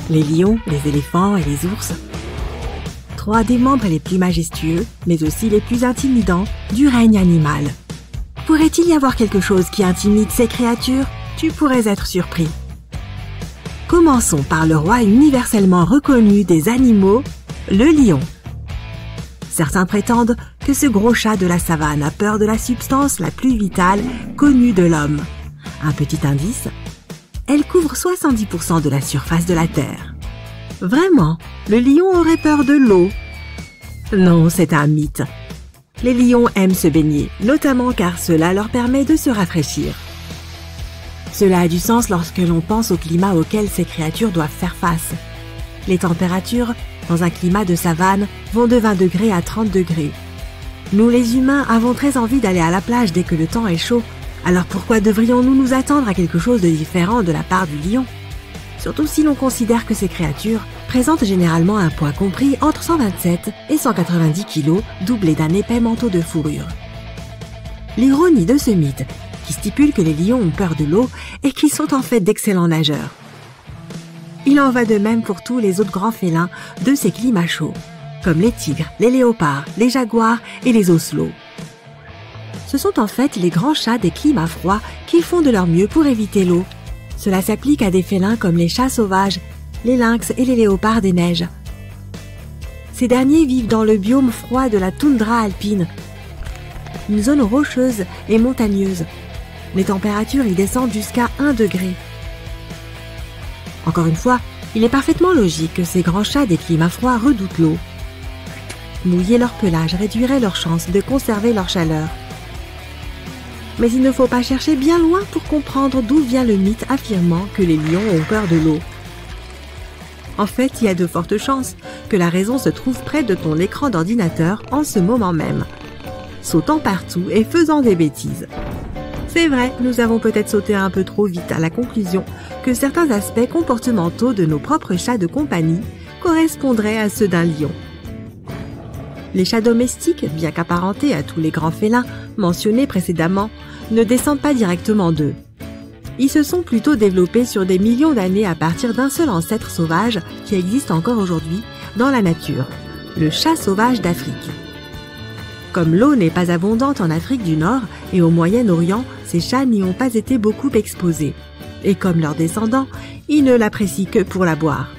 les lions, les éléphants et les ours. 3 des membres les plus majestueux, mais aussi les plus intimidants du règne animal. Pourrait-il y avoir quelque chose qui intimide ces créatures? Tu pourrais être surpris. Commençons par le roi universellement reconnu des animaux, le lion. Certains prétendent que ce gros chat de la savane a peur de la substance la plus vitale connue de l'homme. Un petit indice, elle couvre 70% de la surface de la Terre. Vraiment, le lion aurait peur de l'eau? Non, c'est un mythe. Les lions aiment se baigner, notamment car cela leur permet de se rafraîchir. Cela a du sens lorsque l'on pense au climat auquel ces créatures doivent faire face. Les températures, dans un climat de savane, vont de 20 degrés à 30 degrés. Nous les humains avons très envie d'aller à la plage dès que le temps est chaud, alors pourquoi devrions-nous nous attendre à quelque chose de différent de la part du lion? Surtout si l'on considère que ces créatures présentent généralement un poids compris entre 127 et 190 kg, doublé d'un épais manteau de fourrure. L'ironie de ce mythe, qui stipule que les lions ont peur de l'eau et qu'ils sont en fait d'excellents nageurs. Il en va de même pour tous les autres grands félins de ces climats chauds, comme les tigres, les léopards, les jaguars et les ocelots. Ce sont en fait les grands chats des climats froids qui font de leur mieux pour éviter l'eau. Cela s'applique à des félins comme les chats sauvages, les lynx et les léopards des neiges. Ces derniers vivent dans le biome froid de la toundra alpine, une zone rocheuse et montagneuse. Les températures y descendent jusqu'à 1 degré. Encore une fois, il est parfaitement logique que ces grands chats des climats froids redoutent l'eau. Mouiller leur pelage réduirait leurs chances de conserver leur chaleur. Mais il ne faut pas chercher bien loin pour comprendre d'où vient le mythe affirmant que les lions ont peur de l'eau. En fait, il y a de fortes chances que la raison se trouve près de ton écran d'ordinateur en ce moment même, sautant partout et faisant des bêtises. C'est vrai, nous avons peut-être sauté un peu trop vite à la conclusion que certains aspects comportementaux de nos propres chats de compagnie correspondraient à ceux d'un lion. Les chats domestiques, bien qu'apparentés à tous les grands félins mentionnés précédemment, ne descendent pas directement d'eux. Ils se sont plutôt développés sur des millions d'années à partir d'un seul ancêtre sauvage qui existe encore aujourd'hui dans la nature, le chat sauvage d'Afrique. Comme l'eau n'est pas abondante en Afrique du Nord et au Moyen-Orient, ces chats n'y ont pas été beaucoup exposés. Et comme leurs descendants, ils ne l'apprécient que pour la boire.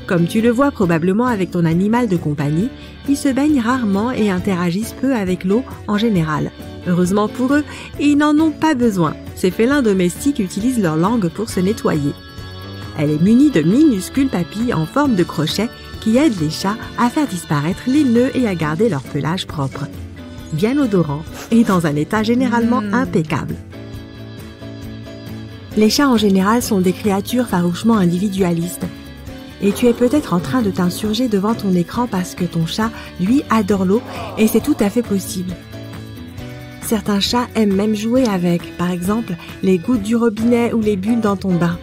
Comme tu le vois probablement avec ton animal de compagnie, ils se baignent rarement et interagissent peu avec l'eau en général. Heureusement pour eux, ils n'en ont pas besoin. Ces félins domestiques utilisent leur langue pour se nettoyer. Elle est munie de minuscules papilles en forme de crochet qui aident les chats à faire disparaître les nœuds et à garder leur pelage propre, bien odorant et dans un état généralement impeccable. Les chats en général sont des créatures farouchement individualistes. Et tu es peut-être en train de t'insurger devant ton écran parce que ton chat, lui, adore l'eau et c'est tout à fait possible. Certains chats aiment même jouer avec, par exemple, les gouttes du robinet ou les bulles dans ton bain.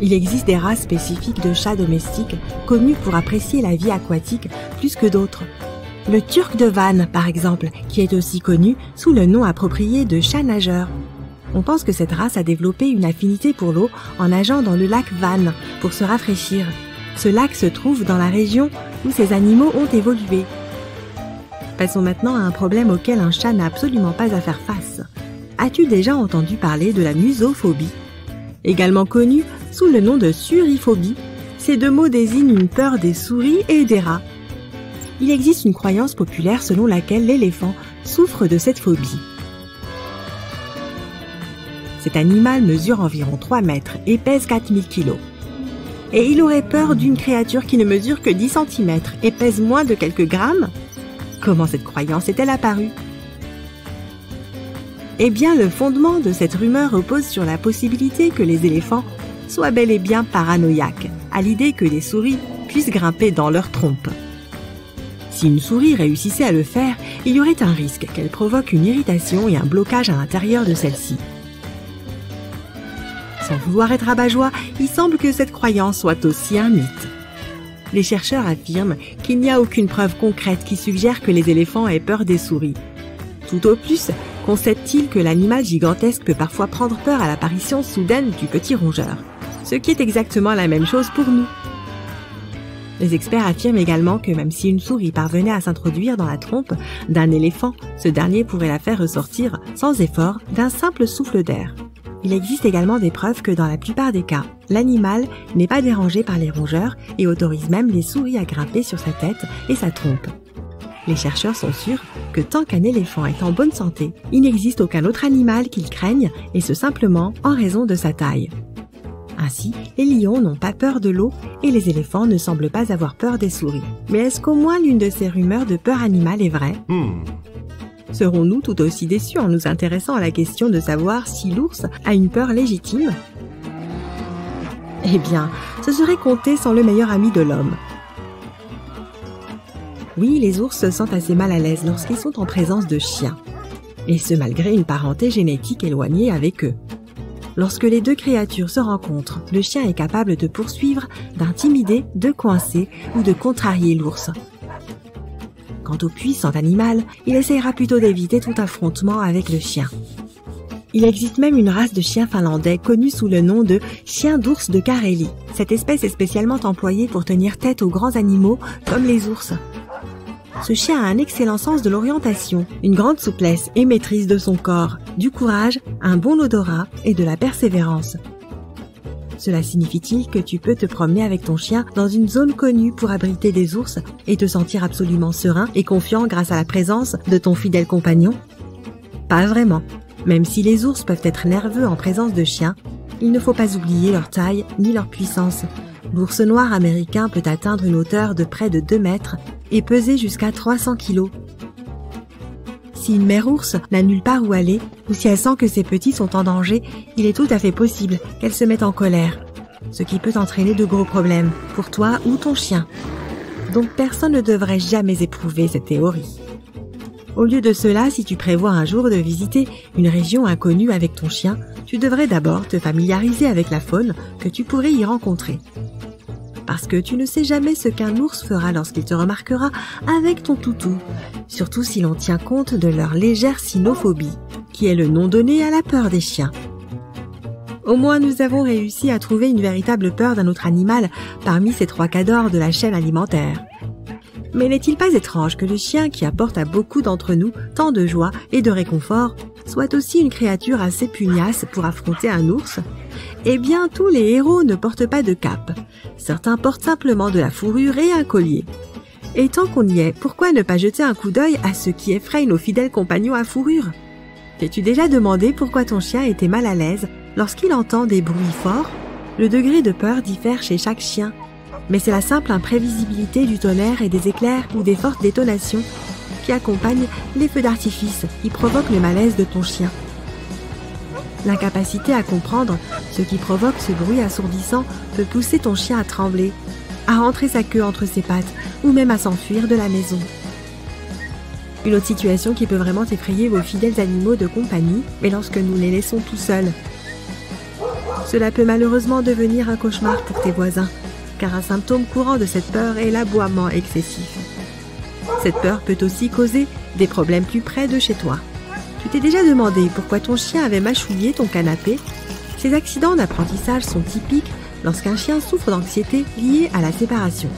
Il existe des races spécifiques de chats domestiques connues pour apprécier la vie aquatique plus que d'autres. Le turc de Van, par exemple, qui est aussi connu sous le nom approprié de chat nageur. On pense que cette race a développé une affinité pour l'eau en nageant dans le lac Van pour se rafraîchir. Ce lac se trouve dans la région où ces animaux ont évolué. Passons maintenant à un problème auquel un chat n'a absolument pas à faire face. As-tu déjà entendu parler de la musophobie? Également connue sous le nom de suriphobie, ces deux mots désignent une peur des souris et des rats. Il existe une croyance populaire selon laquelle l'éléphant souffre de cette phobie. Cet animal mesure environ 3 mètres et pèse 4000 kg. Et il aurait peur d'une créature qui ne mesure que 10 cm et pèse moins de quelques grammes? Comment cette croyance est-elle apparue? Eh bien, le fondement de cette rumeur repose sur la possibilité que les éléphants soient bel et bien paranoïaques à l'idée que les souris puissent grimper dans leur trompe. Si une souris réussissait à le faire, il y aurait un risque qu'elle provoque une irritation et un blocage à l'intérieur de celle-ci. Sans vouloir être rabat-joie, il semble que cette croyance soit aussi un mythe. Les chercheurs affirment qu'il n'y a aucune preuve concrète qui suggère que les éléphants aient peur des souris. Tout au plus, concèdent-ils que l'animal gigantesque peut parfois prendre peur à l'apparition soudaine du petit rongeur. ce qui est exactement la même chose pour nous. Les experts affirment également que même si une souris parvenait à s'introduire dans la trompe d'un éléphant, ce dernier pourrait la faire ressortir sans effort d'un simple souffle d'air. Il existe également des preuves que dans la plupart des cas, l'animal n'est pas dérangé par les rongeurs et autorise même les souris à grimper sur sa tête et sa trompe. Les chercheurs sont sûrs que tant qu'un éléphant est en bonne santé, il n'existe aucun autre animal qu'il craigne, et ce simplement en raison de sa taille. Ainsi, les lions n'ont pas peur de l'eau et les éléphants ne semblent pas avoir peur des souris. Mais est-ce qu'au moins l'une de ces rumeurs de peur animale est vraie ? Serons-nous tout aussi déçus en nous intéressant à la question de savoir si l'ours a une peur légitime ? Eh bien, ce serait compter sans le meilleur ami de l'homme. Oui, les ours se sentent assez mal à l'aise lorsqu'ils sont en présence de chiens. Et ce malgré une parenté génétique éloignée avec eux. Lorsque les deux créatures se rencontrent, le chien est capable de poursuivre, d'intimider, de coincer ou de contrarier l'ours. Quant au puissant animal, il essaiera plutôt d'éviter tout affrontement avec le chien. Il existe même une race de chiens finlandais connue sous le nom de chien d'ours de Carélie. Cette espèce est spécialement employée pour tenir tête aux grands animaux comme les ours. Ce chien a un excellent sens de l'orientation, une grande souplesse et maîtrise de son corps, du courage, un bon odorat et de la persévérance. Cela signifie-t-il que tu peux te promener avec ton chien dans une zone connue pour abriter des ours et te sentir absolument serein et confiant grâce à la présence de ton fidèle compagnon ? Pas vraiment. Même si les ours peuvent être nerveux en présence de chiens, il ne faut pas oublier leur taille ni leur puissance. L'ours noir américain peut atteindre une hauteur de près de 2 mètres et peser jusqu'à 300 kilos. Si une mère ours n'a nulle part où aller, ou si elle sent que ses petits sont en danger, il est tout à fait possible qu'elle se mette en colère, ce qui peut entraîner de gros problèmes pour toi ou ton chien. Donc personne ne devrait jamais éprouver cette théorie. Au lieu de cela, si tu prévois un jour de visiter une région inconnue avec ton chien, tu devrais d'abord te familiariser avec la faune que tu pourrais y rencontrer. Parce que tu ne sais jamais ce qu'un ours fera lorsqu'il te remarquera avec ton toutou, surtout si l'on tient compte de leur légère cynophobie, qui est le nom donné à la peur des chiens. Au moins, nous avons réussi à trouver une véritable peur d'un autre animal parmi ces 3 cadors de la chaîne alimentaire. Mais n'est-il pas étrange que le chien, qui apporte à beaucoup d'entre nous tant de joie et de réconfort, soit aussi une créature assez pugnace pour affronter un ours ? Eh bien, tous les héros ne portent pas de cape. Certains portent simplement de la fourrure et un collier. Et tant qu'on y est, pourquoi ne pas jeter un coup d'œil à ce qui effraie nos fidèles compagnons à fourrure ? T'es-tu déjà demandé pourquoi ton chien était mal à l'aise lorsqu'il entend des bruits forts ? Le degré de peur diffère chez chaque chien. Mais c'est la simple imprévisibilité du tonnerre et des éclairs ou des fortes détonations qui accompagnent les feux d'artifice qui provoquent le malaise de ton chien. L'incapacité à comprendre ce qui provoque ce bruit assourdissant peut pousser ton chien à trembler, à rentrer sa queue entre ses pattes ou même à s'enfuir de la maison. Une autre situation qui peut vraiment effrayer vos fidèles animaux de compagnie est lorsque nous les laissons tout seuls. Cela peut malheureusement devenir un cauchemar pour tes voisins, car un symptôme courant de cette peur est l'aboiement excessif. Cette peur peut aussi causer des problèmes plus près de chez toi. Tu t'es déjà demandé pourquoi ton chien avait mâchouillé ton canapé ? Ces accidents d'apprentissage sont typiques lorsqu'un chien souffre d'anxiété liée à la séparation.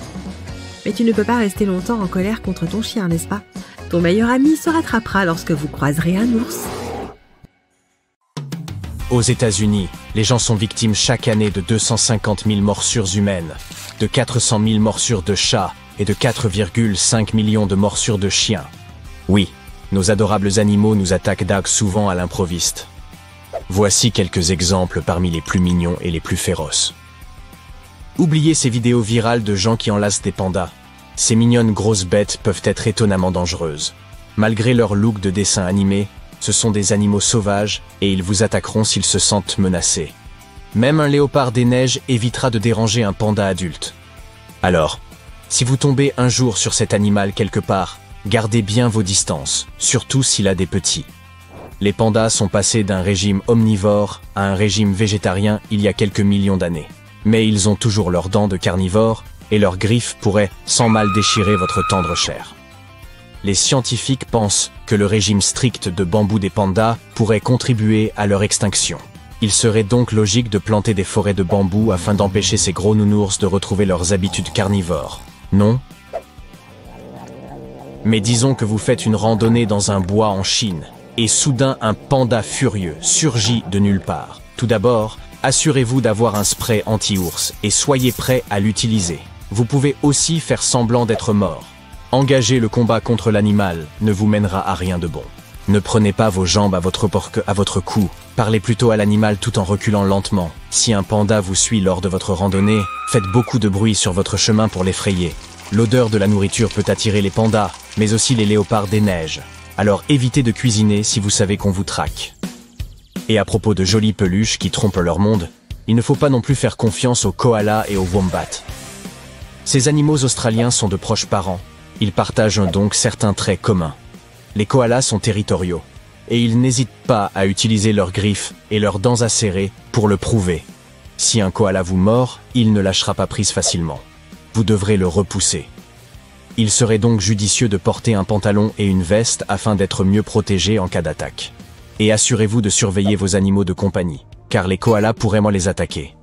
Mais tu ne peux pas rester longtemps en colère contre ton chien, n'est-ce pas ? Ton meilleur ami se rattrapera lorsque vous croiserez un ours. Aux États-Unis, les gens sont victimes chaque année de 250 000 morsures humaines, de 400 000 morsures de chats et de 4,5 millions de morsures de chiens. Oui, nos adorables animaux nous attaquent souvent à l'improviste. Voici quelques exemples parmi les plus mignons et les plus féroces. Oubliez ces vidéos virales de gens qui enlacent des pandas. Ces mignonnes grosses bêtes peuvent être étonnamment dangereuses. Malgré leur look de dessin animé, ce sont des animaux sauvages et ils vous attaqueront s'ils se sentent menacés. Même un léopard des neiges évitera de déranger un panda adulte. Alors, si vous tombez un jour sur cet animal quelque part, gardez bien vos distances, surtout s'il a des petits. Les pandas sont passés d'un régime omnivore à un régime végétarien il y a quelques millions d'années. Mais ils ont toujours leurs dents de carnivores et leurs griffes pourraient sans mal déchirer votre tendre chair. Les scientifiques pensent que le régime strict de bambou des pandas pourrait contribuer à leur extinction. Il serait donc logique de planter des forêts de bambou afin d'empêcher ces gros nounours de retrouver leurs habitudes carnivores, non? Mais disons que vous faites une randonnée dans un bois en Chine, et soudain un panda furieux surgit de nulle part. Tout d'abord, assurez-vous d'avoir un spray anti-ours et soyez prêt à l'utiliser. Vous pouvez aussi faire semblant d'être mort. Engager le combat contre l'animal ne vous mènera à rien de bon. Ne prenez pas vos jambes à votre cou. Parlez plutôt à l'animal tout en reculant lentement. Si un panda vous suit lors de votre randonnée, faites beaucoup de bruit sur votre chemin pour l'effrayer. L'odeur de la nourriture peut attirer les pandas, mais aussi les léopards des neiges. Alors évitez de cuisiner si vous savez qu'on vous traque. Et à propos de jolies peluches qui trompent leur monde, il ne faut pas non plus faire confiance aux koalas et aux wombats. Ces animaux australiens sont de proches parents. Ils partagent donc certains traits communs. Les koalas sont territoriaux, et ils n'hésitent pas à utiliser leurs griffes et leurs dents acérées pour le prouver. Si un koala vous mord, il ne lâchera pas prise facilement. Vous devrez le repousser. Il serait donc judicieux de porter un pantalon et une veste afin d'être mieux protégé en cas d'attaque. Et assurez-vous de surveiller vos animaux de compagnie, car les koalas pourraient les attaquer.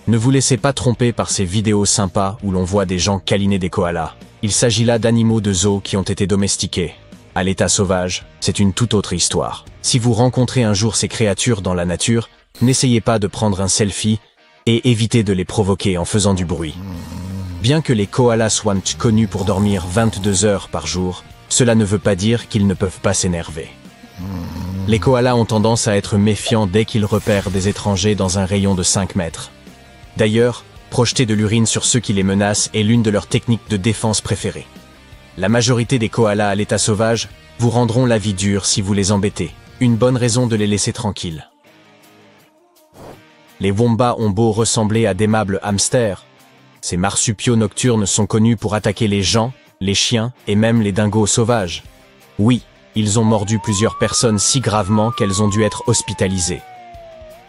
Ne vous laissez pas tromper par ces vidéos sympas où l'on voit des gens câliner des koalas. Il s'agit là d'animaux de zoo qui ont été domestiqués. À l'état sauvage, c'est une toute autre histoire. Si vous rencontrez un jour ces créatures dans la nature, n'essayez pas de prendre un selfie et évitez de les provoquer en faisant du bruit. Bien que les koalas soient connus pour dormir 22 heures par jour, cela ne veut pas dire qu'ils ne peuvent pas s'énerver. Les koalas ont tendance à être méfiants dès qu'ils repèrent des étrangers dans un rayon de 5 mètres. D'ailleurs, projeter de l'urine sur ceux qui les menacent est l'une de leurs techniques de défense préférées. La majorité des koalas à l'état sauvage vous rendront la vie dure si vous les embêtez. Une bonne raison de les laisser tranquilles. Les wombats ont beau ressembler à d'aimables hamsters, ces marsupiaux nocturnes sont connus pour attaquer les gens, les chiens et même les dingos sauvages. Oui, ils ont mordu plusieurs personnes si gravement qu'elles ont dû être hospitalisées.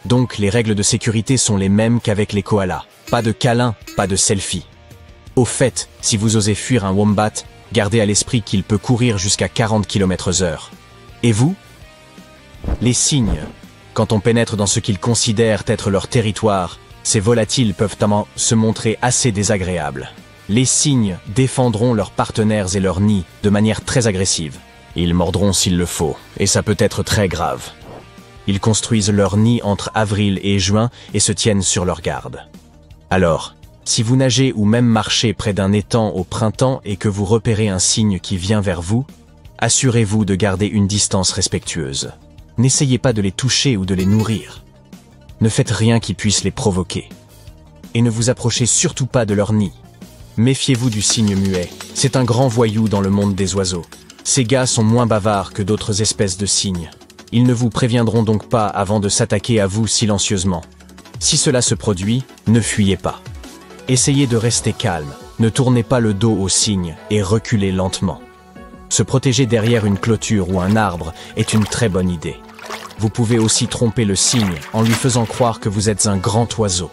Donc les règles de sécurité sont les mêmes qu'avec les koalas. Pas de câlin, pas de selfie. Au fait, si vous osez fuir un wombat, gardez à l'esprit qu'il peut courir jusqu'à 40 km/h. Et vous? Les cygnes. Quand on pénètre dans ce qu'ils considèrent être leur territoire, ces volatiles peuvent se montrer assez désagréables. Les cygnes défendront leurs partenaires et leurs nids de manière très agressive. Ils mordront s'il le faut, et ça peut être très grave. Ils construisent leur nid entre avril et juin et se tiennent sur leur garde. Alors, si vous nagez ou même marchez près d'un étang au printemps et que vous repérez un cygne qui vient vers vous, assurez-vous de garder une distance respectueuse. N'essayez pas de les toucher ou de les nourrir. Ne faites rien qui puisse les provoquer. Et ne vous approchez surtout pas de leur nid. Méfiez-vous du cygne muet, c'est un grand voyou dans le monde des oiseaux. Ces gars sont moins bavards que d'autres espèces de cygnes. Ils ne vous préviendront donc pas avant de s'attaquer à vous silencieusement. Si cela se produit, ne fuyez pas. Essayez de rester calme, ne tournez pas le dos au cygne et reculez lentement. Se protéger derrière une clôture ou un arbre est une très bonne idée. Vous pouvez aussi tromper le cygne en lui faisant croire que vous êtes un grand oiseau.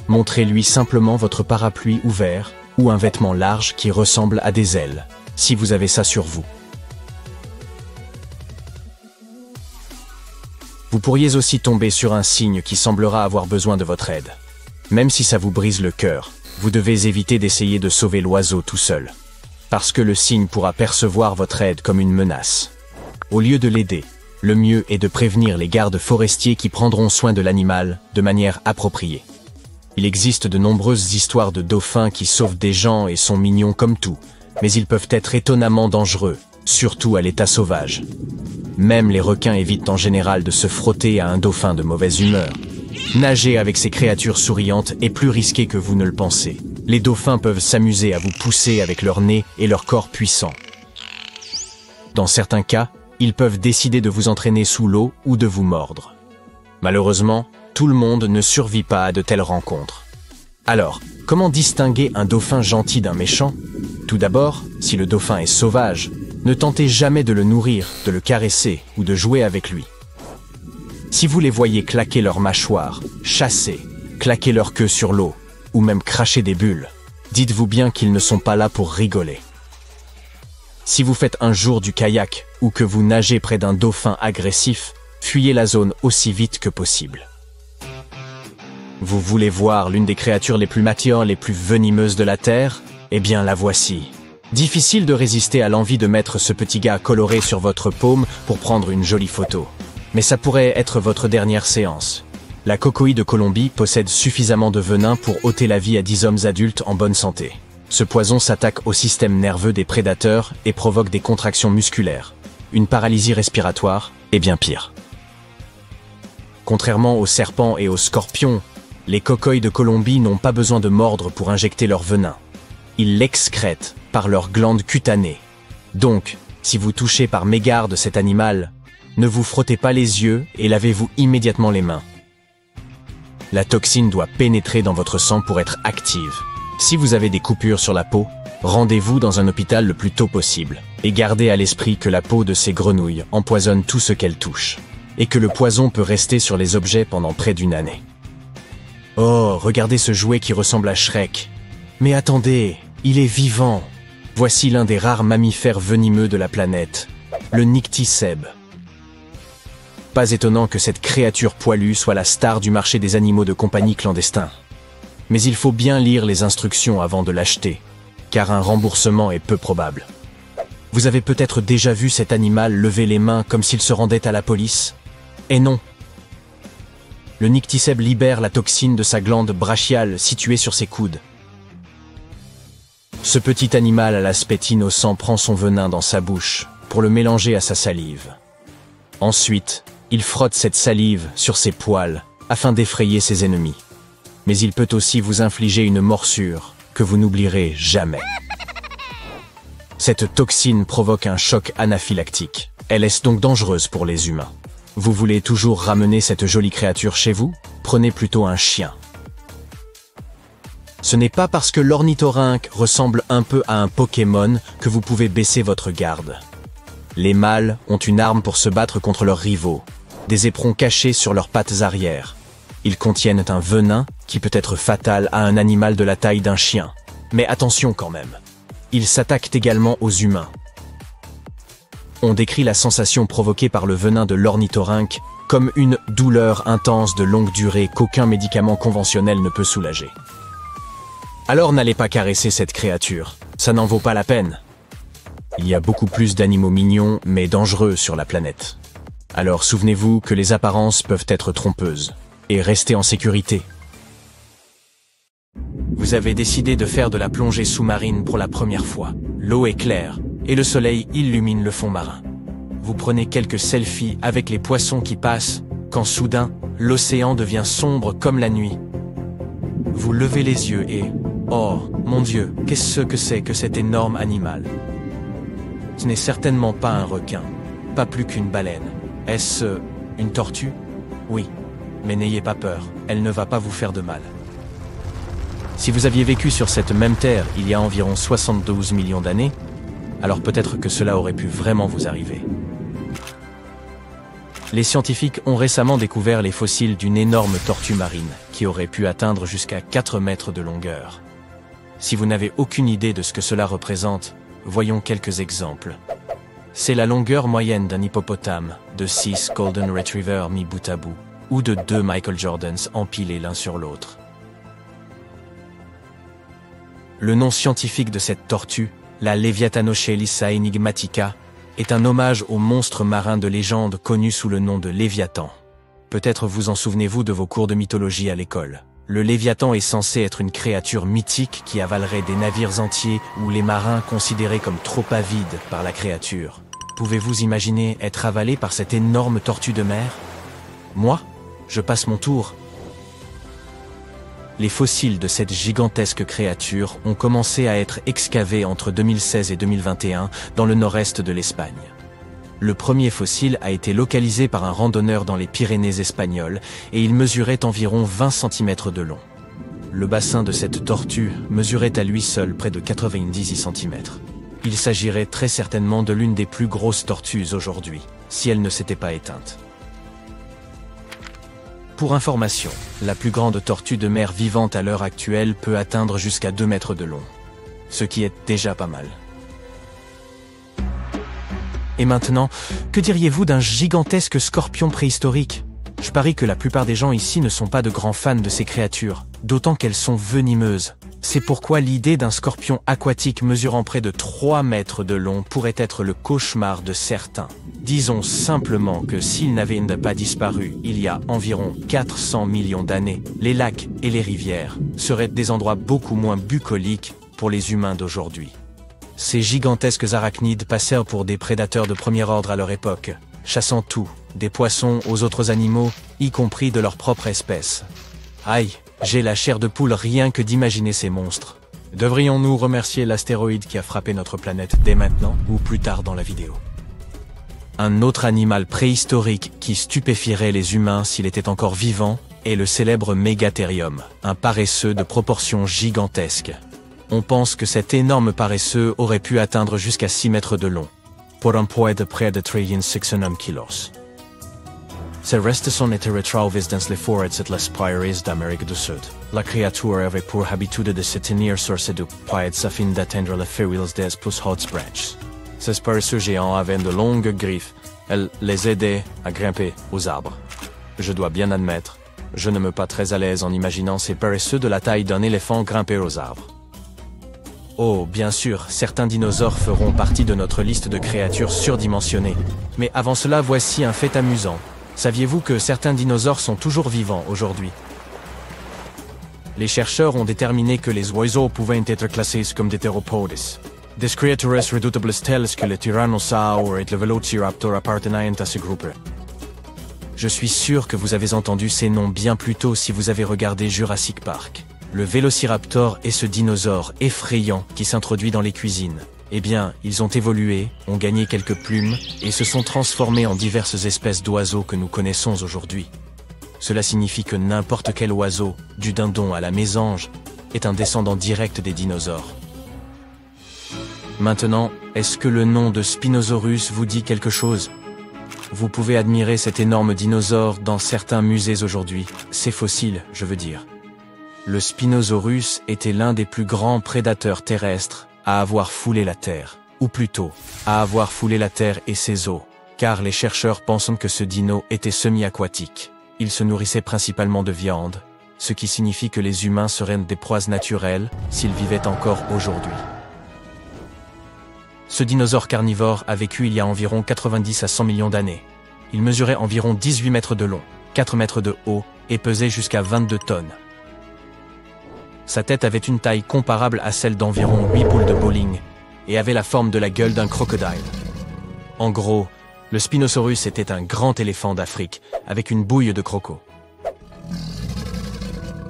Montrez-lui simplement votre parapluie ouvert ou un vêtement large qui ressemble à des ailes, si vous avez ça sur vous. Vous pourriez aussi tomber sur un cygne qui semblera avoir besoin de votre aide. Même si ça vous brise le cœur, vous devez éviter d'essayer de sauver l'oiseau tout seul. Parce que le cygne pourra percevoir votre aide comme une menace. Au lieu de l'aider, le mieux est de prévenir les gardes forestiers qui prendront soin de l'animal de manière appropriée. Il existe de nombreuses histoires de dauphins qui sauvent des gens et sont mignons comme tout, mais ils peuvent être étonnamment dangereux, surtout à l'état sauvage. Même les requins évitent en général de se frotter à un dauphin de mauvaise humeur. Nager avec ces créatures souriantes est plus risqué que vous ne le pensez. Les dauphins peuvent s'amuser à vous pousser avec leur nez et leur corps puissant. Dans certains cas, ils peuvent décider de vous entraîner sous l'eau ou de vous mordre. Malheureusement, tout le monde ne survit pas à de telles rencontres. Alors, comment distinguer un dauphin gentil d'un méchant? Tout d'abord, si le dauphin est sauvage, ne tentez jamais de le nourrir, de le caresser ou de jouer avec lui. Si vous les voyez claquer leurs mâchoires, chasser, claquer leur queue sur l'eau, ou même cracher des bulles, dites-vous bien qu'ils ne sont pas là pour rigoler. Si vous faites un jour du kayak ou que vous nagez près d'un dauphin agressif, fuyez la zone aussi vite que possible. Vous voulez voir l'une des créatures les plus matures, les plus venimeuses de la Terre? Eh bien, la voici. Difficile de résister à l'envie de mettre ce petit gars coloré sur votre paume pour prendre une jolie photo. Mais ça pourrait être votre dernière séance. La cocoïe de Colombie possède suffisamment de venin pour ôter la vie à 10 hommes adultes en bonne santé. Ce poison s'attaque au système nerveux des prédateurs et provoque des contractions musculaires, une paralysie respiratoire et bien pire. Contrairement aux serpents et aux scorpions, les cocoïes de Colombie n'ont pas besoin de mordre pour injecter leur venin. Ils l'excrètent par leurs glandes cutanées. Donc, si vous touchez par mégarde cet animal, ne vous frottez pas les yeux et lavez-vous immédiatement les mains. La toxine doit pénétrer dans votre sang pour être active. Si vous avez des coupures sur la peau, rendez-vous dans un hôpital le plus tôt possible. Et gardez à l'esprit que la peau de ces grenouilles empoisonne tout ce qu'elle touche. Et que le poison peut rester sur les objets pendant près d'une année. Oh, regardez ce jouet qui ressemble à Shrek. Mais attendez, il est vivant. Voici l'un des rares mammifères venimeux de la planète, le nycticèbe. Pas étonnant que cette créature poilue soit la star du marché des animaux de compagnie clandestins. Mais il faut bien lire les instructions avant de l'acheter, car un remboursement est peu probable. Vous avez peut-être déjà vu cet animal lever les mains comme s'il se rendait à la police? Eh non! Le nycticèbe libère la toxine de sa glande brachiale située sur ses coudes. Ce petit animal à l'aspect innocent prend son venin dans sa bouche pour le mélanger à sa salive. Ensuite, il frotte cette salive sur ses poils afin d'effrayer ses ennemis. Mais il peut aussi vous infliger une morsure que vous n'oublierez jamais. Cette toxine provoque un choc anaphylactique. Elle est donc dangereuse pour les humains. Vous voulez toujours ramener cette jolie créature chez vous? Prenez plutôt un chien. Ce n'est pas parce que l'ornithorynque ressemble un peu à un Pokémon que vous pouvez baisser votre garde. Les mâles ont une arme pour se battre contre leurs rivaux, des éperons cachés sur leurs pattes arrière. Ils contiennent un venin qui peut être fatal à un animal de la taille d'un chien. Mais attention quand même, ils s'attaquent également aux humains. On décrit la sensation provoquée par le venin de l'ornithorynque comme une douleur intense de longue durée qu'aucun médicament conventionnel ne peut soulager. Alors n'allez pas caresser cette créature, ça n'en vaut pas la peine. Il y a beaucoup plus d'animaux mignons mais dangereux sur la planète. Alors souvenez-vous que les apparences peuvent être trompeuses, et restez en sécurité. Vous avez décidé de faire de la plongée sous-marine pour la première fois. L'eau est claire, et le soleil illumine le fond marin. Vous prenez quelques selfies avec les poissons qui passent, quand soudain, l'océan devient sombre comme la nuit. Vous levez les yeux et... oh, mon Dieu, qu'est-ce que c'est que cet énorme animal? Ce n'est certainement pas un requin, pas plus qu'une baleine. Est-ce une tortue? Oui, mais n'ayez pas peur, elle ne va pas vous faire de mal. Si vous aviez vécu sur cette même terre il y a environ 72 millions d'années, alors peut-être que cela aurait pu vraiment vous arriver. Les scientifiques ont récemment découvert les fossiles d'une énorme tortue marine qui aurait pu atteindre jusqu'à 4 mètres de longueur. Si vous n'avez aucune idée de ce que cela représente, voyons quelques exemples. C'est la longueur moyenne d'un hippopotame, de 6 Golden Retrievers mis bout à bout, ou de 2 Michael Jordans empilés l'un sur l'autre. Le nom scientifique de cette tortue, la Leviathanochelisa enigmatica, est un hommage au monstre marin de légende connu sous le nom de Léviathan. Peut-être vous en souvenez-vous de vos cours de mythologie à l'école. Le Léviathan est censé être une créature mythique qui avalerait des navires entiers ou les marins considérés comme trop avides par la créature. Pouvez-vous imaginer être avalé par cette énorme tortue de mer? Moi, je passe mon tour. Les fossiles de cette gigantesque créature ont commencé à être excavés entre 2016 et 2021 dans le nord-est de l'Espagne. Le premier fossile a été localisé par un randonneur dans les Pyrénées espagnoles et il mesurait environ 20 cm de long. Le bassin de cette tortue mesurait à lui seul près de 90 cm. Il s'agirait très certainement de l'une des plus grosses tortues aujourd'hui, si elle ne s'était pas éteinte. Pour information, la plus grande tortue de mer vivante à l'heure actuelle peut atteindre jusqu'à 2 mètres de long, ce qui est déjà pas mal. Et maintenant, que diriez-vous d'un gigantesque scorpion préhistorique? Je parie que la plupart des gens ici ne sont pas de grands fans de ces créatures, d'autant qu'elles sont venimeuses. C'est pourquoi l'idée d'un scorpion aquatique mesurant près de 3 mètres de long pourrait être le cauchemar de certains. Disons simplement que s'il n'avait pas disparu il y a environ 400 millions d'années, les lacs et les rivières seraient des endroits beaucoup moins bucoliques pour les humains d'aujourd'hui. Ces gigantesques arachnides passèrent pour des prédateurs de premier ordre à leur époque, chassant tout, des poissons aux autres animaux, y compris de leur propre espèce. Aïe, j'ai la chair de poule rien que d'imaginer ces monstres. Devrions-nous remercier l'astéroïde qui a frappé notre planète dès maintenant ou plus tard dans la vidéo? Un autre animal préhistorique qui stupéfierait les humains s'il était encore vivant est le célèbre Mégatherium, un paresseux de proportions gigantesques. On pense que cet énorme paresseux aurait pu atteindre jusqu'à 6 mètres de long, pour un poids de près de 360 kilos. Ces restes sont été retrouvés dans les forêts et les prairies d'Amérique du Sud. La créature avait pour habitude de se tenir sur ses deux pattes afin d'atteindre les feuilles des plus hautes branches. Ces paresseux géants avaient de longues griffes. Elles les aidaient à grimper aux arbres. Je dois bien admettre, je ne me pas très à l'aise en imaginant ces paresseux de la taille d'un éléphant grimper aux arbres. Oh, bien sûr, certains dinosaures feront partie de notre liste de créatures surdimensionnées. Mais avant cela, voici un fait amusant. Saviez-vous que certains dinosaures sont toujours vivants aujourd'hui? Les chercheurs ont déterminé que les oiseaux pouvaient être classés comme des théropodes. Des créatures redoutables telles que le tyrannosaure et le vélociraptor appartenaient à ce groupe. Je suis sûr que vous avez entendu ces noms bien plus tôt si vous avez regardé Jurassic Park. Le vélociraptor est ce dinosaure effrayant qui s'introduit dans les cuisines. Eh bien, ils ont évolué, ont gagné quelques plumes et se sont transformés en diverses espèces d'oiseaux que nous connaissons aujourd'hui. Cela signifie que n'importe quel oiseau, du dindon à la mésange, est un descendant direct des dinosaures. Maintenant, est-ce que le nom de Spinosaurus vous dit quelque chose? Vous pouvez admirer cet énorme dinosaure dans certains musées aujourd'hui, ses fossiles, je veux dire. Le Spinosaurus était l'un des plus grands prédateurs terrestres à avoir foulé la Terre, ou plutôt, à avoir foulé la Terre et ses eaux, car les chercheurs pensent que ce dino était semi-aquatique. Il se nourrissait principalement de viande, ce qui signifie que les humains seraient des proies naturelles s'ils vivaient encore aujourd'hui. Ce dinosaure carnivore a vécu il y a environ 90 à 100 millions d'années. Il mesurait environ 18 mètres de long, 4 mètres de haut et pesait jusqu'à 22 tonnes. Sa tête avait une taille comparable à celle d'environ 8 boules de bowling et avait la forme de la gueule d'un crocodile. En gros, le Spinosaurus était un grand éléphant d'Afrique avec une bouille de croco.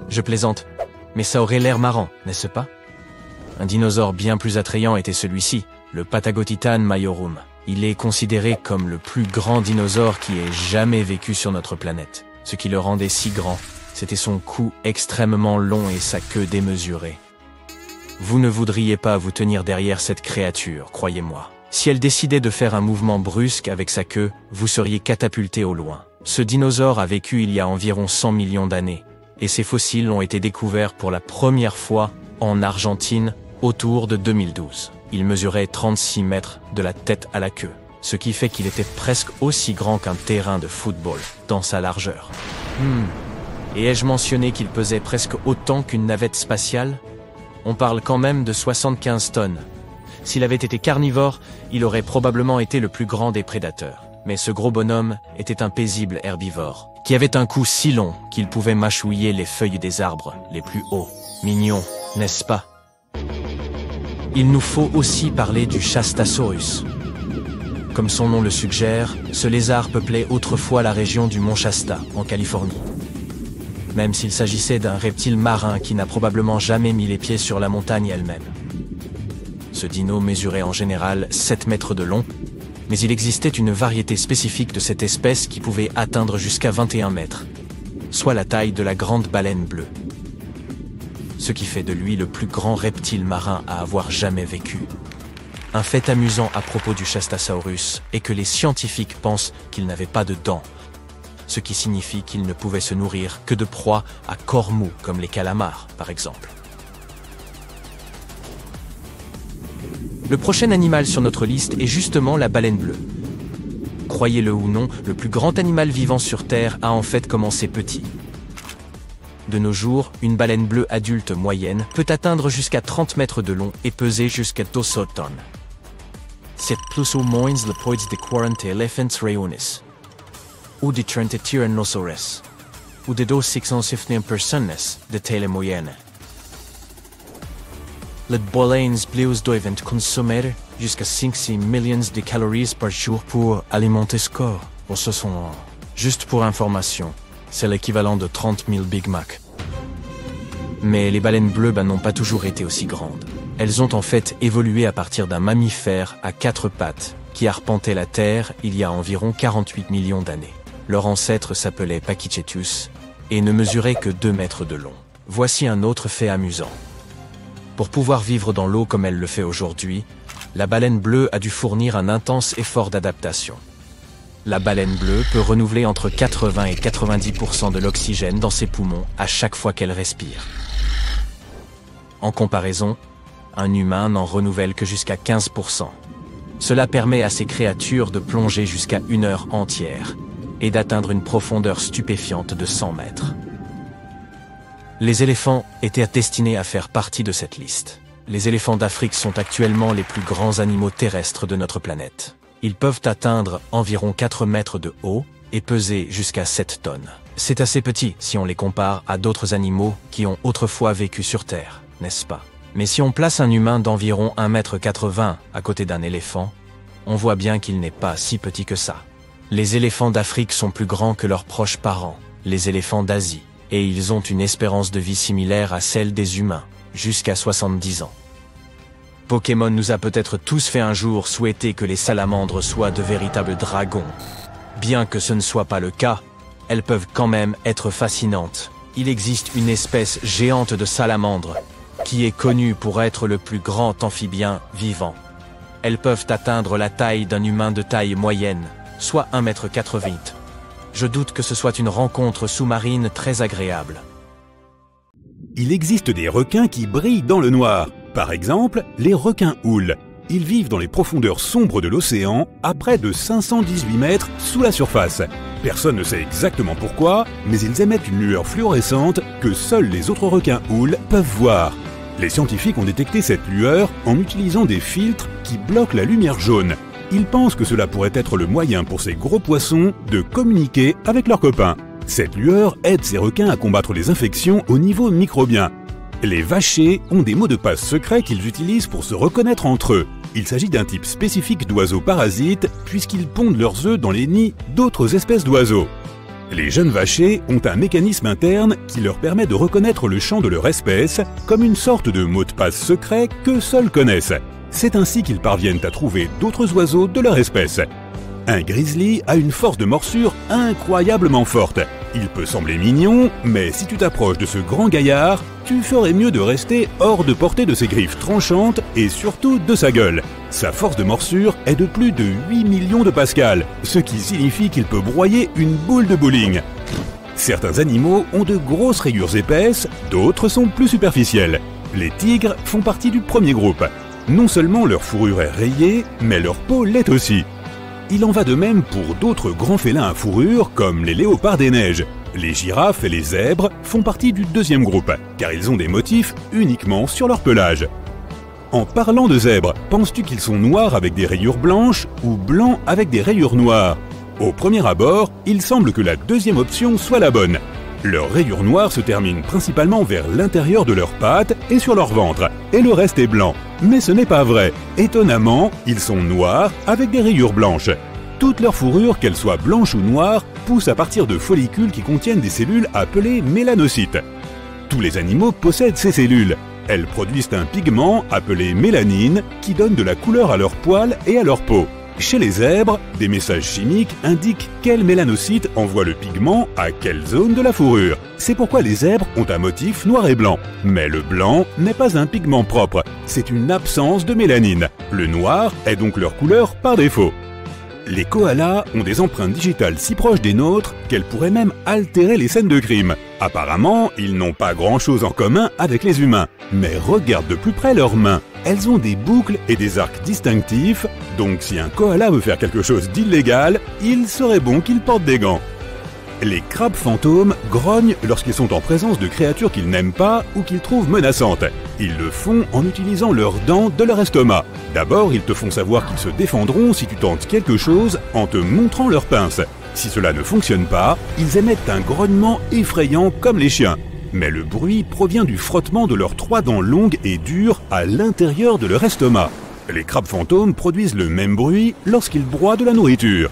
Je plaisante, mais ça aurait l'air marrant, n'est-ce pas? Un dinosaure bien plus attrayant était celui-ci, le Patagotitan majorum. Il est considéré comme le plus grand dinosaure qui ait jamais vécu sur notre planète. Ce qui le rendait si grand, c'était son cou extrêmement long et sa queue démesurée. Vous ne voudriez pas vous tenir derrière cette créature, croyez-moi. Si elle décidait de faire un mouvement brusque avec sa queue, vous seriez catapulté au loin. Ce dinosaure a vécu il y a environ 100 millions d'années, et ses fossiles ont été découverts pour la première fois en Argentine autour de 2012. Il mesurait 36 mètres de la tête à la queue, ce qui fait qu'il était presque aussi grand qu'un terrain de football dans sa largeur. Et ai-je mentionné qu'il pesait presque autant qu'une navette spatiale? On parle quand même de 75 tonnes. S'il avait été carnivore, il aurait probablement été le plus grand des prédateurs. Mais ce gros bonhomme était un paisible herbivore, qui avait un cou si long qu'il pouvait mâchouiller les feuilles des arbres les plus hauts. Mignon, n'est-ce pas? Il nous faut aussi parler du Chastasaurus. Comme son nom le suggère, ce lézard peuplait autrefois la région du mont Shasta, en Californie. Même s'il s'agissait d'un reptile marin qui n'a probablement jamais mis les pieds sur la montagne elle-même. Ce dino mesurait en général 7 mètres de long, mais il existait une variété spécifique de cette espèce qui pouvait atteindre jusqu'à 21 mètres, soit la taille de la grande baleine bleue. Ce qui fait de lui le plus grand reptile marin à avoir jamais vécu. Un fait amusant à propos du Chastasaurus est que les scientifiques pensent qu'il n'avait pas de dents, ce qui signifie qu'il ne pouvait se nourrir que de proies à corps mou, comme les calamars, par exemple. Le prochain animal sur notre liste est justement la baleine bleue. croyez-le ou non, le plus grand animal vivant sur Terre a en fait commencé petit. De nos jours, une baleine bleue adulte moyenne peut atteindre jusqu'à 30 mètres de long et peser jusqu'à 200 tonnes. C'est plus ou moins le poids de 40 éléphants réunis, ou de 30 tyrannosaures, ou de 250 personnes de taille moyenne. Les baleines bleues doivent consommer jusqu'à 500 millions de calories par jour pour alimenter ce corps. Juste pour information, c'est l'équivalent de 30 000 Big Mac. Mais les baleines bleues n'ont pas toujours été aussi grandes. Elles ont en fait évolué à partir d'un mammifère à 4 pattes qui arpentait la Terre il y a environ 48 millions d'années. Leur ancêtre s'appelait Pachycetus et ne mesurait que 2 mètres de long. Voici un autre fait amusant. Pour pouvoir vivre dans l'eau comme elle le fait aujourd'hui, la baleine bleue a dû fournir un intense effort d'adaptation. La baleine bleue peut renouveler entre 80 et 90% de l'oxygène dans ses poumons à chaque fois qu'elle respire. En comparaison, un humain n'en renouvelle que jusqu'à 15%. Cela permet à ces créatures de plonger jusqu'à 1 heure entière et d'atteindre une profondeur stupéfiante de 100 mètres. Les éléphants étaient destinés à faire partie de cette liste. Les éléphants d'Afrique sont actuellement les plus grands animaux terrestres de notre planète. Ils peuvent atteindre environ 4 mètres de haut et peser jusqu'à 7 tonnes. C'est assez petit si on les compare à d'autres animaux qui ont autrefois vécu sur Terre, n'est-ce pas? Mais si on place un humain d'environ 1,80 m à côté d'un éléphant, on voit bien qu'il n'est pas si petit que ça. Les éléphants d'Afrique sont plus grands que leurs proches parents, les éléphants d'Asie, et ils ont une espérance de vie similaire à celle des humains, jusqu'à 70 ans. Pokémon nous a peut-être tous fait un jour souhaiter que les salamandres soient de véritables dragons. Bien que ce ne soit pas le cas, elles peuvent quand même être fascinantes. Il existe une espèce géante de salamandre, qui est connue pour être le plus grand amphibien vivant. Elles peuvent atteindre la taille d'un humain de taille moyenne, soit 1,80 m. Je doute que ce soit une rencontre sous-marine très agréable. Il existe des requins qui brillent dans le noir. Par exemple, les requins houles. Ils vivent dans les profondeurs sombres de l'océan, à près de 518 mètres sous la surface. Personne ne sait exactement pourquoi, mais ils émettent une lueur fluorescente que seuls les autres requins houles peuvent voir. Les scientifiques ont détecté cette lueur en utilisant des filtres qui bloquent la lumière jaune. Ils pensent que cela pourrait être le moyen pour ces gros poissons de communiquer avec leurs copains. Cette lueur aide ces requins à combattre les infections au niveau microbien. Les vachers ont des mots de passe secrets qu'ils utilisent pour se reconnaître entre eux. Il s'agit d'un type spécifique d'oiseaux parasites puisqu'ils pondent leurs œufs dans les nids d'autres espèces d'oiseaux. Les jeunes vachers ont un mécanisme interne qui leur permet de reconnaître le chant de leur espèce comme une sorte de mot de passe secret que seuls connaissent. C'est ainsi qu'ils parviennent à trouver d'autres oiseaux de leur espèce. Un grizzly a une force de morsure incroyablement forte. Il peut sembler mignon, mais si tu t'approches de ce grand gaillard, tu ferais mieux de rester hors de portée de ses griffes tranchantes et surtout de sa gueule. Sa force de morsure est de plus de 8 millions de pascal, ce qui signifie qu'il peut broyer une boule de bowling. Certains animaux ont de grosses rayures épaisses, d'autres sont plus superficielles. Les tigres font partie du premier groupe. Non seulement leur fourrure est rayée, mais leur peau l'est aussi. Il en va de même pour d'autres grands félins à fourrure comme les léopards des neiges. Les girafes et les zèbres font partie du deuxième groupe, car ils ont des motifs uniquement sur leur pelage. En parlant de zèbres, penses-tu qu'ils sont noirs avec des rayures blanches ou blancs avec des rayures noires? Au premier abord, il semble que la deuxième option soit la bonne. Leurs rayures noires se terminent principalement vers l'intérieur de leurs pattes et sur leur ventre, et le reste est blanc. Mais ce n'est pas vrai. Étonnamment, ils sont noirs avec des rayures blanches. Toute leur fourrure, qu'elle soit blanche ou noire, pousse à partir de follicules qui contiennent des cellules appelées mélanocytes. Tous les animaux possèdent ces cellules. Elles produisent un pigment appelé mélanine qui donne de la couleur à leurs poils et à leur peau. Chez les zèbres, des messages chimiques indiquent quel mélanocyte envoie le pigment à quelle zone de la fourrure. C'est pourquoi les zèbres ont un motif noir et blanc. Mais le blanc n'est pas un pigment propre, c'est une absence de mélanine. Le noir est donc leur couleur par défaut. Les koalas ont des empreintes digitales si proches des nôtres qu'elles pourraient même altérer les scènes de crime. Apparemment, ils n'ont pas grand-chose en commun avec les humains. Mais regarde de plus près leurs mains. Elles ont des boucles et des arcs distinctifs, donc si un koala veut faire quelque chose d'illégal, il serait bon qu'il porte des gants. Les crabes fantômes grognent lorsqu'ils sont en présence de créatures qu'ils n'aiment pas ou qu'ils trouvent menaçantes. Ils le font en utilisant leurs dents de leur estomac. D'abord, ils te font savoir qu'ils se défendront si tu tentes quelque chose en te montrant leurs pinces. Si cela ne fonctionne pas, ils émettent un grognement effrayant comme les chiens. Mais le bruit provient du frottement de leurs 3 dents longues et dures à l'intérieur de leur estomac. Les crabes fantômes produisent le même bruit lorsqu'ils broient de la nourriture.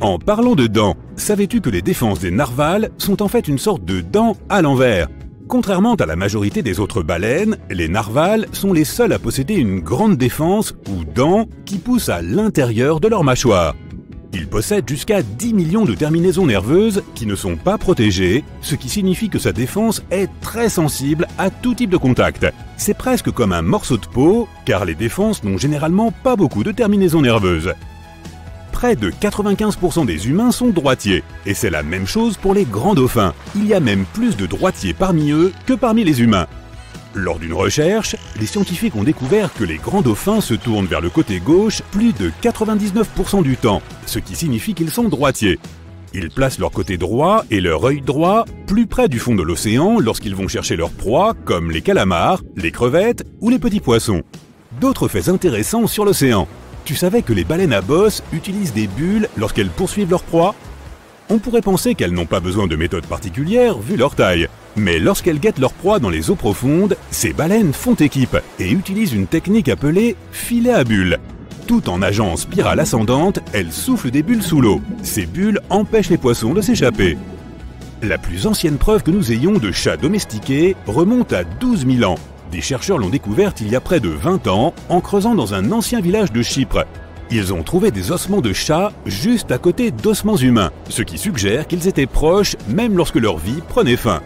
En parlant de dents, savais-tu que les défenses des narvals sont en fait une sorte de dents à l'envers? Contrairement à la majorité des autres baleines, les narvals sont les seuls à posséder une grande défense ou dents qui poussent à l'intérieur de leur mâchoire. Ils possèdent jusqu'à 10 millions de terminaisons nerveuses qui ne sont pas protégées, ce qui signifie que sa défense est très sensible à tout type de contact. C'est presque comme un morceau de peau, car les défenses n'ont généralement pas beaucoup de terminaisons nerveuses. Près de 95% des humains sont droitiers, et c'est la même chose pour les grands dauphins. Il y a même plus de droitiers parmi eux que parmi les humains. Lors d'une recherche, les scientifiques ont découvert que les grands dauphins se tournent vers le côté gauche plus de 99% du temps, ce qui signifie qu'ils sont droitiers. Ils placent leur côté droit et leur œil droit plus près du fond de l'océan lorsqu'ils vont chercher leur proie, comme les calamars, les crevettes ou les petits poissons. D'autres faits intéressants sur l'océan. Tu savais que les baleines à bosse utilisent des bulles lorsqu'elles poursuivent leur proie? On pourrait penser qu'elles n'ont pas besoin de méthodes particulières vu leur taille. Mais lorsqu'elles guettent leur proie dans les eaux profondes, ces baleines font équipe et utilisent une technique appelée filet à bulles. Tout en nageant en spirale ascendante, elles soufflent des bulles sous l'eau. Ces bulles empêchent les poissons de s'échapper. La plus ancienne preuve que nous ayons de chats domestiqués remonte à 12 000 ans. Des chercheurs l'ont découverte il y a près de 20 ans en creusant dans un ancien village de Chypre. Ils ont trouvé des ossements de chats juste à côté d'ossements humains, ce qui suggère qu'ils étaient proches même lorsque leur vie prenait fin.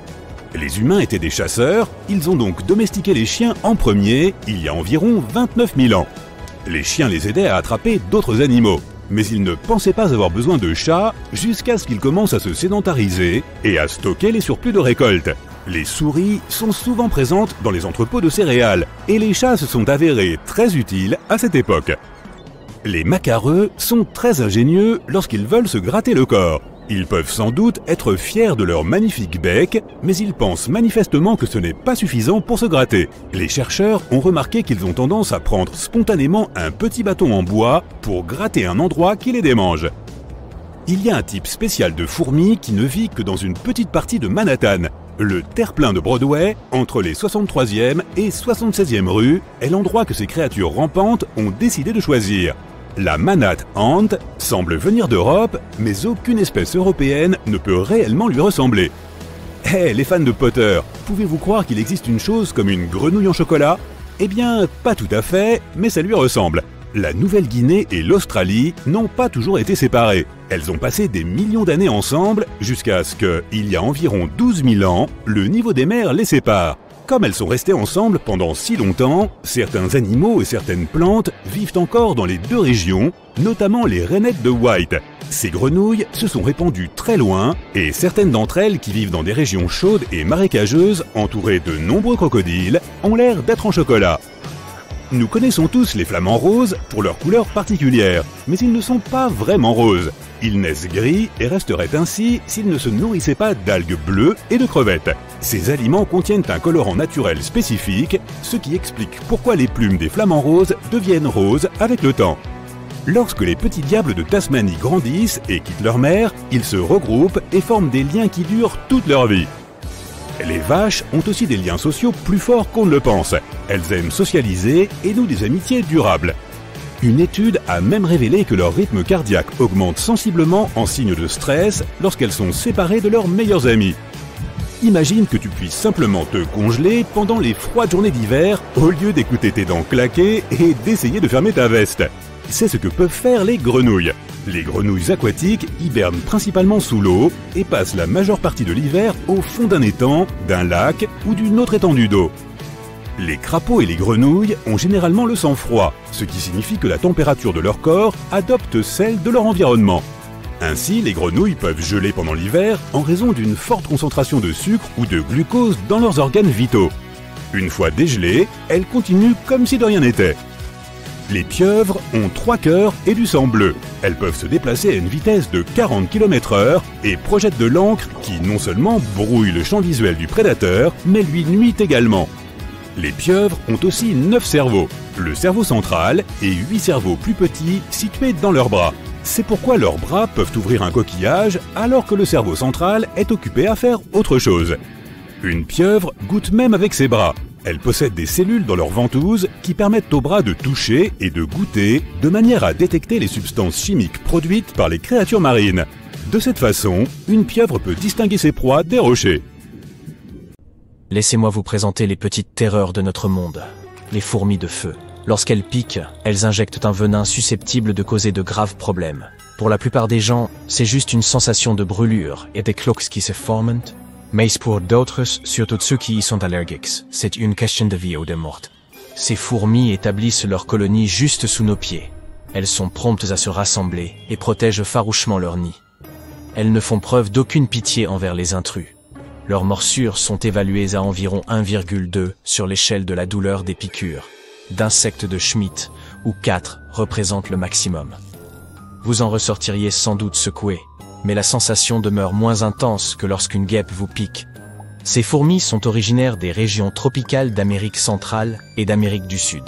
Les humains étaient des chasseurs, ils ont donc domestiqué les chiens en premier il y a environ 29 000 ans. Les chiens les aidaient à attraper d'autres animaux, mais ils ne pensaient pas avoir besoin de chats jusqu'à ce qu'ils commencent à se sédentariser et à stocker les surplus de récolte. Les souris sont souvent présentes dans les entrepôts de céréales et les chats se sont avérés très utiles à cette époque. Les macareux sont très ingénieux lorsqu'ils veulent se gratter le corps. Ils peuvent sans doute être fiers de leur magnifique bec, mais ils pensent manifestement que ce n'est pas suffisant pour se gratter. Les chercheurs ont remarqué qu'ils ont tendance à prendre spontanément un petit bâton en bois pour gratter un endroit qui les démange. Il y a un type spécial de fourmi qui ne vit que dans une petite partie de Manhattan. Le terre-plein de Broadway, entre les 63e et 76e rues, est l'endroit que ces créatures rampantes ont décidé de choisir. La Manhattan Ant semble venir d'Europe, mais aucune espèce européenne ne peut réellement lui ressembler. Hey, les fans de Potter, pouvez-vous croire qu'il existe une chose comme une grenouille en chocolat? Eh bien, pas tout à fait, mais ça lui ressemble. La Nouvelle-Guinée et l'Australie n'ont pas toujours été séparées. Elles ont passé des millions d'années ensemble jusqu'à ce que, il y a environ 12 000 ans, le niveau des mers les sépare. Comme elles sont restées ensemble pendant si longtemps, certains animaux et certaines plantes vivent encore dans les deux régions, notamment les rainettes de White. Ces grenouilles se sont répandues très loin et certaines d'entre elles qui vivent dans des régions chaudes et marécageuses entourées de nombreux crocodiles ont l'air d'être en chocolat. Nous connaissons tous les flamants roses pour leur couleur particulière, mais ils ne sont pas vraiment roses. Ils naissent gris et resteraient ainsi s'ils ne se nourrissaient pas d'algues bleues et de crevettes. Ces aliments contiennent un colorant naturel spécifique, ce qui explique pourquoi les plumes des flamants roses deviennent roses avec le temps. Lorsque les petits diables de Tasmanie grandissent et quittent leur mère, ils se regroupent et forment des liens qui durent toute leur vie. Les vaches ont aussi des liens sociaux plus forts qu'on ne le pense. Elles aiment socialiser et nouent des amitiés durables. Une étude a même révélé que leur rythme cardiaque augmente sensiblement en signe de stress lorsqu'elles sont séparées de leurs meilleurs amis. Imagine que tu puisses simplement te congeler pendant les froides journées d'hiver au lieu d'écouter tes dents claquer et d'essayer de fermer ta veste. C'est ce que peuvent faire les grenouilles. Les grenouilles aquatiques hibernent principalement sous l'eau et passent la majeure partie de l'hiver au fond d'un étang, d'un lac ou d'une autre étendue d'eau. Les crapauds et les grenouilles ont généralement le sang froid, ce qui signifie que la température de leur corps adopte celle de leur environnement. Ainsi, les grenouilles peuvent geler pendant l'hiver en raison d'une forte concentration de sucre ou de glucose dans leurs organes vitaux. Une fois dégelées, elles continuent comme si de rien n'était. Les pieuvres ont 3 cœurs et du sang bleu. Elles peuvent se déplacer à une vitesse de 40 km/h et projettent de l'encre qui non seulement brouille le champ visuel du prédateur, mais lui nuit également. Les pieuvres ont aussi 9 cerveaux, le cerveau central et 8 cerveaux plus petits situés dans leurs bras. C'est pourquoi leurs bras peuvent ouvrir un coquillage alors que le cerveau central est occupé à faire autre chose. Une pieuvre goûte même avec ses bras. Elle possède des cellules dans leurs ventouses qui permettent aux bras de toucher et de goûter de manière à détecter les substances chimiques produites par les créatures marines. De cette façon, une pieuvre peut distinguer ses proies des rochers. Laissez-moi vous présenter les petites terreurs de notre monde, les fourmis de feu. Lorsqu'elles piquent, elles injectent un venin susceptible de causer de graves problèmes. Pour la plupart des gens, c'est juste une sensation de brûlure et des cloques qui se forment. Mais pour d'autres, surtout ceux qui y sont allergiques, c'est une question de vie ou de mort. Ces fourmis établissent leur colonie juste sous nos pieds. Elles sont promptes à se rassembler et protègent farouchement leur nid. Elles ne font preuve d'aucune pitié envers les intrus. Leurs morsures sont évaluées à environ 1,2 sur l'échelle de la douleur des piqûres d'insectes de Schmidt, où 4 représentent le maximum. Vous en ressortiriez sans doute secoué, mais la sensation demeure moins intense que lorsqu'une guêpe vous pique. Ces fourmis sont originaires des régions tropicales d'Amérique centrale et d'Amérique du Sud.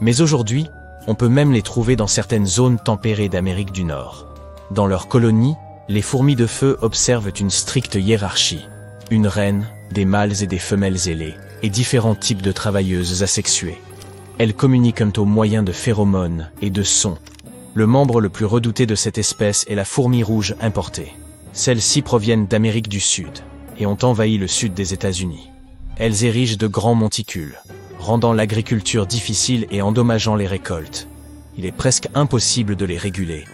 Mais aujourd'hui, on peut même les trouver dans certaines zones tempérées d'Amérique du Nord. Dans leur colonie, les fourmis de feu observent une stricte hiérarchie. Une reine, des mâles et des femelles ailées, et différents types de travailleuses asexuées. Elles communiquent au moyen de phéromones et de sons. Le membre le plus redouté de cette espèce est la fourmi rouge importée. Celles-ci proviennent d'Amérique du Sud et ont envahi le sud des États-Unis. Elles érigent de grands monticules, rendant l'agriculture difficile et endommageant les récoltes. Il est presque impossible de les réguler.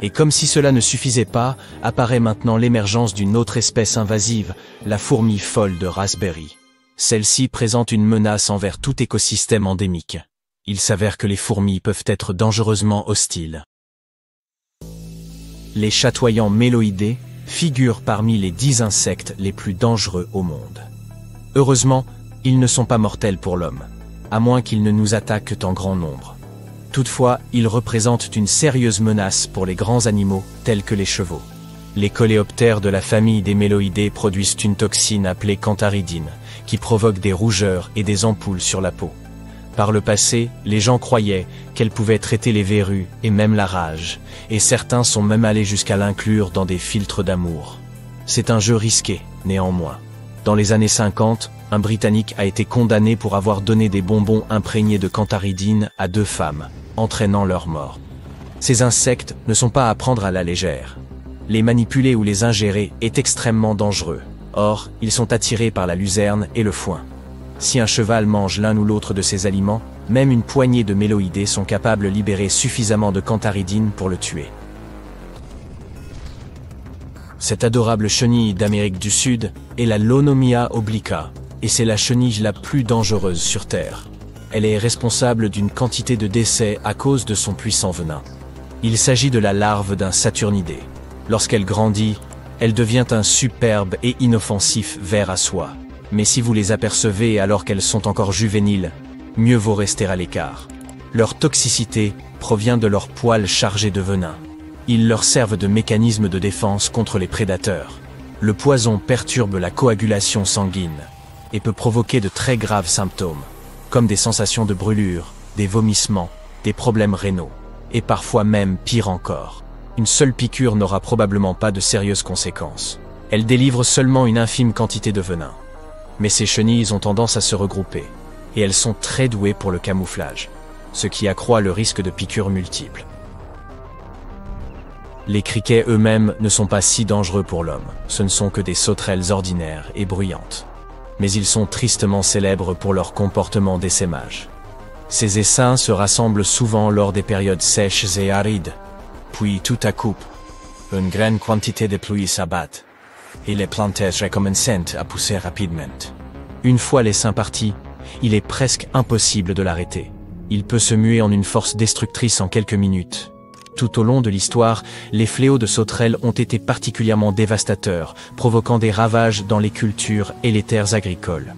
Et comme si cela ne suffisait pas, apparaît maintenant l'émergence d'une autre espèce invasive, la fourmi folle de Raspberry. Celle-ci présente une menace envers tout écosystème endémique. Il s'avère que les fourmis peuvent être dangereusement hostiles. Les chatoyants méloïdés figurent parmi les 10 insectes les plus dangereux au monde. Heureusement, ils ne sont pas mortels pour l'homme, à moins qu'ils ne nous attaquent en grand nombre. Toutefois, ils représentent une sérieuse menace pour les grands animaux tels que les chevaux. Les coléoptères de la famille des méloïdés produisent une toxine appelée cantharidine, qui provoque des rougeurs et des ampoules sur la peau. Par le passé, les gens croyaient qu'elle pouvait traiter les verrues et même la rage, et certains sont même allés jusqu'à l'inclure dans des filtres d'amour. C'est un jeu risqué, néanmoins. Dans les années 50, un Britannique a été condamné pour avoir donné des bonbons imprégnés de cantharidine à 2 femmes, entraînant leur mort. Ces insectes ne sont pas à prendre à la légère. Les manipuler ou les ingérer est extrêmement dangereux. Or, ils sont attirés par la luzerne et le foin. Si un cheval mange l'un ou l'autre de ces aliments, même une poignée de méloïdés sont capables de libérer suffisamment de cantharidine pour le tuer. Cette adorable chenille d'Amérique du Sud est la Lonomia obliqua, et c'est la chenille la plus dangereuse sur Terre. Elle est responsable d'une quantité de décès à cause de son puissant venin. Il s'agit de la larve d'un saturnidé. Lorsqu'elle grandit, elle devient un superbe et inoffensif ver à soie. Mais si vous les apercevez alors qu'elles sont encore juvéniles, mieux vaut rester à l'écart. Leur toxicité provient de leurs poils chargés de venin. Ils leur servent de mécanisme de défense contre les prédateurs. Le poison perturbe la coagulation sanguine et peut provoquer de très graves symptômes, comme des sensations de brûlure, des vomissements, des problèmes rénaux, et parfois même pire encore. Une seule piqûre n'aura probablement pas de sérieuses conséquences. Elle délivre seulement une infime quantité de venin. Mais ces chenilles ont tendance à se regrouper, et elles sont très douées pour le camouflage, ce qui accroît le risque de piqûres multiples. Les criquets eux-mêmes ne sont pas si dangereux pour l'homme, ce ne sont que des sauterelles ordinaires et bruyantes. Mais ils sont tristement célèbres pour leur comportement d'essaimage. Ces essaims se rassemblent souvent lors des périodes sèches et arides, puis tout à coup, une grande quantité de pluie s'abat, et les plantes recommencent à pousser rapidement. Une fois l'essaim parti, il est presque impossible de l'arrêter. Il peut se muer en une force destructrice en quelques minutes. Tout au long de l'histoire, les fléaux de sauterelles ont été particulièrement dévastateurs, provoquant des ravages dans les cultures et les terres agricoles.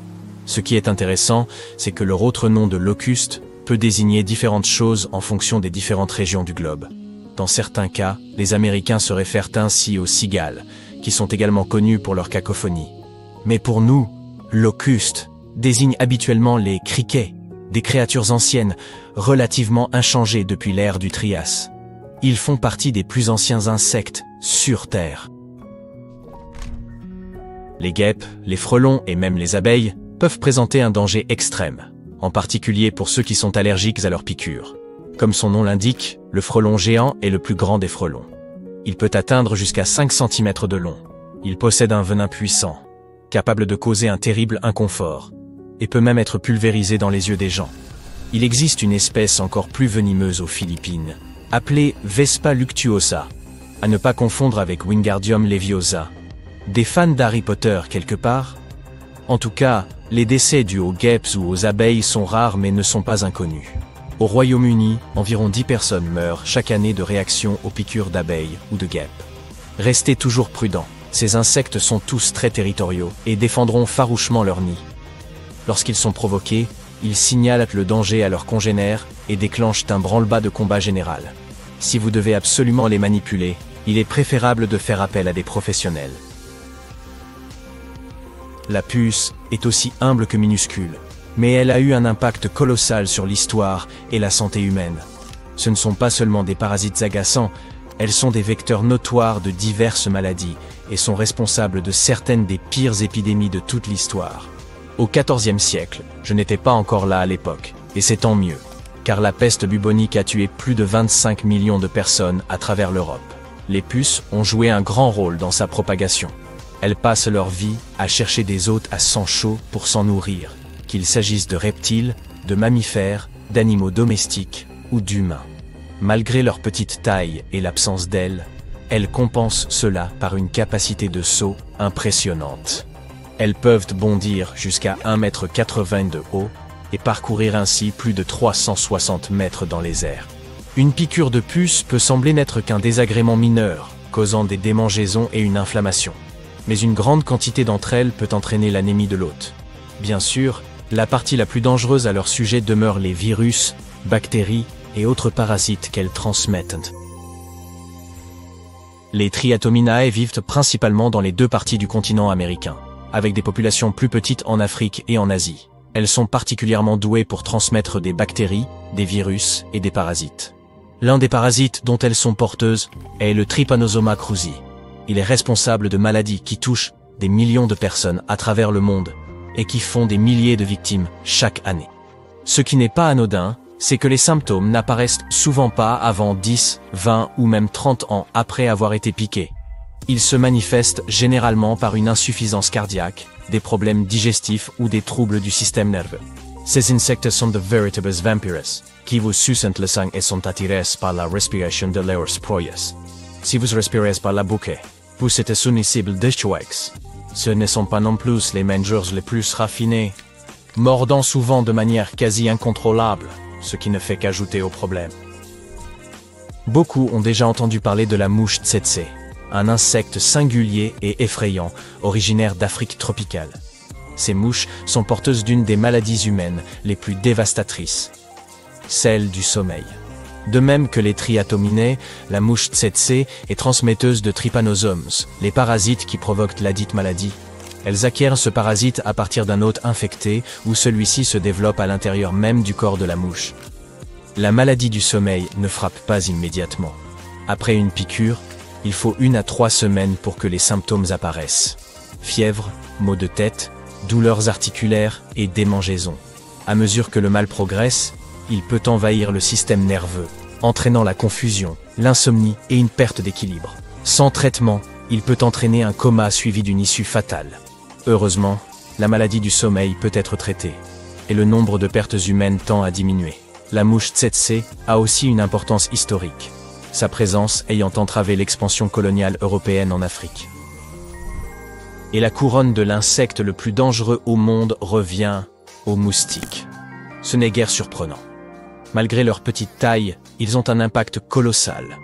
Ce qui est intéressant, c'est que leur autre nom de locuste peut désigner différentes choses en fonction des différentes régions du globe. Dans certains cas, les Américains se réfèrent ainsi aux cigales, qui sont également connus pour leur cacophonie. Mais pour nous, locuste désigne habituellement les criquets, des créatures anciennes, relativement inchangées depuis l'ère du Trias. Ils font partie des plus anciens insectes sur Terre. Les guêpes, les frelons et même les abeilles peuvent présenter un danger extrême, en particulier pour ceux qui sont allergiques à leurs piqûres. Comme son nom l'indique, le frelon géant est le plus grand des frelons. Il peut atteindre jusqu'à 5 cm de long. Il possède un venin puissant, capable de causer un terrible inconfort, et peut même être pulvérisé dans les yeux des gens. Il existe une espèce encore plus venimeuse aux Philippines, appelée Vespa luctuosa, à ne pas confondre avec Wingardium leviosa. Des fans d'Harry Potter quelque part? En tout cas, les décès dus aux guêpes ou aux abeilles sont rares mais ne sont pas inconnus. Au Royaume-Uni, environ 10 personnes meurent chaque année de réaction aux piqûres d'abeilles ou de guêpes. Restez toujours prudents, ces insectes sont tous très territoriaux et défendront farouchement leur nid. Lorsqu'ils sont provoqués, ils signalent le danger à leurs congénères et déclenchent un branle-bas de combat général. Si vous devez absolument les manipuler, il est préférable de faire appel à des professionnels. La puce est aussi humble que minuscule, mais elle a eu un impact colossal sur l'histoire et la santé humaine. Ce ne sont pas seulement des parasites agaçants, elles sont des vecteurs notoires de diverses maladies et sont responsables de certaines des pires épidémies de toute l'histoire. Au XIVe siècle, je n'étais pas encore là à l'époque, et c'est tant mieux, car la peste bubonique a tué plus de 25 millions de personnes à travers l'Europe. Les puces ont joué un grand rôle dans sa propagation. Elles passent leur vie à chercher des hôtes à sang chaud pour s'en nourrir, qu'il s'agisse de reptiles, de mammifères, d'animaux domestiques ou d'humains. Malgré leur petite taille et l'absence d'ailes, elles compensent cela par une capacité de saut impressionnante. Elles peuvent bondir jusqu'à 1,80 m de haut et parcourir ainsi plus de 360 mètres dans les airs. Une piqûre de puce peut sembler n'être qu'un désagrément mineur, causant des démangeaisons et une inflammation. Mais une grande quantité d'entre elles peut entraîner l'anémie de l'hôte. Bien sûr, la partie la plus dangereuse à leur sujet demeure les virus, bactéries et autres parasites qu'elles transmettent. Les Triatominae vivent principalement dans les deux parties du continent américain, avec des populations plus petites en Afrique et en Asie. Elles sont particulièrement douées pour transmettre des bactéries, des virus et des parasites. L'un des parasites dont elles sont porteuses est le Trypanosoma cruzi. Il est responsable de maladies qui touchent des millions de personnes à travers le monde et qui font des milliers de victimes chaque année. Ce qui n'est pas anodin, c'est que les symptômes n'apparaissent souvent pas avant 10, 20 ou même 30 ans après avoir été piqués. Ils se manifestent généralement par une insuffisance cardiaque, des problèmes digestifs ou des troubles du système nerveux. Ces insectes sont de véritables vampires, qui vous sucent le sang et sont attirés par la respiration de leurs proies. Si vous respirez par la bouche, vous êtes soumissible de choix. Ce ne sont pas non plus les mangeurs les plus raffinés, mordant souvent de manière quasi incontrôlable, ce qui ne fait qu'ajouter au problème. Beaucoup ont déjà entendu parler de la mouche tsetse, un insecte singulier et effrayant, originaire d'Afrique tropicale. Ces mouches sont porteuses d'une des maladies humaines les plus dévastatrices, celle du sommeil. De même que les Triatominae, la mouche tsetse est transmetteuse de trypanosomes, les parasites qui provoquent ladite maladie. Elles acquièrent ce parasite à partir d'un hôte infecté ou celui-ci se développe à l'intérieur même du corps de la mouche. La maladie du sommeil ne frappe pas immédiatement. Après une piqûre, il faut 1 à 3 semaines pour que les symptômes apparaissent. Fièvre, maux de tête, douleurs articulaires et démangeaisons. À mesure que le mal progresse, il peut envahir le système nerveux, entraînant la confusion, l'insomnie et une perte d'équilibre. Sans traitement, il peut entraîner un coma suivi d'une issue fatale. Heureusement, la maladie du sommeil peut être traitée, et le nombre de pertes humaines tend à diminuer. La mouche tsetse a aussi une importance historique, sa présence ayant entravé l'expansion coloniale européenne en Afrique. Et la couronne de l'insecte le plus dangereux au monde revient aux moustiques. Ce n'est guère surprenant. Malgré leur petite taille, ils ont un impact colossal.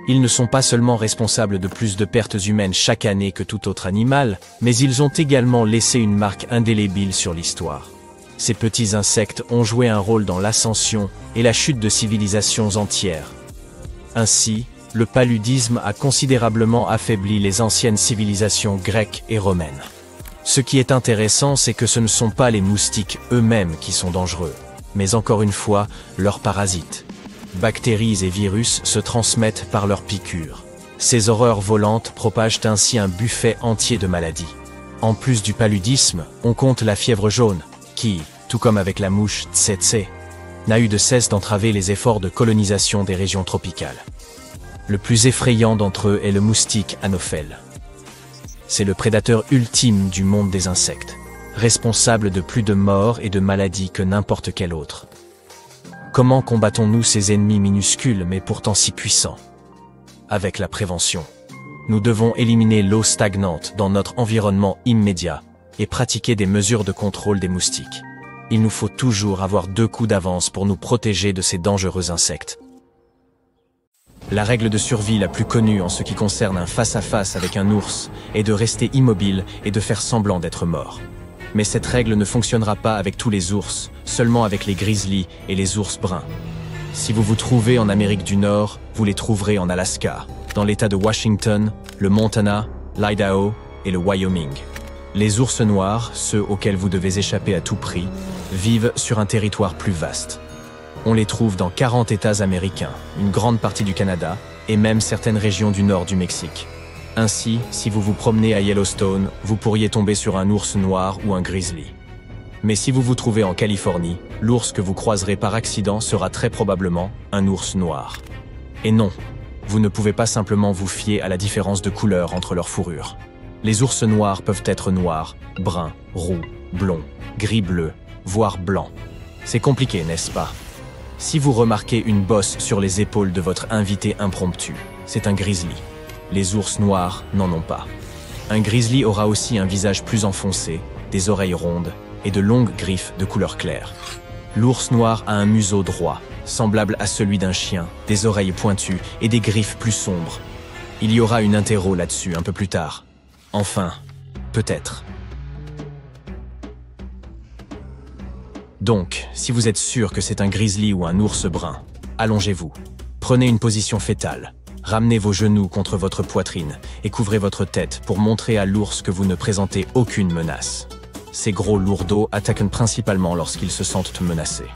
Ils ne sont pas seulement responsables de plus de pertes humaines chaque année que tout autre animal, mais ils ont également laissé une marque indélébile sur l'histoire. Ces petits insectes ont joué un rôle dans l'ascension et la chute de civilisations entières. Ainsi, le paludisme a considérablement affaibli les anciennes civilisations grecques et romaines. Ce qui est intéressant, c'est que ce ne sont pas les moustiques eux-mêmes qui sont dangereux, mais encore une fois, leurs parasites. Bactéries et virus se transmettent par leurs piqûres. Ces horreurs volantes propagent ainsi un buffet entier de maladies. En plus du paludisme, on compte la fièvre jaune, qui, tout comme avec la mouche tsetse, n'a eu de cesse d'entraver les efforts de colonisation des régions tropicales. Le plus effrayant d'entre eux est le moustique anophèle. C'est le prédateur ultime du monde des insectes, responsable de plus de morts et de maladies que n'importe quel autre. Comment combattons-nous ces ennemis minuscules mais pourtant si puissants? Avec la prévention. Nous devons éliminer l'eau stagnante dans notre environnement immédiat et pratiquer des mesures de contrôle des moustiques. Il nous faut toujours avoir 2 coups d'avance pour nous protéger de ces dangereux insectes. La règle de survie la plus connue en ce qui concerne un face-à-face avec un ours est de rester immobile et de faire semblant d'être mort. Mais cette règle ne fonctionnera pas avec tous les ours, seulement avec les grizzlies et les ours bruns. Si vous vous trouvez en Amérique du Nord, vous les trouverez en Alaska, dans l'État de Washington, le Montana, l'Idaho et le Wyoming. Les ours noirs, ceux auxquels vous devez échapper à tout prix, vivent sur un territoire plus vaste. On les trouve dans 40 États américains, une grande partie du Canada et même certaines régions du nord du Mexique. Ainsi, si vous vous promenez à Yellowstone, vous pourriez tomber sur un ours noir ou un grizzly. Mais si vous vous trouvez en Californie, l'ours que vous croiserez par accident sera très probablement un ours noir. Et non, vous ne pouvez pas simplement vous fier à la différence de couleur entre leurs fourrures. Les ours noirs peuvent être noirs, bruns, roux, blonds, gris-bleu, voire blancs. C'est compliqué, n'est-ce pas? Si vous remarquez une bosse sur les épaules de votre invité impromptu, c'est un grizzly. Les ours noirs n'en ont pas. Un grizzly aura aussi un visage plus enfoncé, des oreilles rondes et de longues griffes de couleur claire. L'ours noir a un museau droit, semblable à celui d'un chien, des oreilles pointues et des griffes plus sombres. Il y aura une interro là-dessus un peu plus tard. Enfin, peut-être. Donc, si vous êtes sûr que c'est un grizzly ou un ours brun, allongez-vous. Prenez une position fétale. Ramenez vos genoux contre votre poitrine et couvrez votre tête pour montrer à l'ours que vous ne présentez aucune menace. Ces gros lourdeaux attaquent principalement lorsqu'ils se sentent menacés.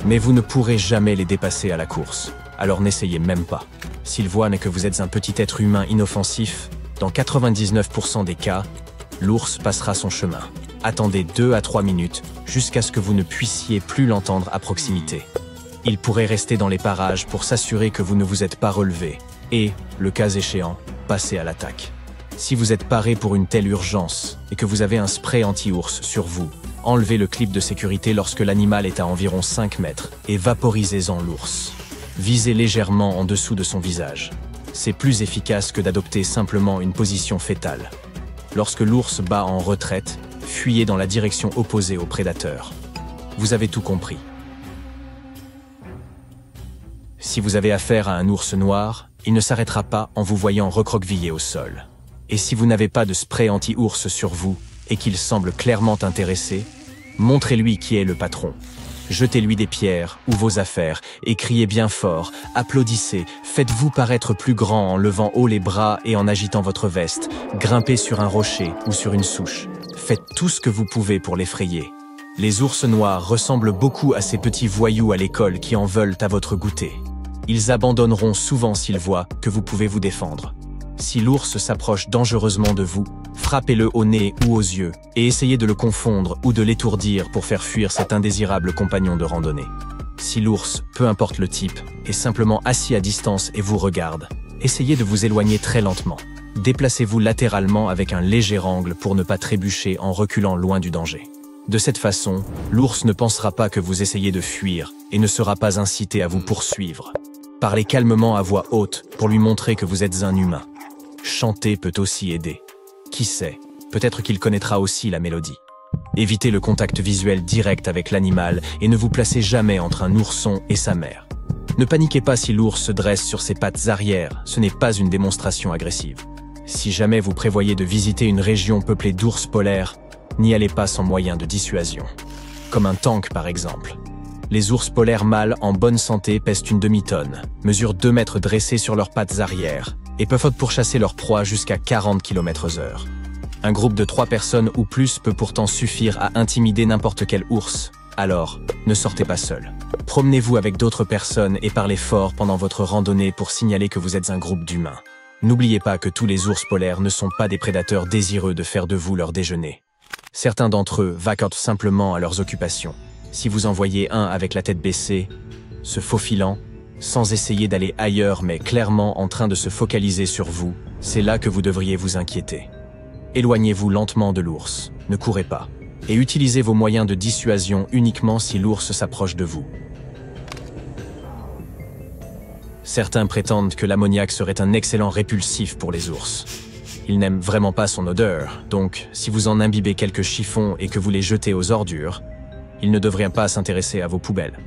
Mais vous ne pourrez jamais les dépasser à la course, alors n'essayez même pas. S'ils voient que vous êtes un petit être humain inoffensif, dans 99% des cas, l'ours passera son chemin. Attendez 2 à 3 minutes jusqu'à ce que vous ne puissiez plus l'entendre à proximité. Il pourrait rester dans les parages pour s'assurer que vous ne vous êtes pas relevé et, le cas échéant, passer à l'attaque. Si vous êtes paré pour une telle urgence et que vous avez un spray anti-ours sur vous, enlevez le clip de sécurité lorsque l'animal est à environ 5 mètres et vaporisez-en l'ours. Visez légèrement en dessous de son visage. C'est plus efficace que d'adopter simplement une position fétale. Lorsque l'ours bat en retraite, fuyez dans la direction opposée au prédateur. Vous avez tout compris. Si vous avez affaire à un ours noir, il ne s'arrêtera pas en vous voyant recroquevillé au sol. Et si vous n'avez pas de spray anti-ours sur vous et qu'il semble clairement intéressé, montrez-lui qui est le patron. Jetez-lui des pierres ou vos affaires et criez bien fort, applaudissez, faites-vous paraître plus grand en levant haut les bras et en agitant votre veste, grimpez sur un rocher ou sur une souche. Faites tout ce que vous pouvez pour l'effrayer. Les ours noirs ressemblent beaucoup à ces petits voyous à l'école qui en veulent à votre goûter. Ils abandonneront souvent s'ils voient que vous pouvez vous défendre. Si l'ours s'approche dangereusement de vous, frappez-le au nez ou aux yeux et essayez de le confondre ou de l'étourdir pour faire fuir cet indésirable compagnon de randonnée. Si l'ours, peu importe le type, est simplement assis à distance et vous regarde, essayez de vous éloigner très lentement. Déplacez-vous latéralement avec un léger angle pour ne pas trébucher en reculant loin du danger. De cette façon, l'ours ne pensera pas que vous essayez de fuir et ne sera pas incité à vous poursuivre. Parlez calmement à voix haute pour lui montrer que vous êtes un humain. Chanter peut aussi aider. Qui sait, peut-être qu'il connaîtra aussi la mélodie. Évitez le contact visuel direct avec l'animal et ne vous placez jamais entre un ourson et sa mère. Ne paniquez pas si l'ours se dresse sur ses pattes arrière, ce n'est pas une démonstration agressive. Si jamais vous prévoyez de visiter une région peuplée d'ours polaires, n'y allez pas sans moyen de dissuasion. Comme un tank par exemple. Les ours polaires mâles en bonne santé pèsent une demi-tonne, mesurent 2 mètres dressés sur leurs pattes arrière et peuvent pourchasser leur proie jusqu'à 40 km/h. Un groupe de 3 personnes ou plus peut pourtant suffire à intimider n'importe quel ours. Alors, ne sortez pas seul. Promenez-vous avec d'autres personnes et parlez fort pendant votre randonnée pour signaler que vous êtes un groupe d'humains. N'oubliez pas que tous les ours polaires ne sont pas des prédateurs désireux de faire de vous leur déjeuner. Certains d'entre eux vaquent simplement à leurs occupations. Si vous en voyez un avec la tête baissée, se faufilant, sans essayer d'aller ailleurs mais clairement en train de se focaliser sur vous, c'est là que vous devriez vous inquiéter. Éloignez-vous lentement de l'ours, ne courez pas, et utilisez vos moyens de dissuasion uniquement si l'ours s'approche de vous. Certains prétendent que l'ammoniac serait un excellent répulsif pour les ours. Ils n'aiment vraiment pas son odeur, donc si vous en imbibez quelques chiffons et que vous les jetez aux ordures, il ne devrait pas s'intéresser à vos poubelles.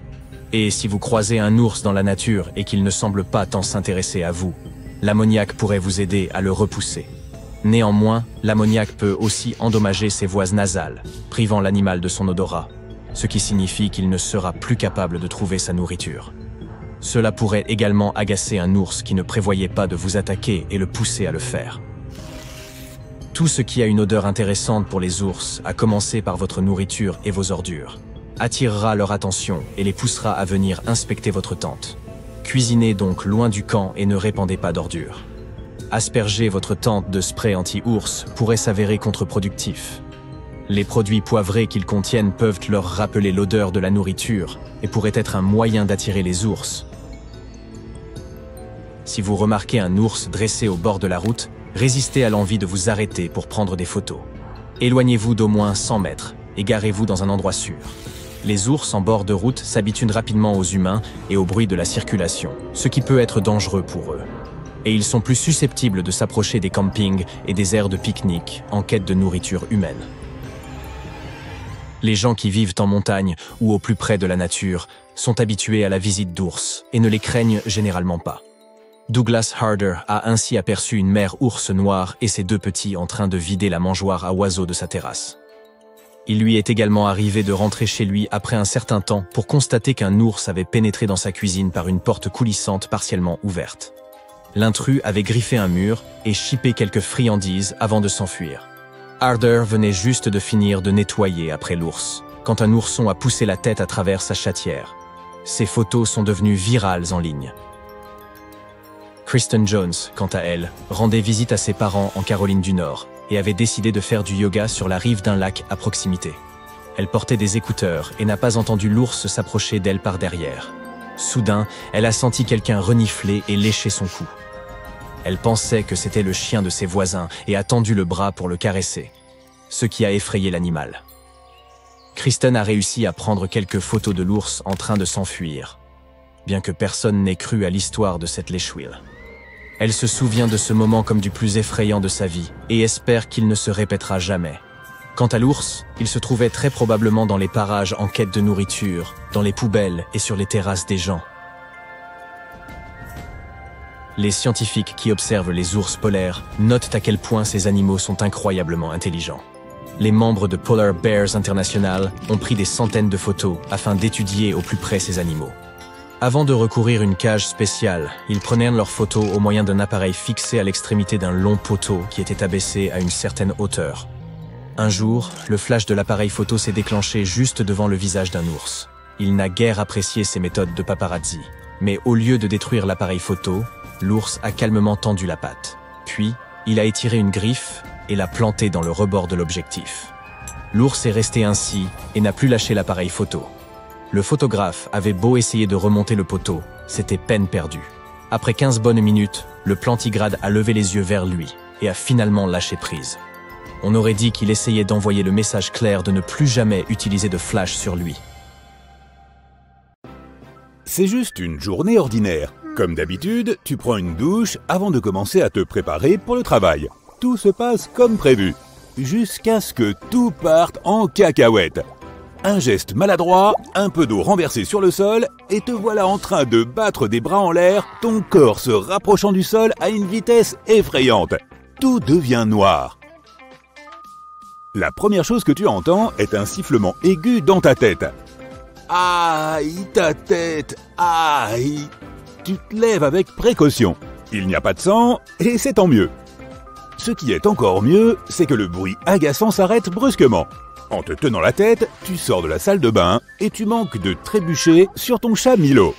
Et si vous croisez un ours dans la nature et qu'il ne semble pas tant s'intéresser à vous, l'ammoniac pourrait vous aider à le repousser. Néanmoins, l'ammoniac peut aussi endommager ses voies nasales, privant l'animal de son odorat, ce qui signifie qu'il ne sera plus capable de trouver sa nourriture. Cela pourrait également agacer un ours qui ne prévoyait pas de vous attaquer et le pousser à le faire. Tout ce qui a une odeur intéressante pour les ours, à commencer par votre nourriture et vos ordures, attirera leur attention et les poussera à venir inspecter votre tente. Cuisinez donc loin du camp et ne répandez pas d'ordures. Asperger votre tente de spray anti-ours pourrait s'avérer contre-productif. Les produits poivrés qu'ils contiennent peuvent leur rappeler l'odeur de la nourriture et pourraient être un moyen d'attirer les ours. Si vous remarquez un ours dressé au bord de la route, résistez à l'envie de vous arrêter pour prendre des photos. Éloignez-vous d'au moins 100 mètres et garez-vous dans un endroit sûr. Les ours en bord de route s'habituent rapidement aux humains et au bruit de la circulation, ce qui peut être dangereux pour eux. Et ils sont plus susceptibles de s'approcher des campings et des aires de pique-nique en quête de nourriture humaine. Les gens qui vivent en montagne ou au plus près de la nature sont habitués à la visite d'ours et ne les craignent généralement pas. Douglas Harder a ainsi aperçu une mère ours noire et ses 2 petits en train de vider la mangeoire à oiseaux de sa terrasse. Il lui est également arrivé de rentrer chez lui après un certain temps pour constater qu'un ours avait pénétré dans sa cuisine par une porte coulissante partiellement ouverte. L'intrus avait griffé un mur et chippé quelques friandises avant de s'enfuir. Harder venait juste de finir de nettoyer après l'ours, quand un ourson a poussé la tête à travers sa chatière. Ces photos sont devenues virales en ligne. Kristen Jones, quant à elle, rendait visite à ses parents en Caroline du Nord et avait décidé de faire du yoga sur la rive d'un lac à proximité. Elle portait des écouteurs et n'a pas entendu l'ours s'approcher d'elle par derrière. Soudain, elle a senti quelqu'un renifler et lécher son cou. Elle pensait que c'était le chien de ses voisins et a tendu le bras pour le caresser, ce qui a effrayé l'animal. Kristen a réussi à prendre quelques photos de l'ours en train de s'enfuir, bien que personne n'ait cru à l'histoire de cette léchouille. Elle se souvient de ce moment comme du plus effrayant de sa vie et espère qu'il ne se répétera jamais. Quant à l'ours, il se trouvait très probablement dans les parages en quête de nourriture, dans les poubelles et sur les terrasses des gens. Les scientifiques qui observent les ours polaires notent à quel point ces animaux sont incroyablement intelligents. Les membres de Polar Bears International ont pris des centaines de photos afin d'étudier au plus près ces animaux. Avant de recourir à une cage spéciale, ils prenaient leurs photos au moyen d'un appareil fixé à l'extrémité d'un long poteau qui était abaissé à une certaine hauteur. Un jour, le flash de l'appareil photo s'est déclenché juste devant le visage d'un ours. Il n'a guère apprécié ces méthodes de paparazzi, mais au lieu de détruire l'appareil photo, l'ours a calmement tendu la patte. Puis, il a étiré une griffe et l'a plantée dans le rebord de l'objectif. L'ours est resté ainsi et n'a plus lâché l'appareil photo. Le photographe avait beau essayer de remonter le poteau, c'était peine perdue. Après 15 bonnes minutes, le plantigrade a levé les yeux vers lui et a finalement lâché prise. On aurait dit qu'il essayait d'envoyer le message clair de ne plus jamais utiliser de flash sur lui. C'est juste une journée ordinaire. Comme d'habitude, tu prends une douche avant de commencer à te préparer pour le travail. Tout se passe comme prévu, jusqu'à ce que tout parte en cacahuète. Un geste maladroit, un peu d'eau renversée sur le sol, et te voilà en train de battre des bras en l'air, ton corps se rapprochant du sol à une vitesse effrayante. Tout devient noir. La première chose que tu entends est un sifflement aigu dans ta tête. Aïe, ta tête, aïe. Tu te lèves avec précaution. Il n'y a pas de sang, et c'est tant mieux. Ce qui est encore mieux, c'est que le bruit agaçant s'arrête brusquement. En te tenant la tête, tu sors de la salle de bain et tu manques de trébucher sur ton chat Milo.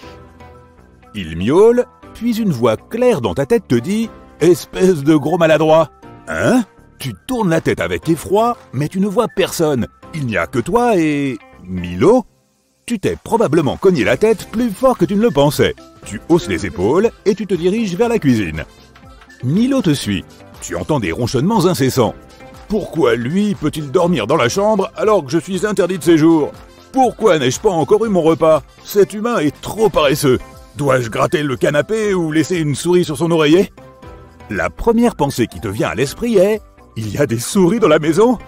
Il miaule, puis une voix claire dans ta tête te dit « Espèce de gros maladroit !» Hein ? Tu tournes la tête avec effroi, mais tu ne vois personne. Il n'y a que toi et... Milo ? Tu t'es probablement cogné la tête plus fort que tu ne le pensais. Tu hausses les épaules et tu te diriges vers la cuisine. Milo te suit. Tu entends des ronchonnements incessants. Pourquoi lui peut-il dormir dans la chambre alors que je suis interdit de séjour ? Pourquoi n'ai-je pas encore eu mon repas ? Cet humain est trop paresseux. Dois-je gratter le canapé ou laisser une souris sur son oreiller ? La première pensée qui te vient à l'esprit est « Il y a des souris dans la maison ?»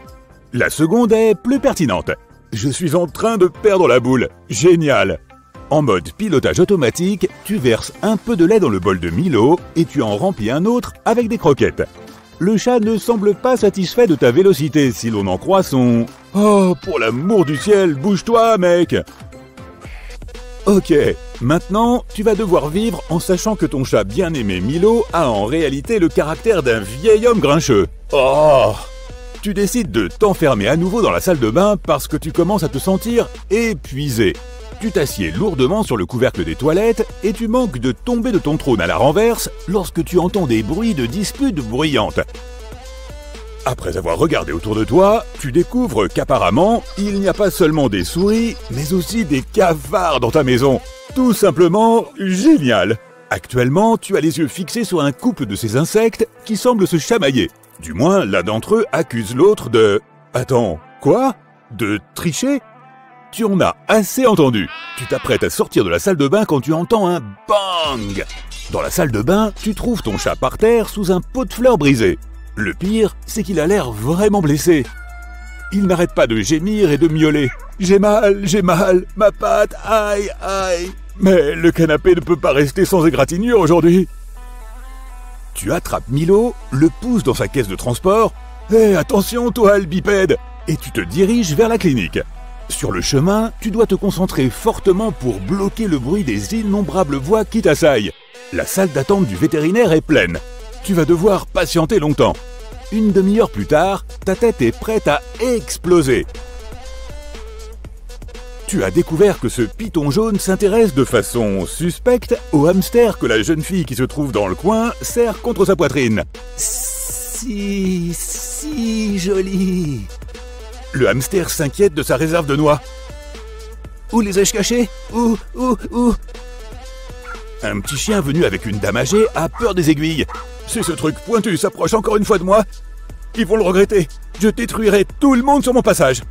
La seconde est plus pertinente. « Je suis en train de perdre la boule. Génial !» En mode pilotage automatique, tu verses un peu de lait dans le bol de Milo et tu en remplis un autre avec des croquettes. Le chat ne semble pas satisfait de ta vélocité si l'on en croit son « Oh, pour l'amour du ciel, bouge-toi, mec !» Ok, maintenant, tu vas devoir vivre en sachant que ton chat bien-aimé Milo a en réalité le caractère d'un vieil homme grincheux. Oh ! Tu décides de t'enfermer à nouveau dans la salle de bain parce que tu commences à te sentir épuisé. Tu t'assieds lourdement sur le couvercle des toilettes et tu manques de tomber de ton trône à la renverse lorsque tu entends des bruits de disputes bruyantes. Après avoir regardé autour de toi, tu découvres qu'apparemment, il n'y a pas seulement des souris, mais aussi des cafards dans ta maison. Tout simplement génial. Actuellement, tu as les yeux fixés sur un couple de ces insectes qui semblent se chamailler. Du moins, l'un d'entre eux accuse l'autre de... Attends, quoi ? De tricher ? Tu en as assez entendu. Tu t'apprêtes à sortir de la salle de bain quand tu entends un bang. Dans la salle de bain, tu trouves ton chat par terre sous un pot de fleurs brisé. Le pire, c'est qu'il a l'air vraiment blessé. Il n'arrête pas de gémir et de miauler. J'ai mal, ma patte, aïe, aïe. Mais le canapé ne peut pas rester sans égratignure aujourd'hui. Tu attrapes Milo, le pousses dans sa caisse de transport. Hé, attention toi, le bipède. Et tu te diriges vers la clinique. Sur le chemin, tu dois te concentrer fortement pour bloquer le bruit des innombrables voix qui t'assaillent. La salle d'attente du vétérinaire est pleine. Tu vas devoir patienter longtemps. Une demi-heure plus tard, ta tête est prête à exploser. Tu as découvert que ce python jaune s'intéresse de façon suspecte au hamster que la jeune fille qui se trouve dans le coin serre contre sa poitrine. Si joli. Le hamster s'inquiète de sa réserve de noix. Où les ai-je cachés ? Où ? Un petit chien venu avec une dame âgée a peur des aiguilles. Si ce truc pointu s'approche encore une fois de moi, ils vont le regretter. Je détruirai tout le monde sur mon passage.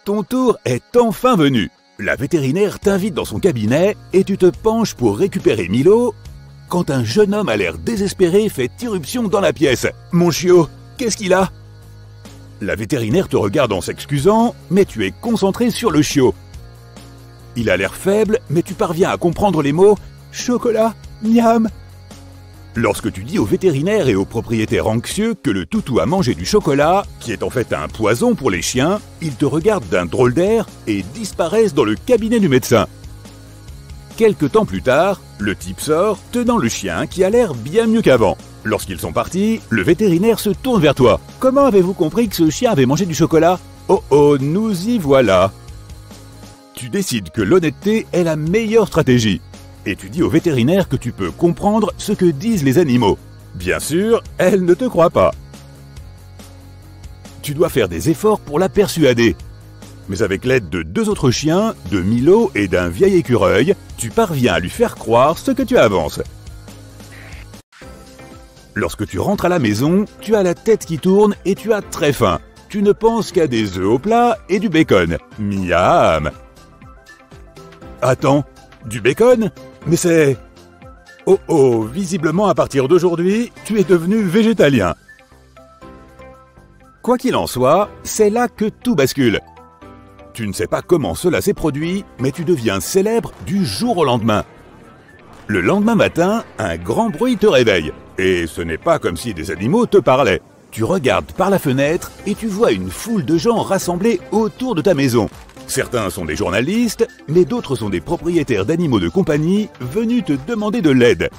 Ton tour est enfin venu. La vétérinaire t'invite dans son cabinet et tu te penches pour récupérer Milo quand un jeune homme à l'air désespéré fait irruption dans la pièce. « Mon chiot, qu'est-ce qu'il a ?» La vétérinaire te regarde en s'excusant, mais tu es concentré sur le chiot. Il a l'air faible, mais tu parviens à comprendre les mots « chocolat, miam ». Lorsque tu dis au vétérinaire et au propriétaire anxieux que le toutou a mangé du chocolat, qui est en fait un poison pour les chiens, ils te regardent d'un drôle d'air et disparaissent dans le cabinet du médecin. Quelque temps plus tard, le type sort, tenant le chien qui a l'air bien mieux qu'avant. Lorsqu'ils sont partis, le vétérinaire se tourne vers toi. « Comment avez-vous compris que ce chien avait mangé du chocolat ?»« Oh, nous y voilà !» Tu décides que l'honnêteté est la meilleure stratégie. Et tu dis au vétérinaire que tu peux comprendre ce que disent les animaux. Bien sûr, elle ne te croit pas. Tu dois faire des efforts pour la persuader. Mais avec l'aide de 2 autres chiens, de Milo et d'un vieil écureuil, tu parviens à lui faire croire ce que tu avances. Lorsque tu rentres à la maison, tu as la tête qui tourne et tu as très faim. Tu ne penses qu'à des œufs au plat et du bacon. Miam! Attends, du bacon? Mais c'est... Oh, visiblement à partir d'aujourd'hui, tu es devenu végétalien. Quoi qu'il en soit, c'est là que tout bascule. Tu ne sais pas comment cela s'est produit, mais tu deviens célèbre du jour au lendemain. Le lendemain matin, un grand bruit te réveille. Et ce n'est pas comme si des animaux te parlaient. Tu regardes par la fenêtre et tu vois une foule de gens rassemblés autour de ta maison. Certains sont des journalistes, mais d'autres sont des propriétaires d'animaux de compagnie venus te demander de l'aide.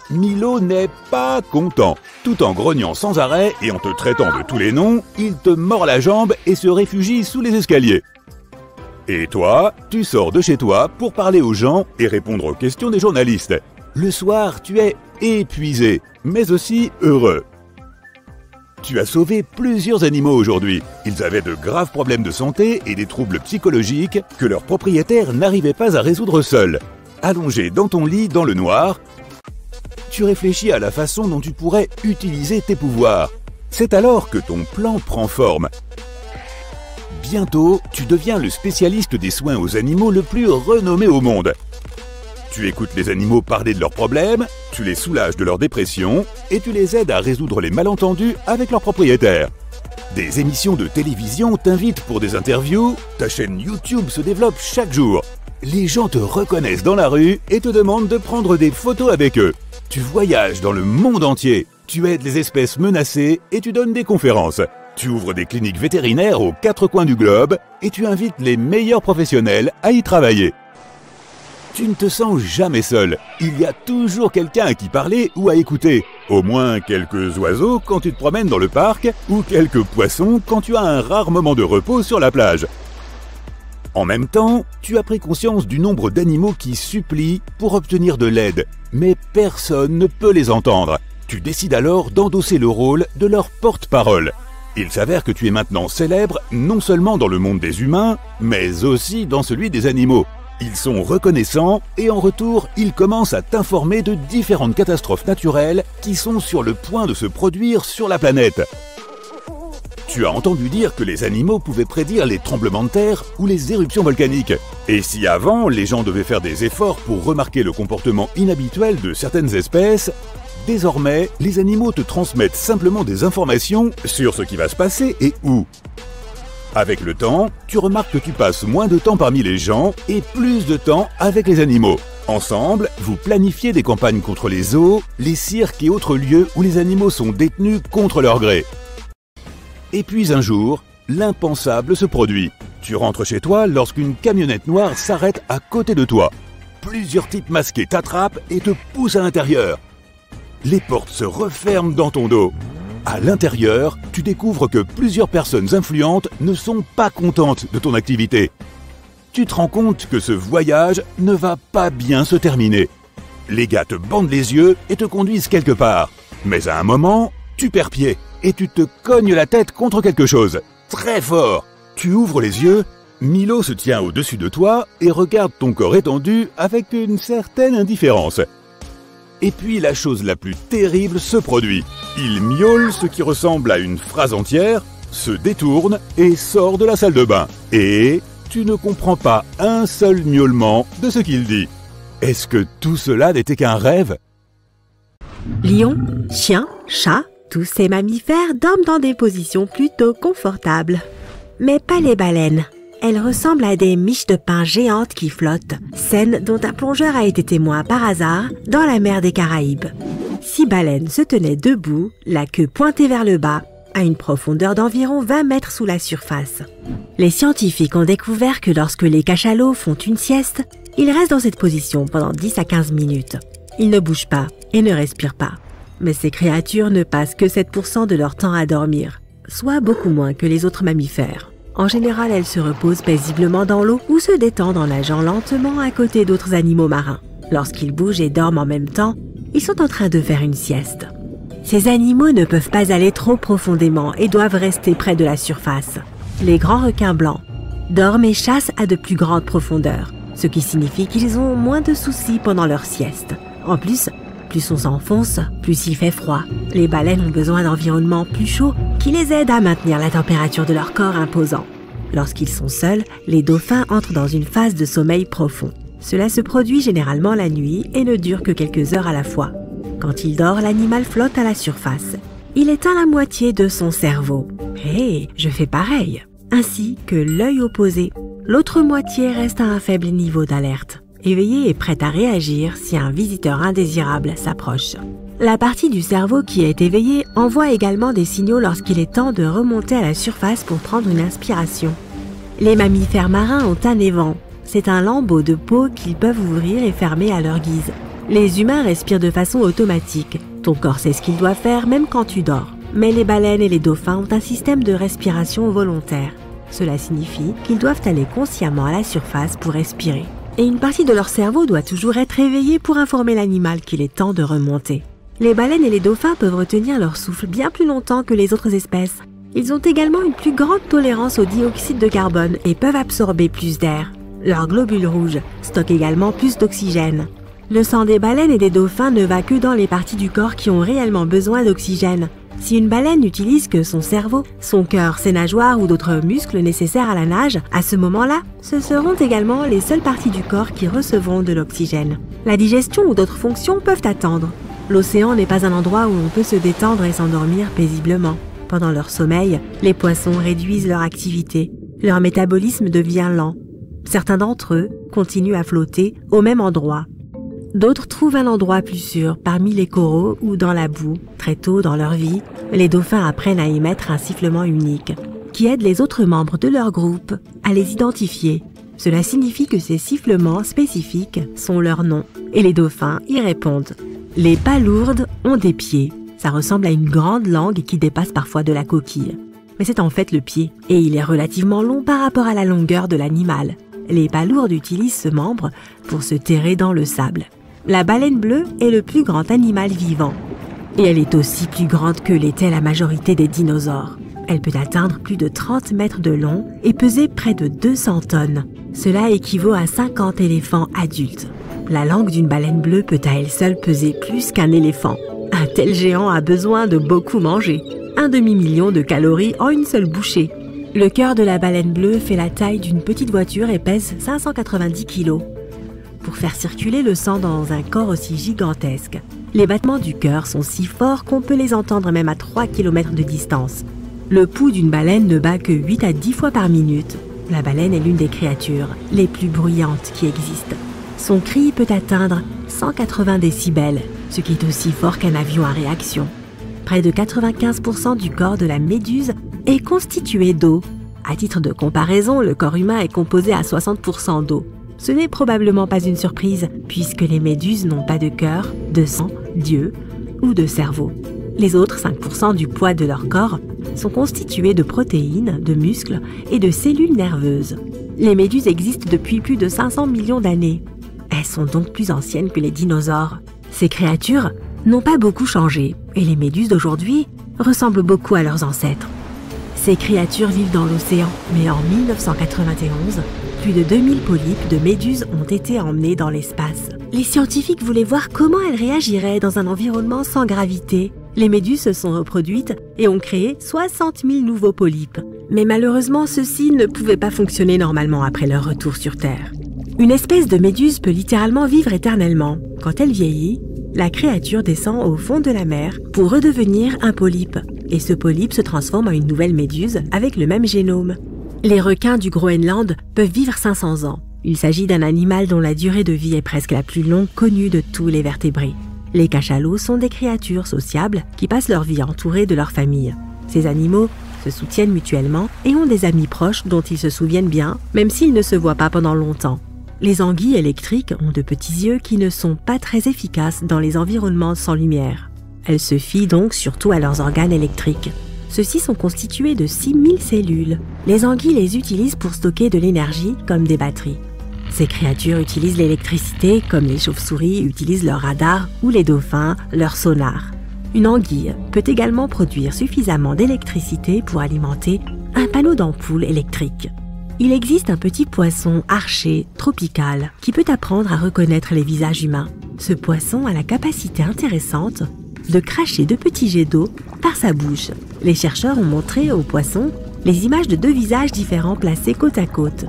Milo n'est pas content. Tout en grognant sans arrêt et en te traitant de tous les noms, il te mord la jambe et se réfugie sous les escaliers. Et toi, tu sors de chez toi pour parler aux gens et répondre aux questions des journalistes. Le soir, tu es épuisé, mais aussi heureux. Tu as sauvé plusieurs animaux aujourd'hui. Ils avaient de graves problèmes de santé et des troubles psychologiques que leurs propriétaires n'arrivaient pas à résoudre seuls. Allongé dans ton lit dans le noir, tu réfléchis à la façon dont tu pourrais utiliser tes pouvoirs. C'est alors que ton plan prend forme. Bientôt, tu deviens le spécialiste des soins aux animaux le plus renommé au monde. Tu écoutes les animaux parler de leurs problèmes, tu les soulages de leur dépression et tu les aides à résoudre les malentendus avec leurs propriétaires. Des émissions de télévision t'invitent pour des interviews, ta chaîne YouTube se développe chaque jour. Les gens te reconnaissent dans la rue et te demandent de prendre des photos avec eux. Tu voyages dans le monde entier, tu aides les espèces menacées et tu donnes des conférences. Tu ouvres des cliniques vétérinaires aux 4 coins du globe et tu invites les meilleurs professionnels à y travailler. Tu ne te sens jamais seul. Il y a toujours quelqu'un à qui parler ou à écouter. Au moins quelques oiseaux quand tu te promènes dans le parc ou quelques poissons quand tu as un rare moment de repos sur la plage. En même temps, tu as pris conscience du nombre d'animaux qui supplient pour obtenir de l'aide, mais personne ne peut les entendre. Tu décides alors d'endosser le rôle de leur porte-parole. Il s'avère que tu es maintenant célèbre non seulement dans le monde des humains, mais aussi dans celui des animaux. Ils sont reconnaissants et en retour, ils commencent à t'informer de différentes catastrophes naturelles qui sont sur le point de se produire sur la planète. Tu as entendu dire que les animaux pouvaient prédire les tremblements de terre ou les éruptions volcaniques. Et si avant, les gens devaient faire des efforts pour remarquer le comportement inhabituel de certaines espèces, désormais, les animaux te transmettent simplement des informations sur ce qui va se passer et où. Avec le temps, tu remarques que tu passes moins de temps parmi les gens et plus de temps avec les animaux. Ensemble, vous planifiez des campagnes contre les zoos, les cirques et autres lieux où les animaux sont détenus contre leur gré. Et puis un jour, l'impensable se produit. Tu rentres chez toi lorsqu'une camionnette noire s'arrête à côté de toi. Plusieurs types masqués t'attrapent et te poussent à l'intérieur. Les portes se referment dans ton dos. À l'intérieur, tu découvres que plusieurs personnes influentes ne sont pas contentes de ton activité. Tu te rends compte que ce voyage ne va pas bien se terminer. Les gars te bandent les yeux et te conduisent quelque part. Mais à un moment, tu perds pied et tu te cognes la tête contre quelque chose. Très fort. Tu ouvres les yeux, Milo se tient au-dessus de toi et regarde ton corps étendu avec une certaine indifférence. Et puis la chose la plus terrible se produit. Il miaule ce qui ressemble à une phrase entière, se détourne et sort de la salle de bain. Et tu ne comprends pas un seul miaulement de ce qu'il dit. Est-ce que tout cela n'était qu'un rêve? Lion, chien, chat, tous ces mammifères dorment dans des positions plutôt confortables. Mais pas les baleines. Elles ressemblent à des miches de pain géantes qui flottent, scène dont un plongeur a été témoin par hasard dans la mer des Caraïbes. 6 baleines se tenaient debout, la queue pointée vers le bas, à une profondeur d'environ 20 mètres sous la surface. Les scientifiques ont découvert que lorsque les cachalots font une sieste, ils restent dans cette position pendant 10 à 15 minutes. Ils ne bougent pas et ne respirent pas. Mais ces créatures ne passent que 7% de leur temps à dormir, soit beaucoup moins que les autres mammifères. En général, elles se reposent paisiblement dans l'eau ou se détendent en nageant lentement à côté d'autres animaux marins. Lorsqu'ils bougent et dorment en même temps, ils sont en train de faire une sieste. Ces animaux ne peuvent pas aller trop profondément et doivent rester près de la surface. Les grands requins blancs dorment et chassent à de plus grandes profondeurs, ce qui signifie qu'ils ont moins de soucis pendant leur sieste. En plus on s'enfonce, plus il fait froid. Les baleines ont besoin d'environnements plus chauds qui les aident à maintenir la température de leur corps imposant. Lorsqu'ils sont seuls, les dauphins entrent dans une phase de sommeil profond. Cela se produit généralement la nuit et ne dure que quelques heures à la fois. Quand il dort, l'animal flotte à la surface. Il éteint la moitié de son cerveau. Hé, je fais pareil. ainsi que l'œil opposé. L'autre moitié reste à un faible niveau d'alerte, éveillée et prête à réagir si un visiteur indésirable s'approche. La partie du cerveau qui est éveillée envoie également des signaux lorsqu'il est temps de remonter à la surface pour prendre une inspiration. Les mammifères marins ont un évent. C'est un lambeau de peau qu'ils peuvent ouvrir et fermer à leur guise. Les humains respirent de façon automatique. Ton corps sait ce qu'il doit faire même quand tu dors. Mais les baleines et les dauphins ont un système de respiration volontaire. Cela signifie qu'ils doivent aller consciemment à la surface pour respirer. Et une partie de leur cerveau doit toujours être éveillée pour informer l'animal qu'il est temps de remonter. Les baleines et les dauphins peuvent retenir leur souffle bien plus longtemps que les autres espèces. Ils ont également une plus grande tolérance au dioxyde de carbone et peuvent absorber plus d'air. Leurs globules rouges stockent également plus d'oxygène. Le sang des baleines et des dauphins ne va que dans les parties du corps qui ont réellement besoin d'oxygène. Si une baleine n'utilise que son cerveau, son cœur, ses nageoires ou d'autres muscles nécessaires à la nage, à ce moment-là, ce seront également les seules parties du corps qui recevront de l'oxygène. La digestion ou d'autres fonctions peuvent attendre. L'océan n'est pas un endroit où on peut se détendre et s'endormir paisiblement. Pendant leur sommeil, les poissons réduisent leur activité. Leur métabolisme devient lent. Certains d'entre eux continuent à flotter au même endroit. D'autres trouvent un endroit plus sûr parmi les coraux ou dans la boue. Très tôt dans leur vie, les dauphins apprennent à émettre un sifflement unique qui aide les autres membres de leur groupe à les identifier. Cela signifie que ces sifflements spécifiques sont leurs noms et les dauphins y répondent. Les palourdes ont des pieds. Ça ressemble à une grande langue qui dépasse parfois de la coquille. Mais c'est en fait le pied et il est relativement long par rapport à la longueur de l'animal. Les palourdes utilisent ce membre pour se terrer dans le sable. La baleine bleue est le plus grand animal vivant. Et elle est aussi plus grande que l'était la majorité des dinosaures. Elle peut atteindre plus de 30 mètres de long et peser près de 200 tonnes. Cela équivaut à 50 éléphants adultes. La langue d'une baleine bleue peut à elle seule peser plus qu'un éléphant. Un tel géant a besoin de beaucoup manger. 1 demi-million de calories en une seule bouchée. Le cœur de la baleine bleue fait la taille d'une petite voiture et pèse 590 kg. Pour faire circuler le sang dans un corps aussi gigantesque, les battements du cœur sont si forts qu'on peut les entendre même à 3 km de distance. Le pouls d'une baleine ne bat que 8 à 10 fois par minute. La baleine est l'une des créatures les plus bruyantes qui existent. Son cri peut atteindre 180 décibels, ce qui est aussi fort qu'un avion à réaction. Près de 95% du corps de la méduse est constitué d'eau. À titre de comparaison, le corps humain est composé à 60% d'eau. Ce n'est probablement pas une surprise, puisque les méduses n'ont pas de cœur, de sang, d'yeux ou de cerveau. Les autres 5% du poids de leur corps sont constitués de protéines, de muscles et de cellules nerveuses. Les méduses existent depuis plus de 500 millions d'années. Elles sont donc plus anciennes que les dinosaures. Ces créatures n'ont pas beaucoup changé, et les méduses d'aujourd'hui ressemblent beaucoup à leurs ancêtres. Ces créatures vivent dans l'océan, mais en 1991, plus de 2000 polypes de méduses ont été emmenés dans l'espace. Les scientifiques voulaient voir comment elles réagiraient dans un environnement sans gravité. Les méduses se sont reproduites et ont créé 60 000 nouveaux polypes. Mais malheureusement, ceux-ci ne pouvaient pas fonctionner normalement après leur retour sur Terre. Une espèce de méduse peut littéralement vivre éternellement. Quand elle vieillit, la créature descend au fond de la mer pour redevenir un polype. Et ce polype se transforme en une nouvelle méduse avec le même génome. Les requins du Groenland peuvent vivre 500 ans. Il s'agit d'un animal dont la durée de vie est presque la plus longue connue de tous les vertébrés. Les cachalots sont des créatures sociables qui passent leur vie entourées de leur famille. Ces animaux se soutiennent mutuellement et ont des amis proches dont ils se souviennent bien, même s'ils ne se voient pas pendant longtemps. Les anguilles électriques ont de petits yeux qui ne sont pas très efficaces dans les environnements sans lumière. Elles se fient donc surtout à leurs organes électriques. Ceux-ci sont constitués de 6000 cellules. Les anguilles les utilisent pour stocker de l'énergie comme des batteries. Ces créatures utilisent l'électricité comme les chauves-souris utilisent leur radar ou les dauphins leur sonar. Une anguille peut également produire suffisamment d'électricité pour alimenter un panneau d'ampoule électrique. Il existe un petit poisson archer tropical qui peut apprendre à reconnaître les visages humains. Ce poisson a la capacité intéressante de cracher de petits jets d'eau par sa bouche. Les chercheurs ont montré au poisson les images de 2 visages différents placés côte à côte.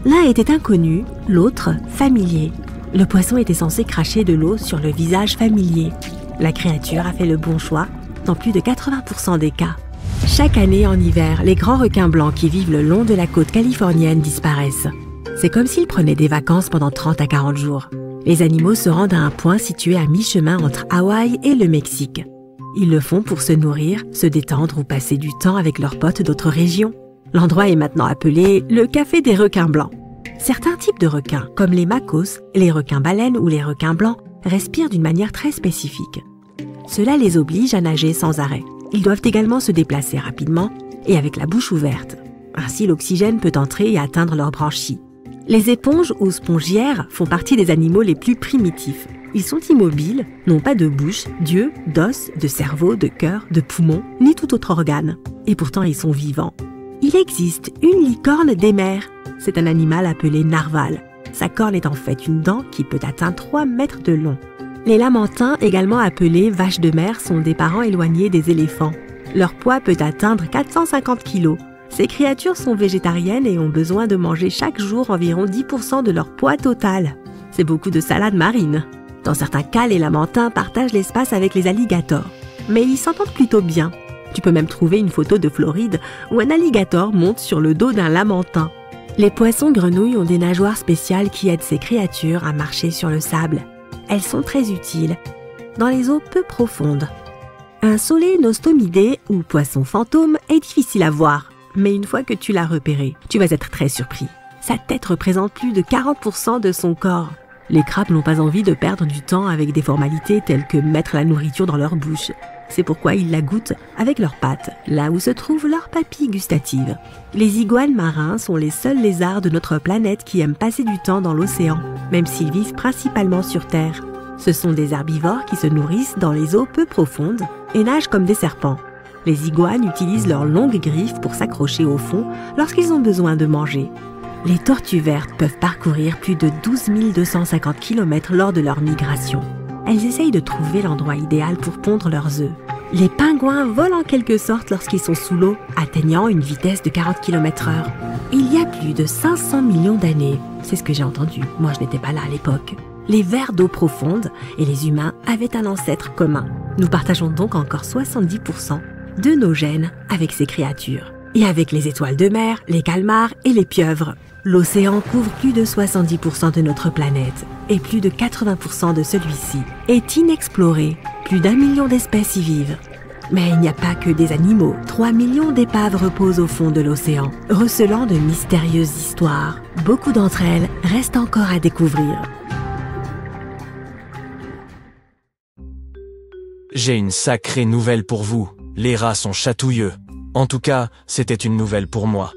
L'un était inconnu, l'autre familier. Le poisson était censé cracher de l'eau sur le visage familier. La créature a fait le bon choix dans plus de 80% des cas. Chaque année en hiver, les grands requins blancs qui vivent le long de la côte californienne disparaissent. C'est comme s'ils prenaient des vacances pendant 30 à 40 jours. Les animaux se rendent à un point situé à mi-chemin entre Hawaï et le Mexique. Ils le font pour se nourrir, se détendre ou passer du temps avec leurs potes d'autres régions. L'endroit est maintenant appelé le Café des requins blancs. Certains types de requins, comme les macos, les requins baleines ou les requins blancs, respirent d'une manière très spécifique. Cela les oblige à nager sans arrêt. Ils doivent également se déplacer rapidement et avec la bouche ouverte. Ainsi, l'oxygène peut entrer et atteindre leurs branchies. Les éponges ou spongiaires font partie des animaux les plus primitifs. Ils sont immobiles, n'ont pas de bouche, d'yeux, d'os, de cerveau, de cœur, de poumons, ni tout autre organe. Et pourtant, ils sont vivants. Il existe une licorne des mers. C'est un animal appelé narval. Sa corne est en fait une dent qui peut atteindre 3 mètres de long. Les lamantins, également appelés vaches de mer, sont des parents éloignés des éléphants. Leur poids peut atteindre 450 kg. Ces créatures sont végétariennes et ont besoin de manger chaque jour environ 10% de leur poids total. C'est beaucoup de salade marine. Dans certains cas, les lamantins partagent l'espace avec les alligators. Mais ils s'entendent plutôt bien. Tu peux même trouver une photo de Floride où un alligator monte sur le dos d'un lamantin. Les poissons-grenouilles ont des nageoires spéciales qui aident ces créatures à marcher sur le sable. Elles sont très utiles dans les eaux peu profondes. Un solénostomidé ou poisson fantôme est difficile à voir, mais une fois que tu l'as repéré, tu vas être très surpris. Sa tête représente plus de 40% de son corps. Les crabes n'ont pas envie de perdre du temps avec des formalités telles que mettre la nourriture dans leur bouche. C'est pourquoi ils la goûtent avec leurs pattes, là où se trouvent leurs papilles gustatives. Les iguanes marins sont les seuls lézards de notre planète qui aiment passer du temps dans l'océan, même s'ils vivent principalement sur Terre. Ce sont des herbivores qui se nourrissent dans les eaux peu profondes et nagent comme des serpents. Les iguanes utilisent leurs longues griffes pour s'accrocher au fond lorsqu'ils ont besoin de manger. Les tortues vertes peuvent parcourir plus de 12 250 km lors de leur migration. Elles essayent de trouver l'endroit idéal pour pondre leurs œufs. Les pingouins volent en quelque sorte lorsqu'ils sont sous l'eau, atteignant une vitesse de 40 km/h. Il y a plus de 500 millions d'années, c'est ce que j'ai entendu, moi je n'étais pas là à l'époque, les vers d'eau profonde et les humains avaient un ancêtre commun. Nous partageons donc encore 70% de nos gènes avec ces créatures. Et avec les étoiles de mer, les calmars et les pieuvres. L'océan couvre plus de 70% de notre planète et plus de 80% de celui-ci est inexploré. Plus d'1 million d'espèces y vivent. Mais il n'y a pas que des animaux. 3 millions d'épaves reposent au fond de l'océan, recelant de mystérieuses histoires. Beaucoup d'entre elles restent encore à découvrir. J'ai une sacrée nouvelle pour vous. Les rats sont chatouilleux. En tout cas, c'était une nouvelle pour moi.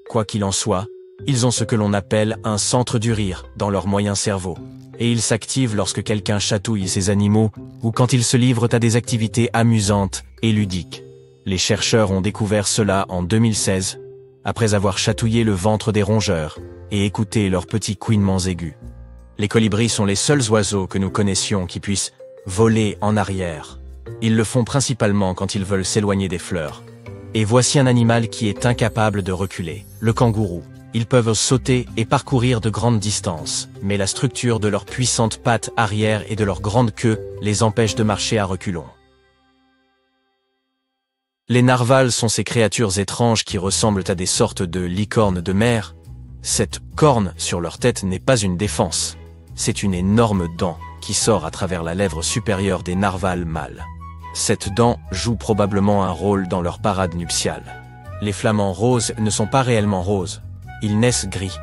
Quoi qu'il en soit, ils ont ce que l'on appelle un centre du rire dans leur moyen cerveau. Et ils s'activent lorsque quelqu'un chatouille ces animaux ou quand ils se livrent à des activités amusantes et ludiques. Les chercheurs ont découvert cela en 2016, après avoir chatouillé le ventre des rongeurs et écouté leurs petits couinements aigus. Les colibris sont les seuls oiseaux que nous connaissions qui puissent voler en arrière. Ils le font principalement quand ils veulent s'éloigner des fleurs. Et voici un animal qui est incapable de reculer, le kangourou. Ils peuvent sauter et parcourir de grandes distances, mais la structure de leurs puissantes pattes arrière et de leur grande queue les empêche de marcher à reculons. Les narvals sont ces créatures étranges qui ressemblent à des sortes de licornes de mer. Cette corne sur leur tête n'est pas une défense, c'est une énorme dent qui sort à travers la lèvre supérieure des narvals mâles. Cette dent joue probablement un rôle dans leur parade nuptiale. Les flamants roses ne sont pas réellement roses, ils naissent gris.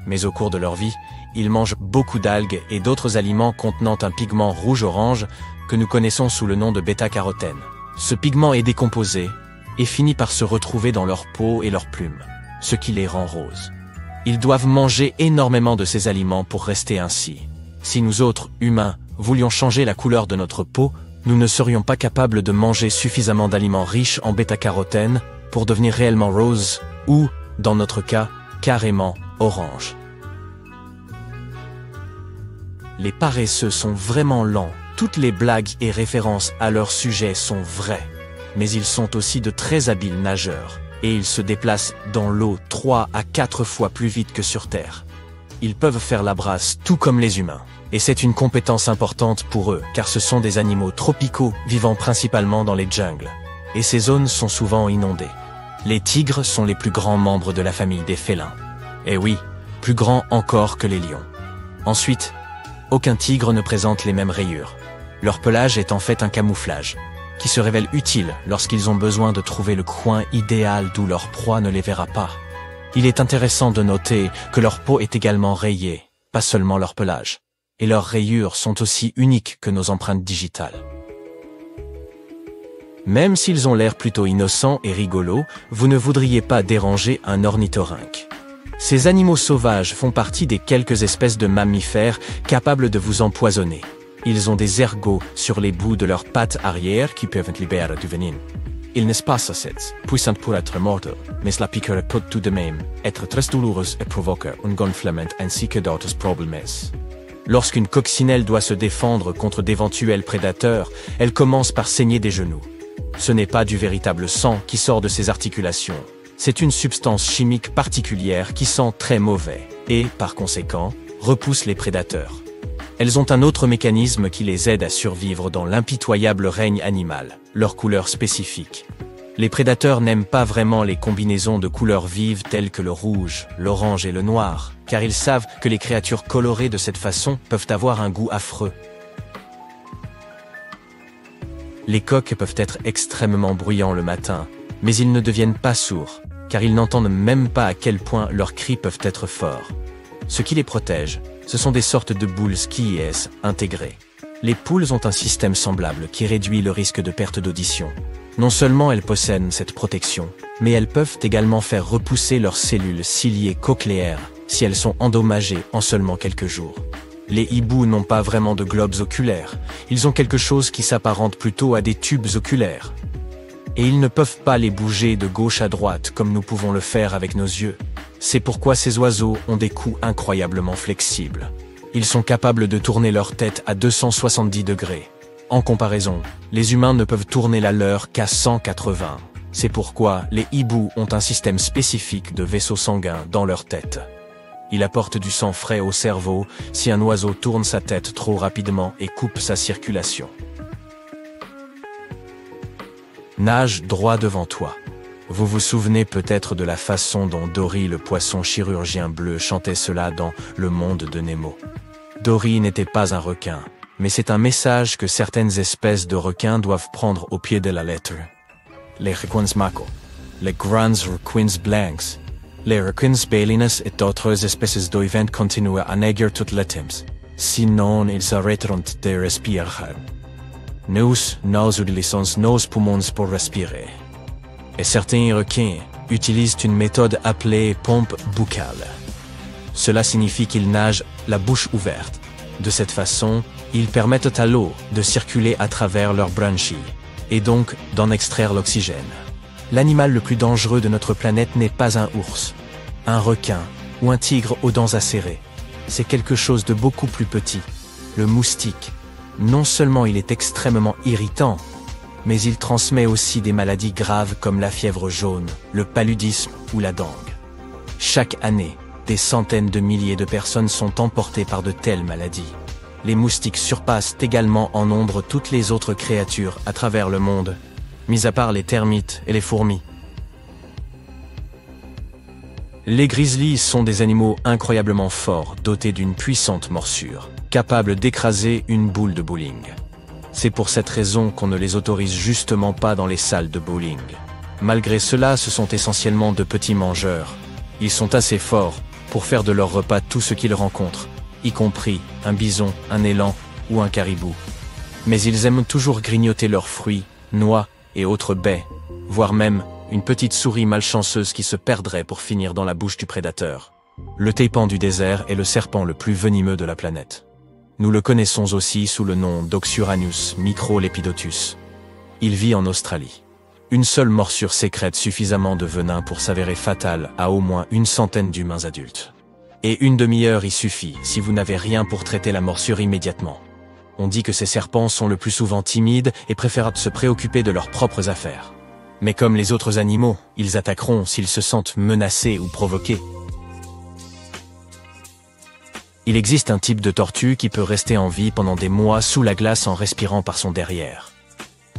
Mais au cours de leur vie, ils mangent beaucoup d'algues et d'autres aliments contenant un pigment rouge-orange que nous connaissons sous le nom de bêta-carotène. Ce pigment est décomposé et finit par se retrouver dans leur peau et leurs plumes, ce qui les rend roses. Ils doivent manger énormément de ces aliments pour rester ainsi. Si nous autres, humains, voulions changer la couleur de notre peau, nous ne serions pas capables de manger suffisamment d'aliments riches en bêta-carotène pour devenir réellement rose ou, dans notre cas, carrément orange. Les paresseux sont vraiment lents. Toutes les blagues et références à leur sujet sont vraies. Mais ils sont aussi de très habiles nageurs, et ils se déplacent dans l'eau 3 à 4 fois plus vite que sur Terre. Ils peuvent faire la brasse tout comme les humains. Et c'est une compétence importante pour eux, car ce sont des animaux tropicaux vivant principalement dans les jungles. et ces zones sont souvent inondées. Les tigres sont les plus grands membres de la famille des félins. Et oui, plus grands encore que les lions. Ensuite, aucun tigre ne présente les mêmes rayures. Leur pelage est en fait un camouflage, qui se révèle utile lorsqu'ils ont besoin de trouver le coin idéal d'où leur proie ne les verra pas. Il est intéressant de noter que leur peau est également rayée, pas seulement leur pelage. Et leurs rayures sont aussi uniques que nos empreintes digitales. Même s'ils ont l'air plutôt innocents et rigolos, vous ne voudriez pas déranger un ornithorynque. Ces animaux sauvages font partie des quelques espèces de mammifères capables de vous empoisonner. Ils ont des ergots sur les bouts de leurs pattes arrière qui peuvent libérer du venin. Ils n'est pas assez puissants pour être mortels, mais la piqûre peut tout de même être très douloureuse et provoquer un gonflement ainsi que d'autres problèmes. Lorsqu'une coccinelle doit se défendre contre d'éventuels prédateurs, elle commence par saigner des genoux. Ce n'est pas du véritable sang qui sort de ses articulations. C'est une substance chimique particulière qui sent très mauvais et, par conséquent, repousse les prédateurs. Elles ont un autre mécanisme qui les aide à survivre dans l'impitoyable règne animal, leur couleur spécifique. Les prédateurs n'aiment pas vraiment les combinaisons de couleurs vives telles que le rouge, l'orange et le noir, car ils savent que les créatures colorées de cette façon peuvent avoir un goût affreux. Les coqs peuvent être extrêmement bruyants le matin, mais ils ne deviennent pas sourds, car ils n'entendent même pas à quel point leurs cris peuvent être forts. Ce qui les protège, ce sont des sortes de boules skies intégrées. Les poules ont un système semblable qui réduit le risque de perte d'audition. Non seulement elles possèdent cette protection, mais elles peuvent également faire repousser leurs cellules ciliées cochléaires si elles sont endommagées en seulement quelques jours. Les hiboux n'ont pas vraiment de globes oculaires, ils ont quelque chose qui s'apparente plutôt à des tubes oculaires. Et ils ne peuvent pas les bouger de gauche à droite comme nous pouvons le faire avec nos yeux. C'est pourquoi ces oiseaux ont des coups incroyablement flexibles. Ils sont capables de tourner leur tête à 270 degrés. En comparaison, les humains ne peuvent tourner la leur qu'à 180. C'est pourquoi les hiboux ont un système spécifique de vaisseaux sanguins dans leur tête. Il apporte du sang frais au cerveau si un oiseau tourne sa tête trop rapidement et coupe sa circulation. Nage droit devant toi. Vous vous souvenez peut-être de la façon dont Dory le poisson chirurgien bleu chantait cela dans Le Monde de Nemo. Dory n'était pas un requin, mais c'est un message que certaines espèces de requins doivent prendre au pied de la lettre. Les requins mako, les grands requins blancs, les requins balinas et d'autres espèces doivent continuer à nager toutes les temps, sinon ils arrêteront de respirer. Nous utilisons nos poumons pour respirer. Et certains requins utilisent une méthode appelée pompe buccale. Cela signifie qu'ils nagent la bouche ouverte. De cette façon, ils permettent à l'eau de circuler à travers leurs branchies, et donc d'en extraire l'oxygène. L'animal le plus dangereux de notre planète n'est pas un ours, un requin ou un tigre aux dents acérées. C'est quelque chose de beaucoup plus petit, le moustique. Non seulement il est extrêmement irritant, mais il transmet aussi des maladies graves comme la fièvre jaune, le paludisme ou la dengue. Chaque année, des centaines de milliers de personnes sont emportées par de telles maladies. Les moustiques surpassent également en nombre toutes les autres créatures à travers le monde, mis à part les termites et les fourmis. Les grizzlies sont des animaux incroyablement forts, dotés d'une puissante morsure, capables d'écraser une boule de bowling. C'est pour cette raison qu'on ne les autorise justement pas dans les salles de bowling. Malgré cela, ce sont essentiellement de petits mangeurs. Ils sont assez forts pour faire de leur repas tout ce qu'ils rencontrent, y compris un bison, un élan ou un caribou. Mais ils aiment toujours grignoter leurs fruits, noix et autres baies, voire même une petite souris malchanceuse qui se perdrait pour finir dans la bouche du prédateur. Le taipan du désert est le serpent le plus venimeux de la planète. Nous le connaissons aussi sous le nom d'Oxyuranus microlepidotus. Il vit en Australie. Une seule morsure sécrète suffisamment de venin pour s'avérer fatale à au moins une centaine d'humains adultes. Et une demi-heure y suffit si vous n'avez rien pour traiter la morsure immédiatement. On dit que ces serpents sont le plus souvent timides et préfèrent se préoccuper de leurs propres affaires. Mais comme les autres animaux, ils attaqueront s'ils se sentent menacés ou provoqués. Il existe un type de tortue qui peut rester en vie pendant des mois sous la glace en respirant par son derrière.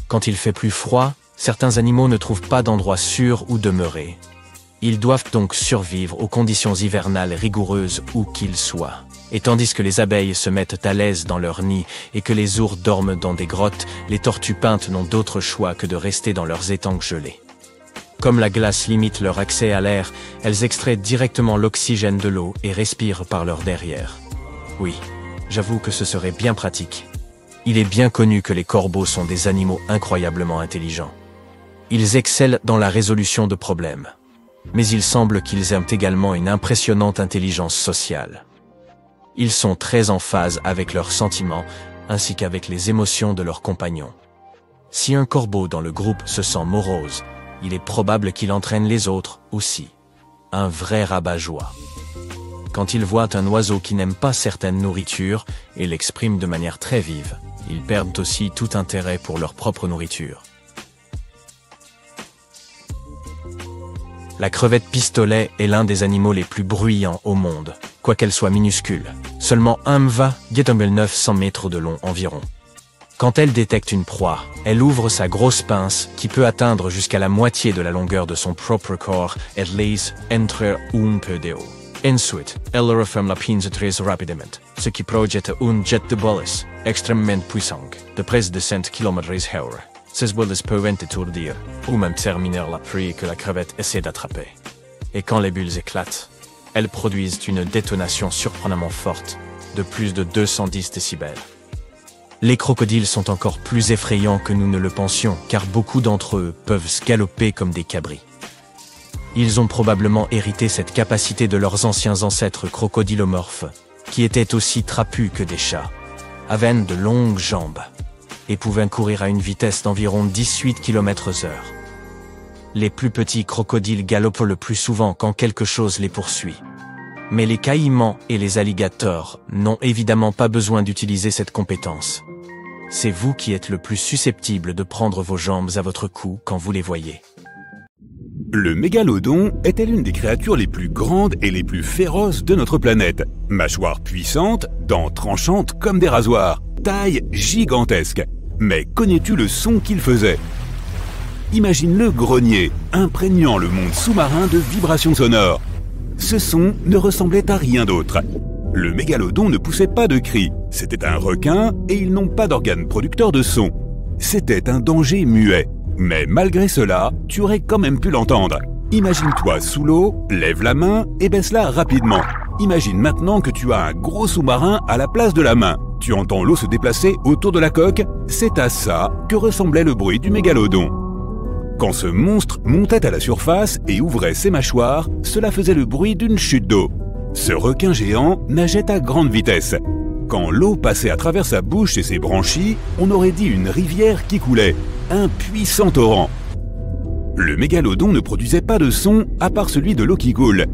Quand il fait plus froid, Certains animaux ne trouvent pas d'endroit sûr où demeurer. Ils doivent donc survivre aux conditions hivernales rigoureuses où qu'ils soient. Et tandis que les abeilles se mettent à l'aise dans leur nid et que les ours dorment dans des grottes, les tortues peintes n'ont d'autre choix que de rester dans leurs étangs gelés. Comme la glace limite leur accès à l'air, elles extraient directement l'oxygène de l'eau et respirent par leur derrière. Oui, j'avoue que ce serait bien pratique. Il est bien connu que les corbeaux sont des animaux incroyablement intelligents. Ils excellent dans la résolution de problèmes. Mais il semble qu'ils aient également une impressionnante intelligence sociale. Ils sont très en phase avec leurs sentiments, ainsi qu'avec les émotions de leurs compagnons. Si un corbeau dans le groupe se sent morose, il est probable qu'il entraîne les autres aussi. Un vrai rabat-joie. Quand ils voient un oiseau qui n'aime pas certaines nourritures et l'exprime de manière très vive, ils perdent aussi tout intérêt pour leur propre nourriture. La crevette pistolet est l'un des animaux les plus bruyants au monde, quoiqu'elle soit minuscule. Seulement 900 mètres de long environ. Quand elle détecte une proie, elle ouvre sa grosse pince qui peut atteindre jusqu'à la moitié de la longueur de son propre corps et laisse entrer un peu d'eau. Ensuite, elle referme la pince très rapidement, ce qui projette un jet de balles extrêmement puissant, de près de 100 km/h. Ces balles peuvent étourdir, ou même terminer la proie que la crevette essaie d'attraper. Et quand les bulles éclatent, elles produisent une détonation surprenamment forte, de plus de 210 décibels. Les crocodiles sont encore plus effrayants que nous ne le pensions, car beaucoup d'entre eux peuvent galoper comme des cabris. Ils ont probablement hérité cette capacité de leurs anciens ancêtres crocodilomorphes, qui étaient aussi trapus que des chats, avaient de longues jambes, et pouvaient courir à une vitesse d'environ 18 km/h. Les plus petits crocodiles galopent le plus souvent quand quelque chose les poursuit. Mais les caïmans et les alligators n'ont évidemment pas besoin d'utiliser cette compétence. C'est vous qui êtes le plus susceptible de prendre vos jambes à votre cou quand vous les voyez. Le mégalodon était l'une des créatures les plus grandes et les plus féroces de notre planète. Mâchoire puissante, dents tranchantes comme des rasoirs, taille gigantesque. Mais connais-tu le son qu'il faisait? Imagine-le grogner, imprégnant le monde sous-marin de vibrations sonores. Ce son ne ressemblait à rien d'autre. Le mégalodon ne poussait pas de cris, c'était un requin et ils n'ont pas d'organes producteurs de son. C'était un danger muet, mais malgré cela, tu aurais quand même pu l'entendre. Imagine-toi sous l'eau, lève la main et baisse-la rapidement. Imagine maintenant que tu as un gros sous-marin à la place de la main. Tu entends l'eau se déplacer autour de la coque, c'est à ça que ressemblait le bruit du mégalodon. Quand ce monstre montait à la surface et ouvrait ses mâchoires, cela faisait le bruit d'une chute d'eau. Ce requin géant nageait à grande vitesse. Quand l'eau passait à travers sa bouche et ses branchies, on aurait dit une rivière qui coulait, un puissant torrent. Le mégalodon ne produisait pas de son à part celui de l'eau qui coule.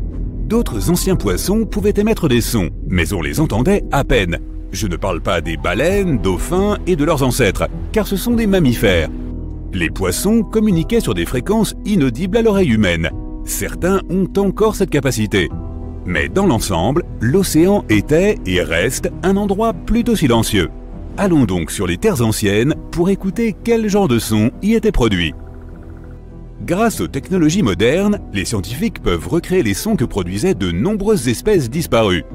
D'autres anciens poissons pouvaient émettre des sons, mais on les entendait à peine. Je ne parle pas des baleines, dauphins et de leurs ancêtres, car ce sont des mammifères. Les poissons communiquaient sur des fréquences inaudibles à l'oreille humaine. Certains ont encore cette capacité. Mais dans l'ensemble, l'océan était et reste un endroit plutôt silencieux. Allons donc sur les terres anciennes pour écouter quel genre de son y était produit. Grâce aux technologies modernes, les scientifiques peuvent recréer les sons que produisaient de nombreuses espèces disparues.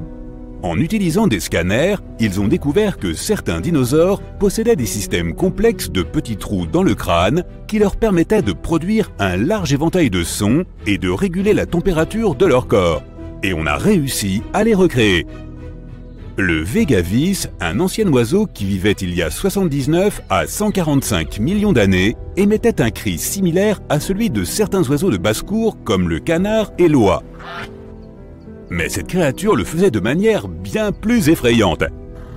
En utilisant des scanners, ils ont découvert que certains dinosaures possédaient des systèmes complexes de petits trous dans le crâne qui leur permettaient de produire un large éventail de sons et de réguler la température de leur corps. Et on a réussi à les recréer. Le Végavis, un ancien oiseau qui vivait il y a 79 à 145 millions d'années, émettait un cri similaire à celui de certains oiseaux de basse-cour comme le canard et l'oie. Mais cette créature le faisait de manière bien plus effrayante.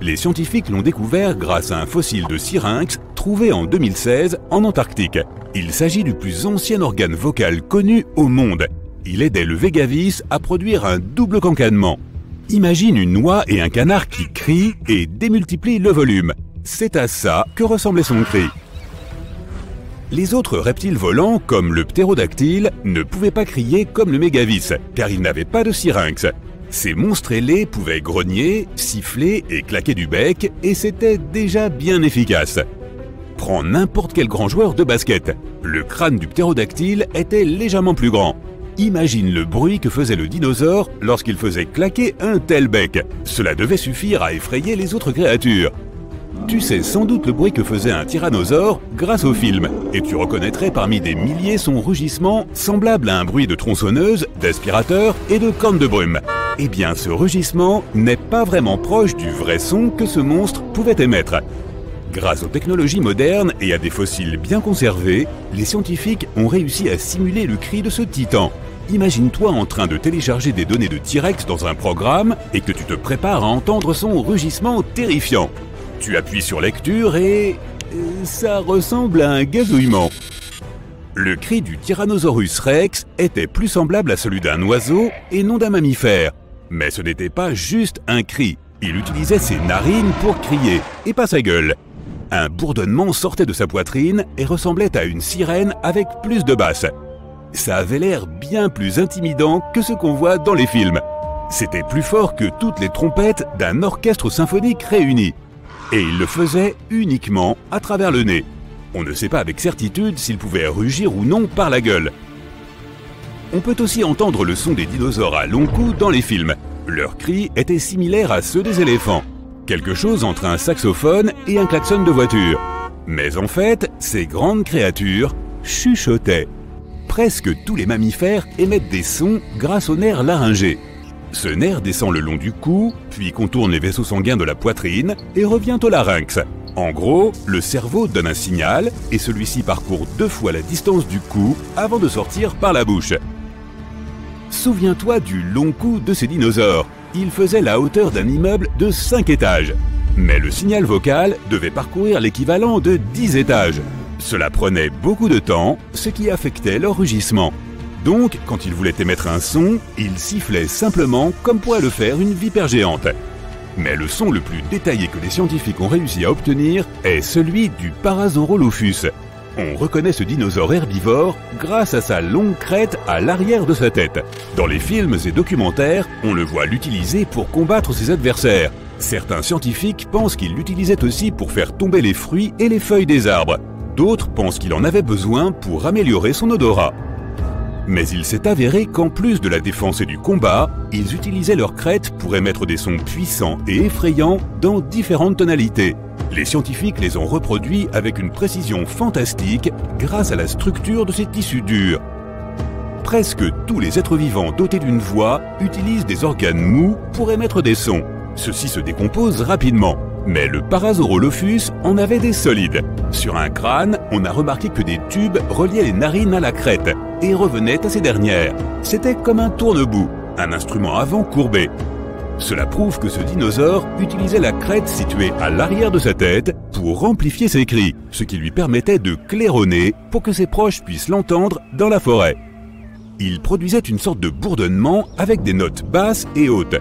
Les scientifiques l'ont découvert grâce à un fossile de syrinx trouvé en 2016 en Antarctique. Il s'agit du plus ancien organe vocal connu au monde. Il aidait le Végavis à produire un double cancadement. Imagine une oie et un canard qui crient et démultiplient le volume. C'est à ça que ressemblait son cri. Les autres reptiles volants, comme le ptérodactyle, ne pouvaient pas crier comme le mégavis, car ils n'avaient pas de syrinx. Ces monstres ailés pouvaient grogner, siffler et claquer du bec, et c'était déjà bien efficace. Prends n'importe quel grand joueur de basket. Le crâne du ptérodactyle était légèrement plus grand. Imagine le bruit que faisait le dinosaure lorsqu'il faisait claquer un tel bec. Cela devait suffire à effrayer les autres créatures. Tu sais sans doute le bruit que faisait un tyrannosaure grâce au film, et tu reconnaîtrais parmi des milliers son rugissement semblable à un bruit de tronçonneuse, d'aspirateur et de corne de brume. Eh bien, ce rugissement n'est pas vraiment proche du vrai son que ce monstre pouvait émettre. Grâce aux technologies modernes et à des fossiles bien conservés, les scientifiques ont réussi à simuler le cri de ce titan. Imagine-toi en train de télécharger des données de T-Rex dans un programme et que tu te prépares à entendre son rugissement terrifiant. Tu appuies sur lecture et ça ressemble à un gazouillement. Le cri du Tyrannosaurus Rex était plus semblable à celui d'un oiseau et non d'un mammifère. Mais ce n'était pas juste un cri. Il utilisait ses narines pour crier, et pas sa gueule. Un bourdonnement sortait de sa poitrine et ressemblait à une sirène avec plus de basse. Ça avait l'air bien plus intimidant que ce qu'on voit dans les films. C'était plus fort que toutes les trompettes d'un orchestre symphonique réuni. Et il le faisait uniquement à travers le nez. On ne sait pas avec certitude s'il pouvait rugir ou non par la gueule. On peut aussi entendre le son des dinosaures à long cou dans les films. Leurs cris étaient similaires à ceux des éléphants. Quelque chose entre un saxophone et un klaxon de voiture. Mais en fait, ces grandes créatures chuchotaient. Presque tous les mammifères émettent des sons grâce au nerf laryngé. Ce nerf descend le long du cou, puis contourne les vaisseaux sanguins de la poitrine et revient au larynx. En gros, le cerveau donne un signal et celui-ci parcourt 2 fois la distance du cou avant de sortir par la bouche. Souviens-toi du long cou de ces dinosaures. Il faisait la hauteur d'un immeuble de 5 étages. Mais le signal vocal devait parcourir l'équivalent de 10 étages. Cela prenait beaucoup de temps, ce qui affectait leur rugissement. Donc, quand ils voulaient émettre un son, ils sifflaient simplement comme pourrait le faire une vipère géante. Mais le son le plus détaillé que les scientifiques ont réussi à obtenir est celui du Parasaurolophus. On reconnaît ce dinosaure herbivore grâce à sa longue crête à l'arrière de sa tête. Dans les films et documentaires, on le voit l'utiliser pour combattre ses adversaires. Certains scientifiques pensent qu'il l'utilisait aussi pour faire tomber les fruits et les feuilles des arbres. D'autres pensent qu'il en avait besoin pour améliorer son odorat. Mais il s'est avéré qu'en plus de la défense et du combat, ils utilisaient leur crête pour émettre des sons puissants et effrayants dans différentes tonalités. Les scientifiques les ont reproduits avec une précision fantastique grâce à la structure de ces tissus durs. Presque tous les êtres vivants dotés d'une voix utilisent des organes mous pour émettre des sons. Ceux-ci se décomposent rapidement. Mais le Parasaurolophus en avait des solides. Sur un crâne, on a remarqué que des tubes reliaient les narines à la crête et revenaient à ces dernières. C'était comme un tourne-bout, un instrument avant courbé. Cela prouve que ce dinosaure utilisait la crête située à l'arrière de sa tête pour amplifier ses cris, ce qui lui permettait de claironner pour que ses proches puissent l'entendre dans la forêt. Il produisait une sorte de bourdonnement avec des notes basses et hautes.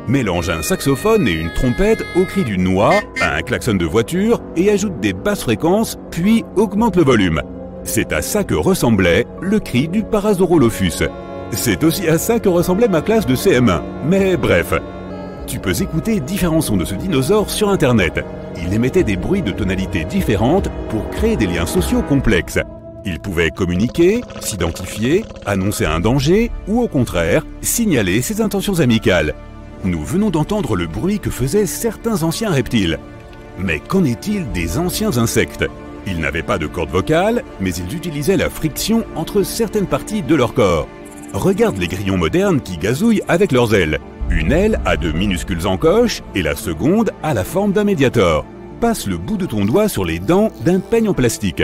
Mélange un saxophone et une trompette au cri d'une oie, à un klaxon de voiture et ajoute des basses fréquences, puis augmente le volume. C'est à ça que ressemblait le cri du Parasaurolophus. C'est aussi à ça que ressemblait ma classe de CM1. Mais bref, tu peux écouter différents sons de ce dinosaure sur Internet. Il émettait des bruits de tonalités différentes pour créer des liens sociaux complexes. Il pouvait communiquer, s'identifier, annoncer un danger ou au contraire, signaler ses intentions amicales. Nous venons d'entendre le bruit que faisaient certains anciens reptiles. Mais qu'en est-il des anciens insectes? Ils n'avaient pas de corde vocale, mais ils utilisaient la friction entre certaines parties de leur corps. Regarde les grillons modernes qui gazouillent avec leurs ailes. Une aile a de minuscules encoches et la seconde a la forme d'un médiator. Passe le bout de ton doigt sur les dents d'un peigne en plastique.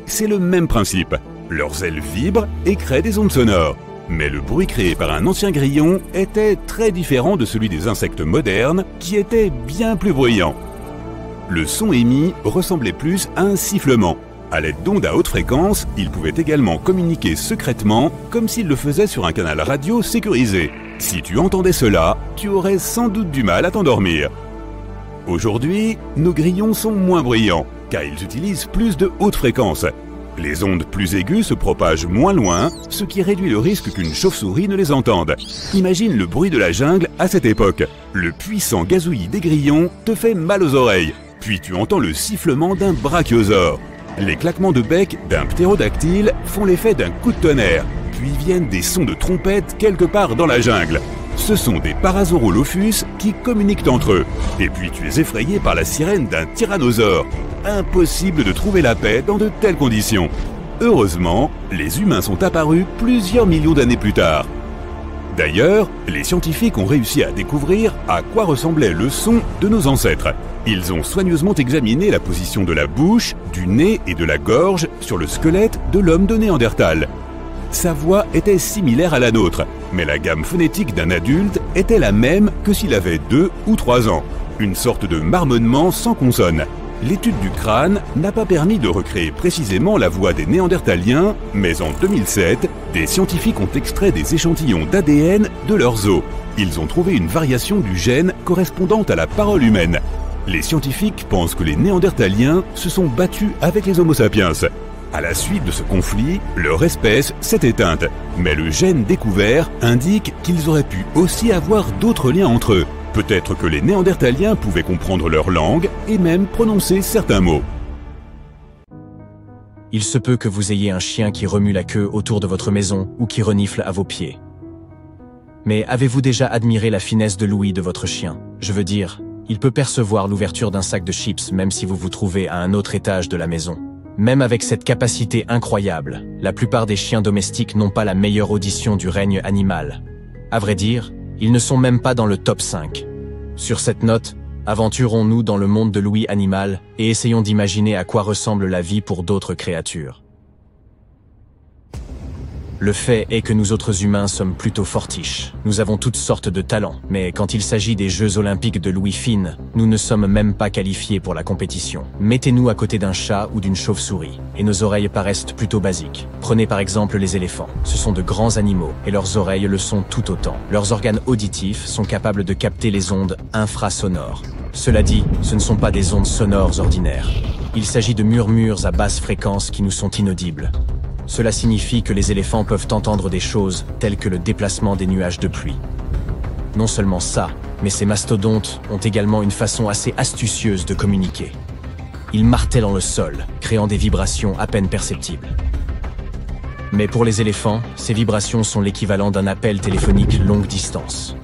C'est le même principe. Leurs ailes vibrent et créent des ondes sonores. Mais le bruit créé par un ancien grillon était très différent de celui des insectes modernes qui étaient bien plus bruyants. Le son émis ressemblait plus à un sifflement. À l'aide d'ondes à haute fréquence, il pouvait également communiquer secrètement comme s'il le faisait sur un canal radio sécurisé. Si tu entendais cela, tu aurais sans doute du mal à t'endormir. Aujourd'hui, nos grillons sont moins bruyants, car ils utilisent plus de haute fréquence. Les ondes plus aiguës se propagent moins loin, ce qui réduit le risque qu'une chauve-souris ne les entende. Imagine le bruit de la jungle à cette époque. Le puissant gazouillis des grillons te fait mal aux oreilles. Puis tu entends le sifflement d'un brachiosaure. Les claquements de bec d'un ptérodactyle font l'effet d'un coup de tonnerre, puis viennent des sons de trompette quelque part dans la jungle. Ce sont des Parasaurolophus qui communiquent entre eux. Et puis tu es effrayé par la sirène d'un tyrannosaure. Impossible de trouver la paix dans de telles conditions. Heureusement, les humains sont apparus plusieurs millions d'années plus tard. D'ailleurs, les scientifiques ont réussi à découvrir à quoi ressemblait le son de nos ancêtres. Ils ont soigneusement examiné la position de la bouche, du nez et de la gorge sur le squelette de l'homme de Néandertal. Sa voix était similaire à la nôtre, mais la gamme phonétique d'un adulte était la même que s'il avait 2 ou 3 ans. Une sorte de marmonnement sans consonne. L'étude du crâne n'a pas permis de recréer précisément la voix des Néandertaliens, mais en 2007, des scientifiques ont extrait des échantillons d'ADN de leurs os. Ils ont trouvé une variation du gène correspondant à la parole humaine. Les scientifiques pensent que les Néandertaliens se sont battus avec les Homo sapiens. À la suite de ce conflit, leur espèce s'est éteinte, mais le gène découvert indique qu'ils auraient pu aussi avoir d'autres liens entre eux. Peut-être que les Néandertaliens pouvaient comprendre leur langue et même prononcer certains mots. Il se peut que vous ayez un chien qui remue la queue autour de votre maison ou qui renifle à vos pieds. Mais avez-vous déjà admiré la finesse de l'ouïe de votre chien? Je veux dire, il peut percevoir l'ouverture d'un sac de chips même si vous vous trouvez à un autre étage de la maison. Même avec cette capacité incroyable, la plupart des chiens domestiques n'ont pas la meilleure audition du règne animal. À vrai dire, ils ne sont même pas dans le top 5. Sur cette note, aventurons-nous dans le monde de l'ouïe animale et essayons d'imaginer à quoi ressemble la vie pour d'autres créatures. Le fait est que nous autres humains sommes plutôt fortiches. Nous avons toutes sortes de talents, mais quand il s'agit des Jeux olympiques de l'ouïe fine, nous ne sommes même pas qualifiés pour la compétition. Mettez-nous à côté d'un chat ou d'une chauve-souris, et nos oreilles paraissent plutôt basiques. Prenez par exemple les éléphants. Ce sont de grands animaux, et leurs oreilles le sont tout autant. Leurs organes auditifs sont capables de capter les ondes infrasonores. Cela dit, ce ne sont pas des ondes sonores ordinaires. Il s'agit de murmures à basse fréquence qui nous sont inaudibles. Cela signifie que les éléphants peuvent entendre des choses telles que le déplacement des nuages de pluie. Non seulement ça, mais ces mastodontes ont également une façon assez astucieuse de communiquer. Ils martèlent dans le sol, créant des vibrations à peine perceptibles. Mais pour les éléphants, ces vibrations sont l'équivalent d'un appel téléphonique longue distance.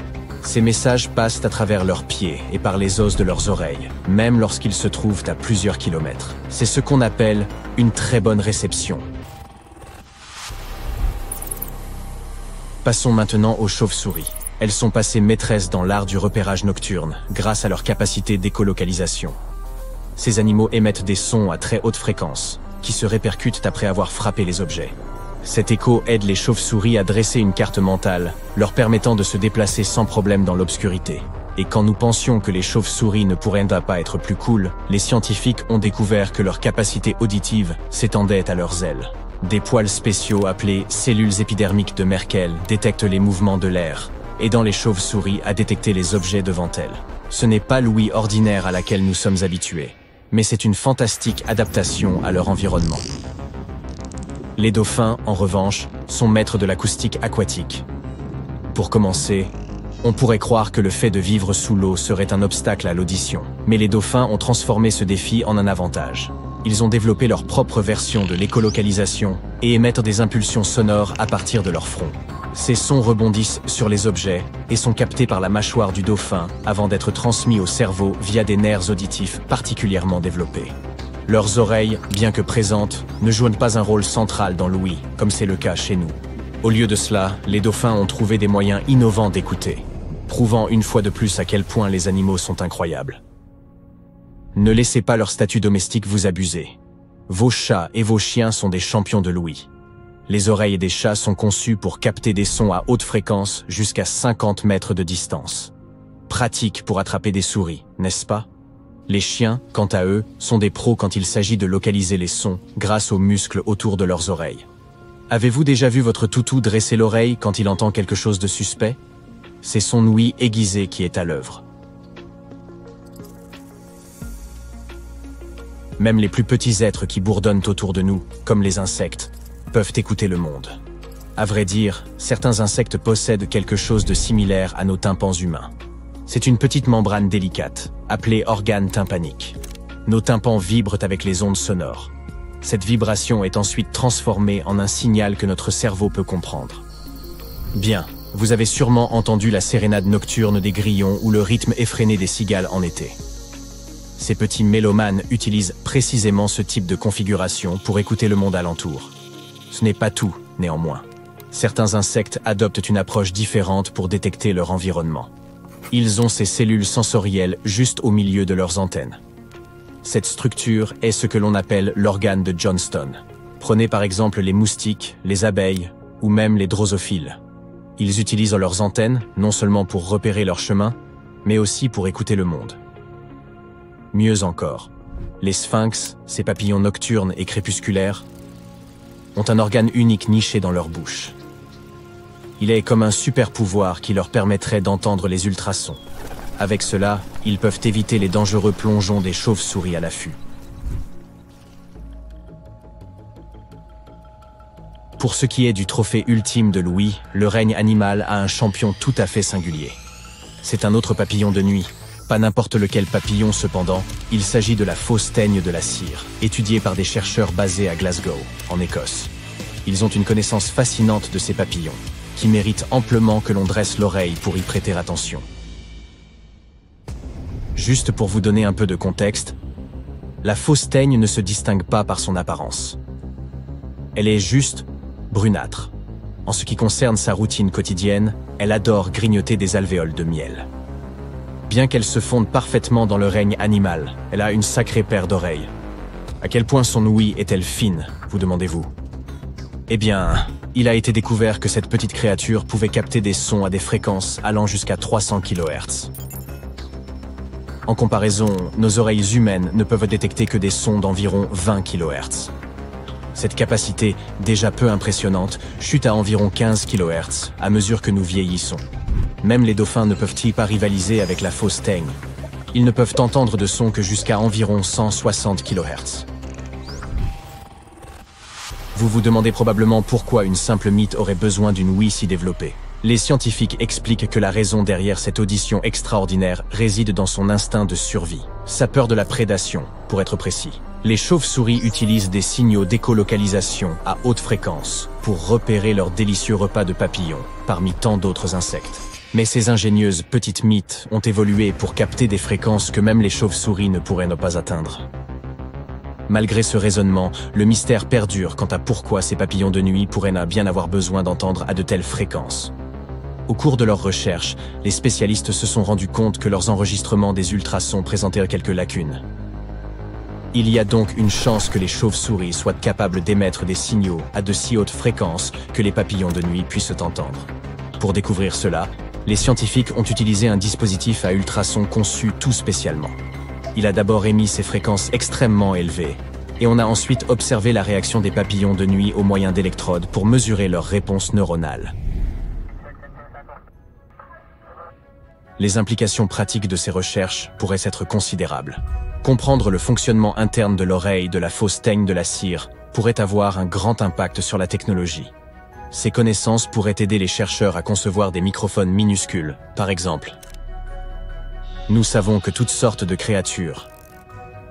Ces messages passent à travers leurs pieds et par les os de leurs oreilles, même lorsqu'ils se trouvent à plusieurs kilomètres. C'est ce qu'on appelle une très bonne réception. Passons maintenant aux chauves-souris. Elles sont passées maîtresses dans l'art du repérage nocturne, grâce à leur capacité d'écolocalisation. Ces animaux émettent des sons à très haute fréquence, qui se répercutent après avoir frappé les objets. Cet écho aide les chauves-souris à dresser une carte mentale, leur permettant de se déplacer sans problème dans l'obscurité. Et quand nous pensions que les chauves-souris ne pourraient pas être plus cool, les scientifiques ont découvert que leur capacité auditive s'étendait à leurs ailes. Des poils spéciaux appelés cellules épidermiques de Merkel détectent les mouvements de l'air, aidant les chauves-souris à détecter les objets devant elles. Ce n'est pas l'ouïe ordinaire à laquelle nous sommes habitués, mais c'est une fantastique adaptation à leur environnement. Les dauphins, en revanche, sont maîtres de l'acoustique aquatique. Pour commencer, on pourrait croire que le fait de vivre sous l'eau serait un obstacle à l'audition, mais les dauphins ont transformé ce défi en un avantage. Ils ont développé leur propre version de l'écolocalisation et émettent des impulsions sonores à partir de leur front. Ces sons rebondissent sur les objets et sont captés par la mâchoire du dauphin avant d'être transmis au cerveau via des nerfs auditifs particulièrement développés. Leurs oreilles, bien que présentes, ne jouent pas un rôle central dans l'ouïe, comme c'est le cas chez nous. Au lieu de cela, les dauphins ont trouvé des moyens innovants d'écouter, prouvant une fois de plus à quel point les animaux sont incroyables. Ne laissez pas leur statut domestique vous abuser. Vos chats et vos chiens sont des champions de l'ouïe. Les oreilles des chats sont conçues pour capter des sons à haute fréquence jusqu'à 50 mètres de distance. Pratique pour attraper des souris, n'est-ce pas? Les chiens, quant à eux, sont des pros quand il s'agit de localiser les sons grâce aux muscles autour de leurs oreilles. Avez-vous déjà vu votre toutou dresser l'oreille quand il entend quelque chose de suspect? C'est son ouïe aiguisée qui est à l'œuvre. Même les plus petits êtres qui bourdonnent autour de nous, comme les insectes, peuvent écouter le monde. À vrai dire, certains insectes possèdent quelque chose de similaire à nos tympans humains. C'est une petite membrane délicate, appelée organe tympanique. Nos tympans vibrent avec les ondes sonores. Cette vibration est ensuite transformée en un signal que notre cerveau peut comprendre. Bien, vous avez sûrement entendu la sérénade nocturne des grillons ou le rythme effréné des cigales en été. Ces petits mélomanes utilisent précisément ce type de configuration pour écouter le monde alentour. Ce n'est pas tout, néanmoins. Certains insectes adoptent une approche différente pour détecter leur environnement. Ils ont ces cellules sensorielles juste au milieu de leurs antennes. Cette structure est ce que l'on appelle l'organe de Johnston. Prenez par exemple les moustiques, les abeilles ou même les drosophiles. Ils utilisent leurs antennes non seulement pour repérer leur chemin, mais aussi pour écouter le monde. Mieux encore, les sphinx, ces papillons nocturnes et crépusculaires, ont un organe unique niché dans leur bouche. Il est comme un super pouvoir qui leur permettrait d'entendre les ultrasons. Avec cela, ils peuvent éviter les dangereux plongeons des chauves-souris à l'affût. Pour ce qui est du trophée ultime de Louis, le règne animal a un champion tout à fait singulier. C'est un autre papillon de nuit. Pas n'importe lequel papillon cependant, il s'agit de la fausse teigne de la cire, étudiée par des chercheurs basés à Glasgow, en Écosse. Ils ont une connaissance fascinante de ces papillons, qui méritent amplement que l'on dresse l'oreille pour y prêter attention. Juste pour vous donner un peu de contexte, la fausse teigne ne se distingue pas par son apparence. Elle est juste brunâtre. En ce qui concerne sa routine quotidienne, elle adore grignoter des alvéoles de miel. Bien qu'elle se fonde parfaitement dans le règne animal, elle a une sacrée paire d'oreilles. À quel point son ouïe est-elle fine, vous demandez-vous? Eh bien, il a été découvert que cette petite créature pouvait capter des sons à des fréquences allant jusqu'à 300 kHz. En comparaison, nos oreilles humaines ne peuvent détecter que des sons d'environ 20 kHz. Cette capacité, déjà peu impressionnante, chute à environ 15 kHz à mesure que nous vieillissons. Même les dauphins ne peuvent-ils pas rivaliser avec la fausse teigne. Ils ne peuvent entendre de sons que jusqu'à environ 160 kHz. Vous vous demandez probablement pourquoi une simple mythe aurait besoin d'une ouïe si développée. Les scientifiques expliquent que la raison derrière cette audition extraordinaire réside dans son instinct de survie, sa peur de la prédation, pour être précis. Les chauves-souris utilisent des signaux d'écolocalisation à haute fréquence pour repérer leurs délicieux repas de papillons, parmi tant d'autres insectes. Mais ces ingénieuses petites mythes ont évolué pour capter des fréquences que même les chauves-souris ne pourraient ne pas atteindre. Malgré ce raisonnement, le mystère perdure quant à pourquoi ces papillons de nuit pourraient bien avoir besoin d'entendre à de telles fréquences. Au cours de leurs recherches, les spécialistes se sont rendus compte que leurs enregistrements des ultrasons présentaient quelques lacunes. Il y a donc une chance que les chauves-souris soient capables d'émettre des signaux à de si hautes fréquences que les papillons de nuit puissent entendre. Pour découvrir cela, les scientifiques ont utilisé un dispositif à ultrasons conçu tout spécialement. Il a d'abord émis ces fréquences extrêmement élevées, et on a ensuite observé la réaction des papillons de nuit au moyen d'électrodes pour mesurer leur réponse neuronale. Les implications pratiques de ces recherches pourraient être considérables. Comprendre le fonctionnement interne de l'oreille de la fausse teigne de la cire pourrait avoir un grand impact sur la technologie. Ces connaissances pourraient aider les chercheurs à concevoir des microphones minuscules, par exemple. Nous savons que toutes sortes de créatures,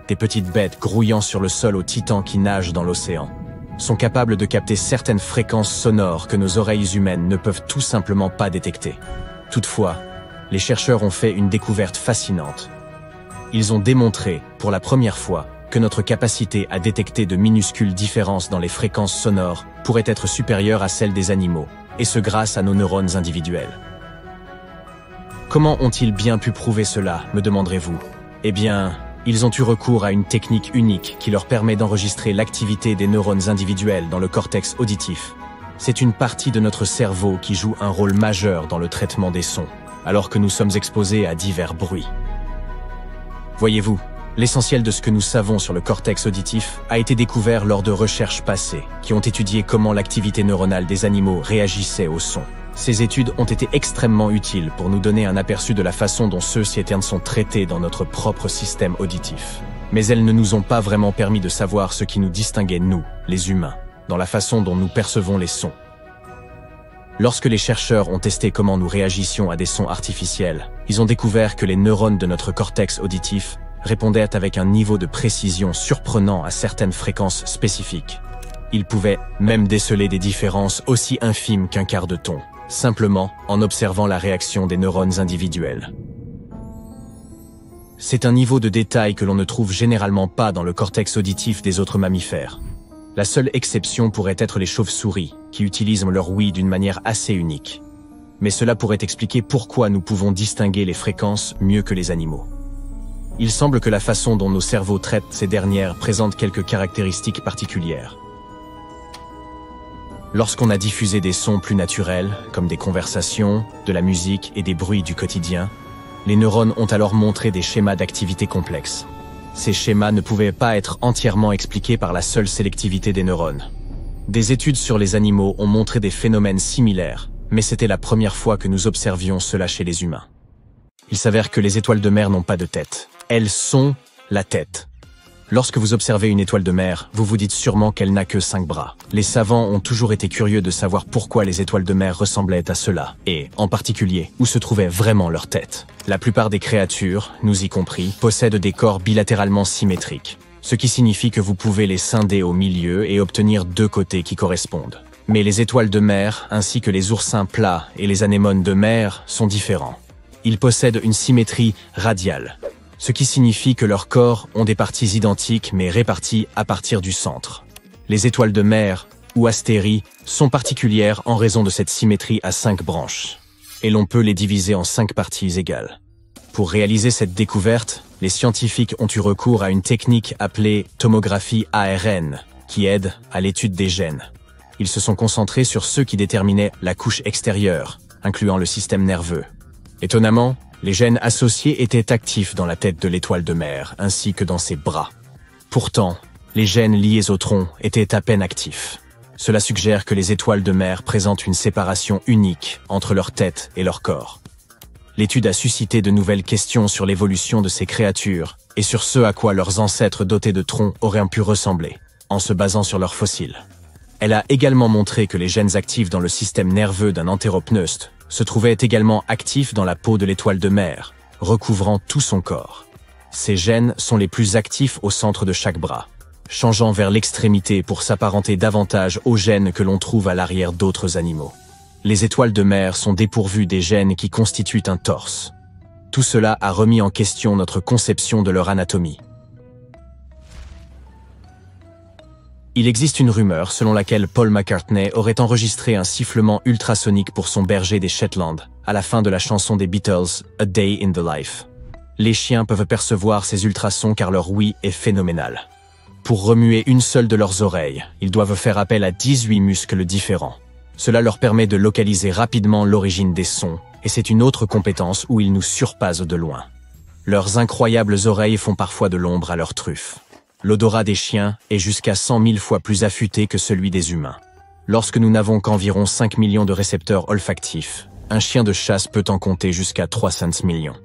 des petites bêtes grouillant sur le sol aux titans qui nagent dans l'océan, sont capables de capter certaines fréquences sonores que nos oreilles humaines ne peuvent tout simplement pas détecter. Toutefois, les chercheurs ont fait une découverte fascinante. Ils ont démontré, pour la première fois, que notre capacité à détecter de minuscules différences dans les fréquences sonores pourrait être supérieure à celle des animaux, et ce grâce à nos neurones individuels. Comment ont-ils bien pu prouver cela, me demanderez-vous? Eh bien, ils ont eu recours à une technique unique qui leur permet d'enregistrer l'activité des neurones individuels dans le cortex auditif. C'est une partie de notre cerveau qui joue un rôle majeur dans le traitement des sons, alors que nous sommes exposés à divers bruits. Voyez-vous, l'essentiel de ce que nous savons sur le cortex auditif a été découvert lors de recherches passées qui ont étudié comment l'activité neuronale des animaux réagissait au son. Ces études ont été extrêmement utiles pour nous donner un aperçu de la façon dont ceux-ci sont traités dans notre propre système auditif. Mais elles ne nous ont pas vraiment permis de savoir ce qui nous distinguait, nous, les humains, dans la façon dont nous percevons les sons. Lorsque les chercheurs ont testé comment nous réagissions à des sons artificiels, ils ont découvert que les neurones de notre cortex auditif répondaient avec un niveau de précision surprenant à certaines fréquences spécifiques. Ils pouvaient même déceler des différences aussi infimes qu'un quart de ton, simplement en observant la réaction des neurones individuels. C'est un niveau de détail que l'on ne trouve généralement pas dans le cortex auditif des autres mammifères. La seule exception pourrait être les chauves-souris, qui utilisent leur ouïe d'une manière assez unique. Mais cela pourrait expliquer pourquoi nous pouvons distinguer les fréquences mieux que les animaux. Il semble que la façon dont nos cerveaux traitent ces dernières présente quelques caractéristiques particulières. Lorsqu'on a diffusé des sons plus naturels, comme des conversations, de la musique et des bruits du quotidien, les neurones ont alors montré des schémas d'activité complexes. Ces schémas ne pouvaient pas être entièrement expliqués par la seule sélectivité des neurones. Des études sur les animaux ont montré des phénomènes similaires, mais c'était la première fois que nous observions cela chez les humains. Il s'avère que les étoiles de mer n'ont pas de tête. Elles sont la tête. Lorsque vous observez une étoile de mer, vous vous dites sûrement qu'elle n'a que 5 bras. Les savants ont toujours été curieux de savoir pourquoi les étoiles de mer ressemblaient à cela, et, en particulier, où se trouvait vraiment leur tête. La plupart des créatures, nous y compris, possèdent des corps bilatéralement symétriques, ce qui signifie que vous pouvez les scinder au milieu et obtenir 2 côtés qui correspondent. Mais les étoiles de mer, ainsi que les oursins plats et les anémones de mer, sont différents. Ils possèdent une symétrie radiale, ce qui signifie que leurs corps ont des parties identiques mais réparties à partir du centre. Les étoiles de mer, ou astéries, sont particulières en raison de cette symétrie à 5 branches, et l'on peut les diviser en 5 parties égales. Pour réaliser cette découverte, les scientifiques ont eu recours à une technique appelée tomographie ARN, qui aide à l'étude des gènes. Ils se sont concentrés sur ceux qui déterminaient la couche extérieure, incluant le système nerveux. Étonnamment, les gènes associés étaient actifs dans la tête de l'étoile de mer, ainsi que dans ses bras. Pourtant, les gènes liés au tronc étaient à peine actifs. Cela suggère que les étoiles de mer présentent une séparation unique entre leur tête et leur corps. L'étude a suscité de nouvelles questions sur l'évolution de ces créatures et sur ce à quoi leurs ancêtres dotés de troncs auraient pu ressembler, en se basant sur leurs fossiles. Elle a également montré que les gènes actifs dans le système nerveux d'un entéropneuste se trouvaient également actifs dans la peau de l'étoile de mer, recouvrant tout son corps. Ces gènes sont les plus actifs au centre de chaque bras, changeant vers l'extrémité pour s'apparenter davantage aux gènes que l'on trouve à l'arrière d'autres animaux. Les étoiles de mer sont dépourvues des gènes qui constituent un torse. Tout cela a remis en question notre conception de leur anatomie. Il existe une rumeur selon laquelle Paul McCartney aurait enregistré un sifflement ultrasonique pour son berger des Shetland, à la fin de la chanson des Beatles, A Day in the Life. Les chiens peuvent percevoir ces ultrasons car leur ouïe est phénoménale. Pour remuer une seule de leurs oreilles, ils doivent faire appel à 18 muscles différents. Cela leur permet de localiser rapidement l'origine des sons, et c'est une autre compétence où ils nous surpassent de loin. Leurs incroyables oreilles font parfois de l'ombre à leurs truffes. L'odorat des chiens est jusqu'à 100 000 fois plus affûté que celui des humains. Lorsque nous n'avons qu'environ 5 millions de récepteurs olfactifs, un chien de chasse peut en compter jusqu'à 300 millions.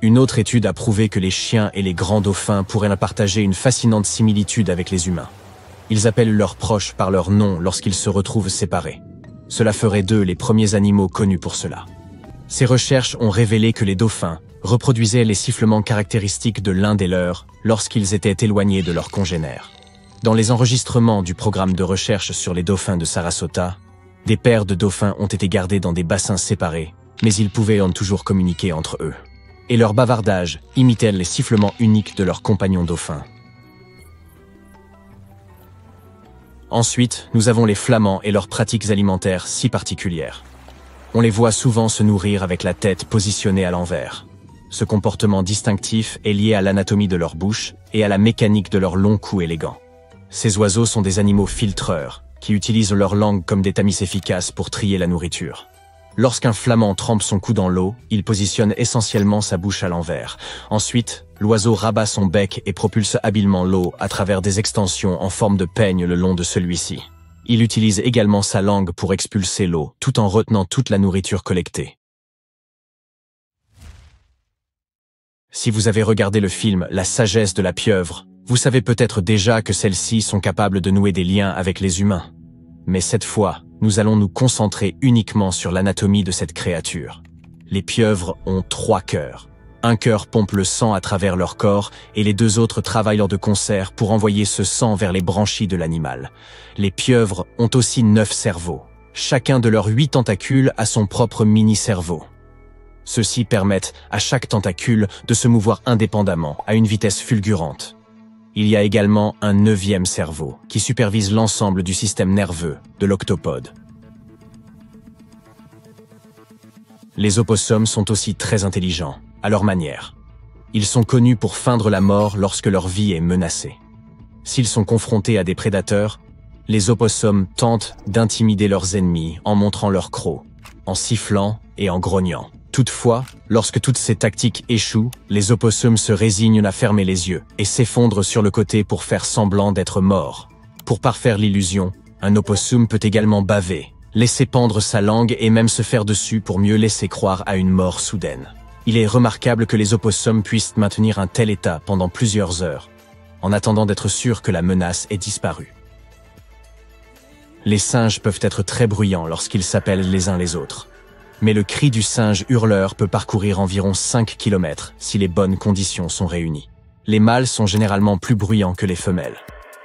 Une autre étude a prouvé que les chiens et les grands dauphins pourraient partager une fascinante similitude avec les humains. Ils appellent leurs proches par leur nom lorsqu'ils se retrouvent séparés. Cela ferait d'eux les premiers animaux connus pour cela. Ces recherches ont révélé que les dauphins reproduisaient les sifflements caractéristiques de l'un des leurs lorsqu'ils étaient éloignés de leurs congénères. Dans les enregistrements du programme de recherche sur les dauphins de Sarasota, des paires de dauphins ont été gardés dans des bassins séparés, mais ils pouvaient toujours communiquer entre eux. Et leur bavardage imitait les sifflements uniques de leurs compagnons dauphins. Ensuite, nous avons les flamands et leurs pratiques alimentaires si particulières. On les voit souvent se nourrir avec la tête positionnée à l'envers. Ce comportement distinctif est lié à l'anatomie de leur bouche et à la mécanique de leur long cou élégant. Ces oiseaux sont des animaux filtreurs, qui utilisent leur langue comme des tamis efficaces pour trier la nourriture. Lorsqu'un flamand trempe son cou dans l'eau, il positionne essentiellement sa bouche à l'envers. Ensuite, l'oiseau rabat son bec et propulse habilement l'eau à travers des extensions en forme de peigne le long de celui-ci. Il utilise également sa langue pour expulser l'eau, tout en retenant toute la nourriture collectée. Si vous avez regardé le film La sagesse de la pieuvre, vous savez peut-être déjà que celles-ci sont capables de nouer des liens avec les humains. Mais cette fois, nous allons nous concentrer uniquement sur l'anatomie de cette créature. Les pieuvres ont 3 cœurs. Un cœur pompe le sang à travers leur corps et les 2 autres travaillent lors de concert pour envoyer ce sang vers les branchies de l'animal. Les pieuvres ont aussi 9 cerveaux. Chacun de leurs 8 tentacules a son propre mini-cerveau. Ceux-ci permettent à chaque tentacule de se mouvoir indépendamment, à une vitesse fulgurante. Il y a également un 9e cerveau, qui supervise l'ensemble du système nerveux de l'octopode. Les opossums sont aussi très intelligents, à leur manière. Ils sont connus pour feindre la mort lorsque leur vie est menacée. S'ils sont confrontés à des prédateurs, les opossums tentent d'intimider leurs ennemis en montrant leur croc, en sifflant et en grognant. Toutefois, lorsque toutes ces tactiques échouent, les opossums se résignent à fermer les yeux et s'effondrent sur le côté pour faire semblant d'être morts. Pour parfaire l'illusion, un opossum peut également baver, laisser pendre sa langue et même se faire dessus pour mieux laisser croire à une mort soudaine. Il est remarquable que les opossums puissent maintenir un tel état pendant plusieurs heures, en attendant d'être sûrs que la menace ait disparu. Les singes peuvent être très bruyants lorsqu'ils s'appellent les uns les autres. Mais le cri du singe hurleur peut parcourir environ 5 km si les bonnes conditions sont réunies. Les mâles sont généralement plus bruyants que les femelles.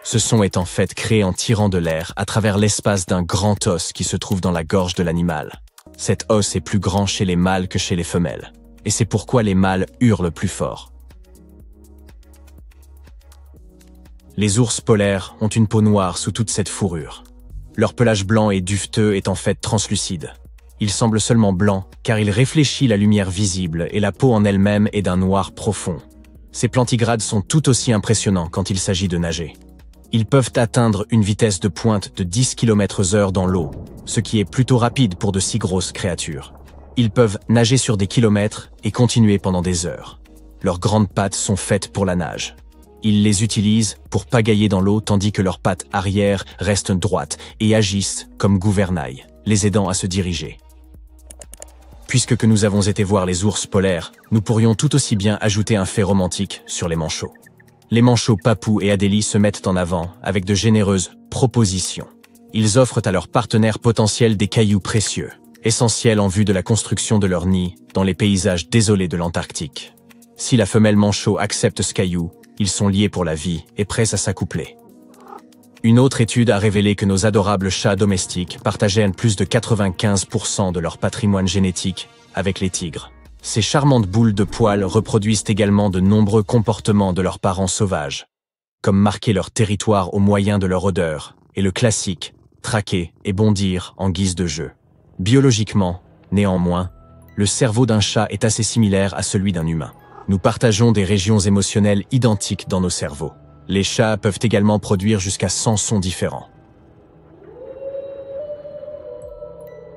Ce son est en fait créé en tirant de l'air à travers l'espace d'un grand os qui se trouve dans la gorge de l'animal. Cet os est plus grand chez les mâles que chez les femelles, et c'est pourquoi les mâles hurlent plus fort. Les ours polaires ont une peau noire sous toute cette fourrure. Leur pelage blanc et duveteux est en fait translucide. Il semble seulement blanc car il réfléchit la lumière visible et la peau en elle-même est d'un noir profond. Ces plantigrades sont tout aussi impressionnants quand il s'agit de nager. Ils peuvent atteindre une vitesse de pointe de 10 km/h dans l'eau, ce qui est plutôt rapide pour de si grosses créatures. Ils peuvent nager sur des kilomètres et continuer pendant des heures. Leurs grandes pattes sont faites pour la nage. Ils les utilisent pour pagailler dans l'eau tandis que leurs pattes arrière restent droites et agissent comme gouvernail, les aidant à se diriger. Puisque nous avons été voir les ours polaires, nous pourrions tout aussi bien ajouter un fait romantique sur les manchots. Les manchots Papou et Adélie se mettent en avant avec de généreuses propositions. Ils offrent à leurs partenaires potentiels des cailloux précieux, essentiels en vue de la construction de leur nid dans les paysages désolés de l'Antarctique. Si la femelle manchot accepte ce caillou, ils sont liés pour la vie et prêts à s'accoupler. Une autre étude a révélé que nos adorables chats domestiques partageaient plus de 95% de leur patrimoine génétique avec les tigres. Ces charmantes boules de poils reproduisent également de nombreux comportements de leurs parents sauvages, comme marquer leur territoire au moyen de leur odeur, et le classique, traquer et bondir en guise de jeu. Biologiquement, néanmoins, le cerveau d'un chat est assez similaire à celui d'un humain. Nous partageons des régions émotionnelles identiques dans nos cerveaux. Les chats peuvent également produire jusqu'à 100 sons différents.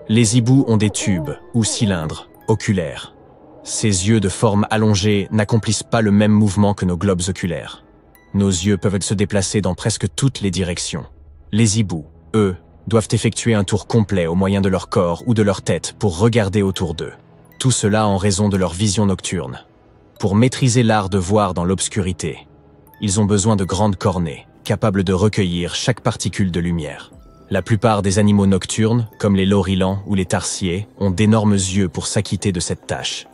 Les hiboux ont des tubes, ou cylindres, oculaires. Ces yeux de forme allongée n'accomplissent pas le même mouvement que nos globes oculaires. Nos yeux peuvent se déplacer dans presque toutes les directions. Les hiboux, eux, doivent effectuer un tour complet au moyen de leur corps ou de leur tête pour regarder autour d'eux. Tout cela en raison de leur vision nocturne. Pour maîtriser l'art de voir dans l'obscurité, ils ont besoin de grandes cornées, capables de recueillir chaque particule de lumière. La plupart des animaux nocturnes, comme les lorilans ou les tarsiers, ont d'énormes yeux pour s'acquitter de cette tâche.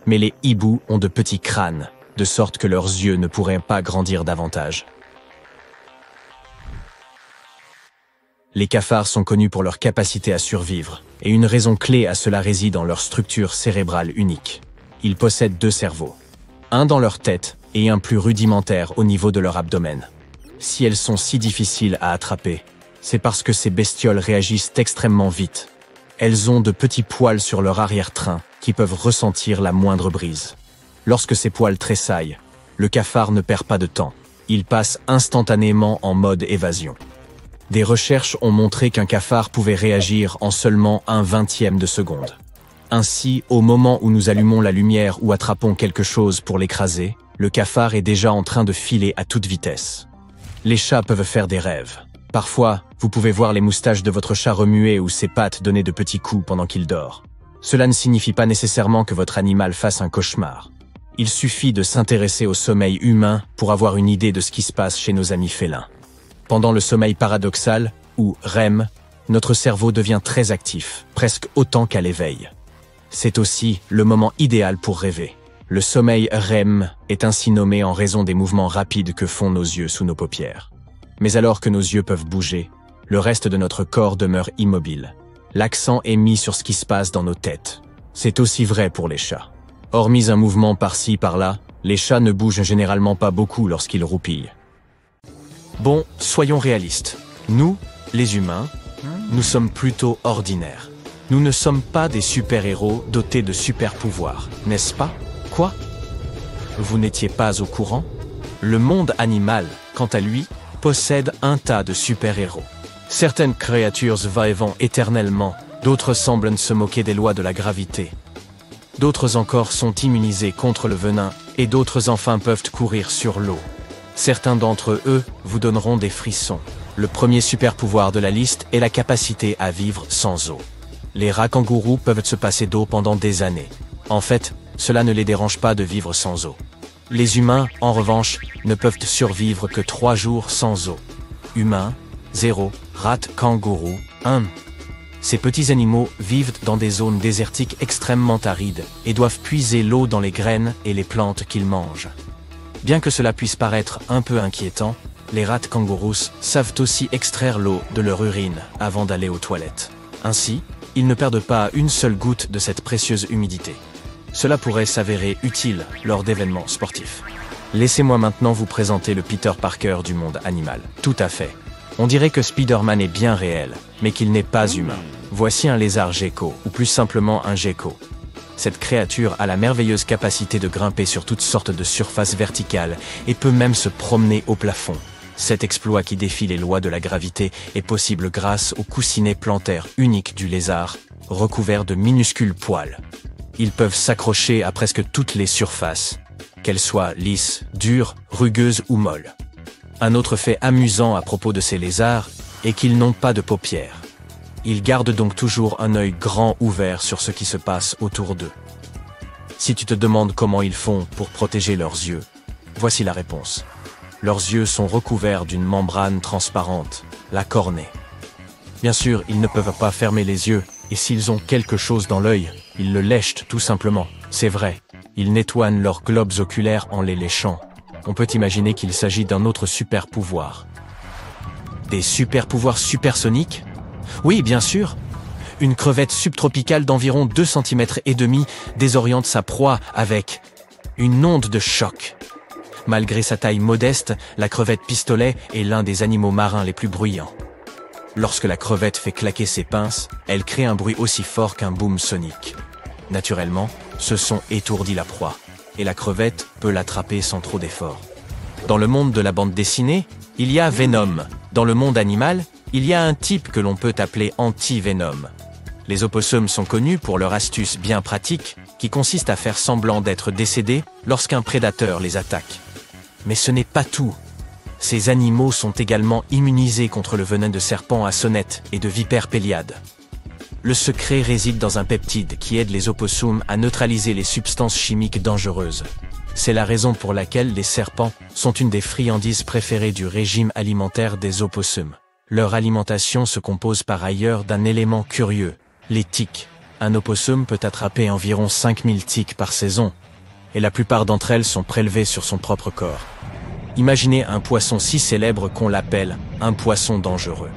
Mais les hiboux ont de petits crânes, de sorte que leurs yeux ne pourraient pas grandir davantage. Les cafards sont connus pour leur capacité à survivre, et une raison clé à cela réside dans leur structure cérébrale unique. Ils possèdent 2 cerveaux, un dans leur tête et un plus rudimentaire au niveau de leur abdomen. Si elles sont si difficiles à attraper, c'est parce que ces bestioles réagissent extrêmement vite. Elles ont de petits poils sur leur arrière-train qui peuvent ressentir la moindre brise. Lorsque ces poils tressaillent, le cafard ne perd pas de temps. Il passe instantanément en mode évasion. Des recherches ont montré qu'un cafard pouvait réagir en seulement 1/20 de seconde. Ainsi, au moment où nous allumons la lumière ou attrapons quelque chose pour l'écraser, le cafard est déjà en train de filer à toute vitesse. Les chats peuvent faire des rêves. Parfois, vous pouvez voir les moustaches de votre chat remuer ou ses pattes donner de petits coups pendant qu'il dort. Cela ne signifie pas nécessairement que votre animal fasse un cauchemar. Il suffit de s'intéresser au sommeil humain pour avoir une idée de ce qui se passe chez nos amis félins. Pendant le sommeil paradoxal, ou REM, notre cerveau devient très actif, presque autant qu'à l'éveil. C'est aussi le moment idéal pour rêver. Le sommeil REM est ainsi nommé en raison des mouvements rapides que font nos yeux sous nos paupières. Mais alors que nos yeux peuvent bouger, le reste de notre corps demeure immobile. L'accent est mis sur ce qui se passe dans nos têtes. C'est aussi vrai pour les chats. Hormis un mouvement par-ci, par-là, les chats ne bougent généralement pas beaucoup lorsqu'ils roupillent. Bon, soyons réalistes. Nous, les humains, nous sommes plutôt ordinaires. Nous ne sommes pas des super-héros dotés de super-pouvoirs, n'est-ce pas? Quoi? Vous n'étiez pas au courant? Le monde animal, quant à lui, possède un tas de super-héros. Certaines créatures va-et-vont éternellement, d'autres semblent se moquer des lois de la gravité. D'autres encore sont immunisés contre le venin, et d'autres enfin peuvent courir sur l'eau. Certains d'entre eux vous donneront des frissons. Le premier super-pouvoir de la liste est la capacité à vivre sans eau. Les rats kangourous peuvent se passer d'eau pendant des années. En fait, cela ne les dérange pas de vivre sans eau. Les humains, en revanche, ne peuvent survivre que 3 jours sans eau. Humains, 0, rats, kangourous, 1. Ces petits animaux vivent dans des zones désertiques extrêmement arides et doivent puiser l'eau dans les graines et les plantes qu'ils mangent. Bien que cela puisse paraître un peu inquiétant, les rats kangourous savent aussi extraire l'eau de leur urine avant d'aller aux toilettes. Ainsi, ils ne perdent pas une seule goutte de cette précieuse humidité. Cela pourrait s'avérer utile lors d'événements sportifs. Laissez-moi maintenant vous présenter le Peter Parker du monde animal. Tout à fait. On dirait que Spider-Man est bien réel, mais qu'il n'est pas humain. Voici un lézard gecko, ou plus simplement un gecko. Cette créature a la merveilleuse capacité de grimper sur toutes sortes de surfaces verticales et peut même se promener au plafond. Cet exploit qui défie les lois de la gravité est possible grâce au coussinet plantaire unique du lézard, recouvert de minuscules poils. Ils peuvent s'accrocher à presque toutes les surfaces, qu'elles soient lisses, dures, rugueuses ou molles. Un autre fait amusant à propos de ces lézards est qu'ils n'ont pas de paupières. Ils gardent donc toujours un œil grand ouvert sur ce qui se passe autour d'eux. Si tu te demandes comment ils font pour protéger leurs yeux, voici la réponse. Leurs yeux sont recouverts d'une membrane transparente, la cornée. Bien sûr, ils ne peuvent pas fermer les yeux, et s'ils ont quelque chose dans l'œil, ils le lèchent tout simplement. C'est vrai, ils nettoient leurs globes oculaires en les léchant. On peut imaginer qu'il s'agit d'un autre super-pouvoir. Des super-pouvoirs supersoniques? Oui, bien sûr. Une crevette subtropicale d'environ 2,5 cm désoriente sa proie avec une onde de choc. Malgré sa taille modeste, la crevette pistolet est l'un des animaux marins les plus bruyants. Lorsque la crevette fait claquer ses pinces, elle crée un bruit aussi fort qu'un boom sonique. Naturellement, ce son étourdit la proie, et la crevette peut l'attraper sans trop d'effort. Dans le monde de la bande dessinée, il y a Venom. Dans le monde animal, il y a un type que l'on peut appeler anti-Venom. Les opossums sont connus pour leur astuce bien pratique, qui consiste à faire semblant d'être décédés lorsqu'un prédateur les attaque. Mais ce n'est pas tout. Ces animaux sont également immunisés contre le venin de serpents à sonnette et de vipères péliades. Le secret réside dans un peptide qui aide les opossums à neutraliser les substances chimiques dangereuses. C'est la raison pour laquelle les serpents sont une des friandises préférées du régime alimentaire des opossums. Leur alimentation se compose par ailleurs d'un élément curieux, les tiques. Un opossum peut attraper environ 5000 tiques par saison, et la plupart d'entre elles sont prélevées sur son propre corps. Imaginez un poisson si célèbre qu'on l'appelle un poisson dangereux.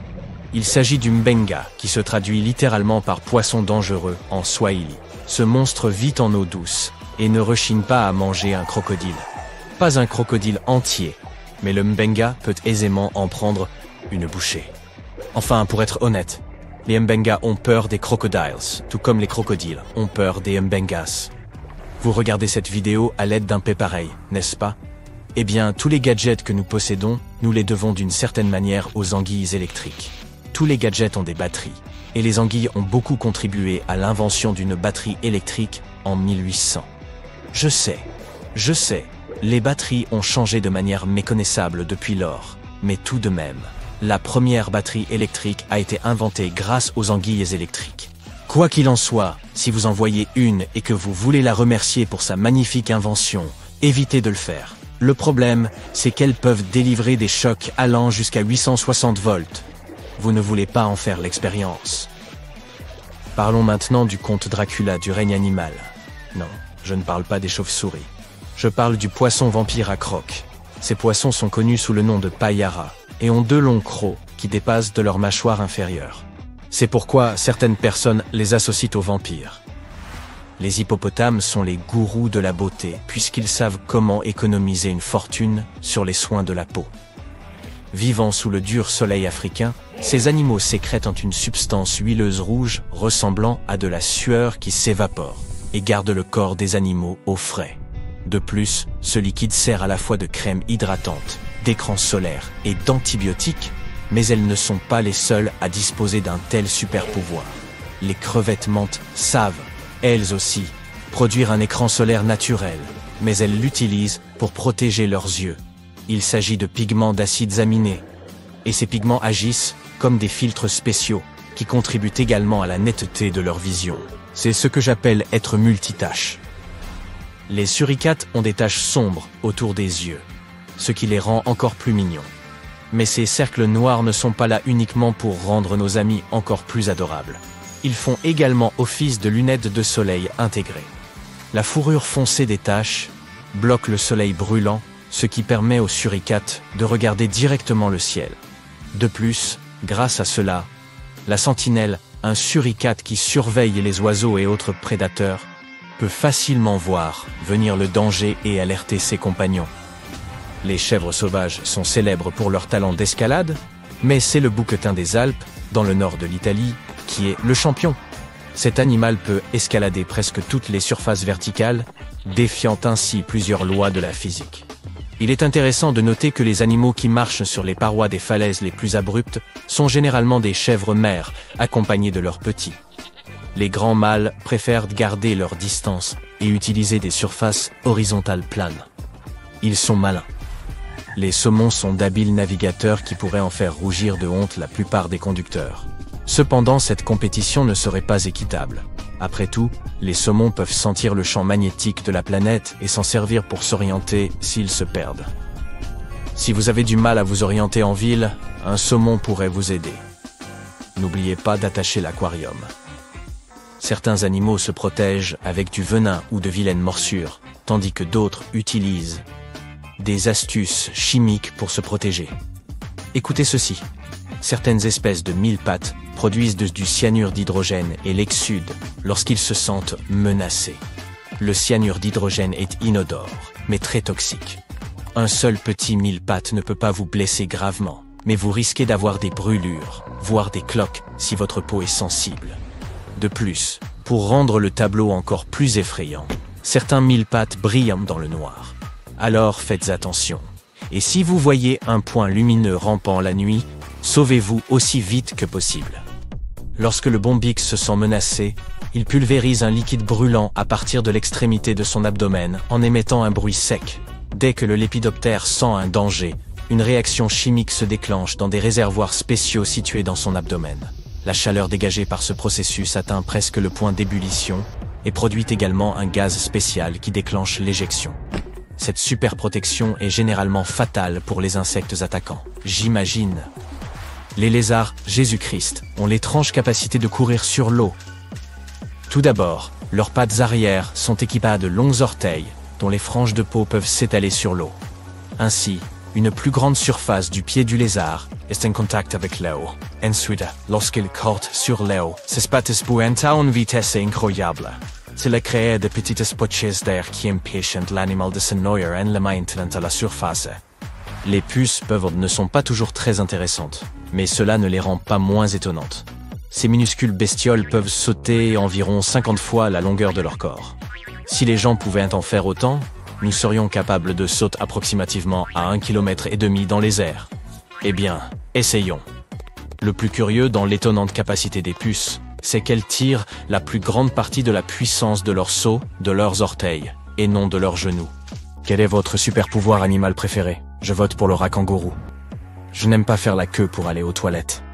Il s'agit du mbenga, qui se traduit littéralement par poisson dangereux en swahili. Ce monstre vit en eau douce et ne rechigne pas à manger un crocodile. Pas un crocodile entier, mais le mbenga peut aisément en prendre une bouchée. Enfin, pour être honnête, les mbengas ont peur des crocodiles, tout comme les crocodiles ont peur des mbengas. Vous regardez cette vidéo à l'aide d'un P pareil, n'est-ce pas? Eh bien, tous les gadgets que nous possédons, nous les devons d'une certaine manière aux anguilles électriques. Tous les gadgets ont des batteries, et les anguilles ont beaucoup contribué à l'invention d'une batterie électrique en 1800. Je sais, les batteries ont changé de manière méconnaissable depuis lors, mais tout de même, la première batterie électrique a été inventée grâce aux anguilles électriques. Quoi qu'il en soit, si vous en voyez une et que vous voulez la remercier pour sa magnifique invention, évitez de le faire. Le problème, c'est qu'elles peuvent délivrer des chocs allant jusqu'à 860 volts. Vous ne voulez pas en faire l'expérience. Parlons maintenant du comte Dracula du règne animal. Non, je ne parle pas des chauves-souris. Je parle du poisson vampire à crocs. Ces poissons sont connus sous le nom de payara et ont 2 longs crocs qui dépassent de leur mâchoire inférieure. C'est pourquoi certaines personnes les associent aux vampires. Les hippopotames sont les gourous de la beauté puisqu'ils savent comment économiser une fortune sur les soins de la peau. Vivant sous le dur soleil africain, ces animaux sécrètent une substance huileuse rouge ressemblant à de la sueur qui s'évapore et garde le corps des animaux au frais. De plus, ce liquide sert à la fois de crème hydratante, d'écran solaire et d'antibiotiques, mais elles ne sont pas les seules à disposer d'un tel super pouvoir. Les crevettes mantes savent, elles aussi, produire un écran solaire naturel, mais elles l'utilisent pour protéger leurs yeux. Il s'agit de pigments d'acides aminés, et ces pigments agissent comme des filtres spéciaux qui contribuent également à la netteté de leur vision. C'est ce que j'appelle être multitâche. Les suricates ont des taches sombres autour des yeux, ce qui les rend encore plus mignons. Mais ces cercles noirs ne sont pas là uniquement pour rendre nos amis encore plus adorables. Ils font également office de lunettes de soleil intégrées. La fourrure foncée des taches bloque le soleil brûlant, ce qui permet aux suricates de regarder directement le ciel. De plus, grâce à cela, la sentinelle, un suricate qui surveille les oiseaux et autres prédateurs, peut facilement voir venir le danger et alerter ses compagnons. Les chèvres sauvages sont célèbres pour leur talent d'escalade, mais c'est le bouquetin des Alpes, dans le nord de l'Italie, qui est le champion. Cet animal peut escalader presque toutes les surfaces verticales, défiant ainsi plusieurs lois de la physique. Il est intéressant de noter que les animaux qui marchent sur les parois des falaises les plus abruptes sont généralement des chèvres mères, accompagnées de leurs petits. Les grands mâles préfèrent garder leur distance et utiliser des surfaces horizontales planes. Ils sont malins. Les saumons sont d'habiles navigateurs qui pourraient en faire rougir de honte la plupart des conducteurs. Cependant, cette compétition ne serait pas équitable. Après tout, les saumons peuvent sentir le champ magnétique de la planète et s'en servir pour s'orienter s'ils se perdent. Si vous avez du mal à vous orienter en ville, un saumon pourrait vous aider. N'oubliez pas d'attacher l'aquarium. Certains animaux se protègent avec du venin ou de vilaines morsures, tandis que d'autres utilisent des astuces chimiques pour se protéger. Écoutez ceci. Certaines espèces de mille-pattes produisent du cyanure d'hydrogène et l'exsudent lorsqu'ils se sentent menacés. Le cyanure d'hydrogène est inodore, mais très toxique. Un seul petit mille-pattes ne peut pas vous blesser gravement, mais vous risquez d'avoir des brûlures, voire des cloques si votre peau est sensible. De plus, pour rendre le tableau encore plus effrayant, certains mille-pattes brillent dans le noir. Alors faites attention. Et si vous voyez un point lumineux rampant la nuit, sauvez-vous aussi vite que possible. Lorsque le bombix se sent menacé, il pulvérise un liquide brûlant à partir de l'extrémité de son abdomen en émettant un bruit sec. Dès que le lépidoptère sent un danger, une réaction chimique se déclenche dans des réservoirs spéciaux situés dans son abdomen. La chaleur dégagée par ce processus atteint presque le point d'ébullition et produit également un gaz spécial qui déclenche l'éjection. Cette super protection est généralement fatale pour les insectes attaquants. J'imagine. Les lézards Jésus-Christ ont l'étrange capacité de courir sur l'eau. Tout d'abord, leurs pattes arrière sont équipées de longs orteils, dont les franges de peau peuvent s'étaler sur l'eau. Ainsi, une plus grande surface du pied du lézard est en contact avec l'eau. Ensuite, lorsqu'il court sur l'eau, ses pattes pointent à une vitesse incroyable. Cela crée de petites poches d'air qui empêchent l'animal de se noyer en le maintenant à la surface. Les puces ne sont pas toujours très intéressantes, mais cela ne les rend pas moins étonnantes. Ces minuscules bestioles peuvent sauter environ 50 fois la longueur de leur corps. Si les gens pouvaient en faire autant, nous serions capables de sauter approximativement à 1,5 km dans les airs. Eh bien, essayons. Le plus curieux dans l'étonnante capacité des puces, c'est qu'elles tirent la plus grande partie de la puissance de leur saut de leurs orteils, et non de leurs genoux. Quel est votre super pouvoir animal préféré? Je vote pour le rat kangourou. Je n'aime pas faire la queue pour aller aux toilettes.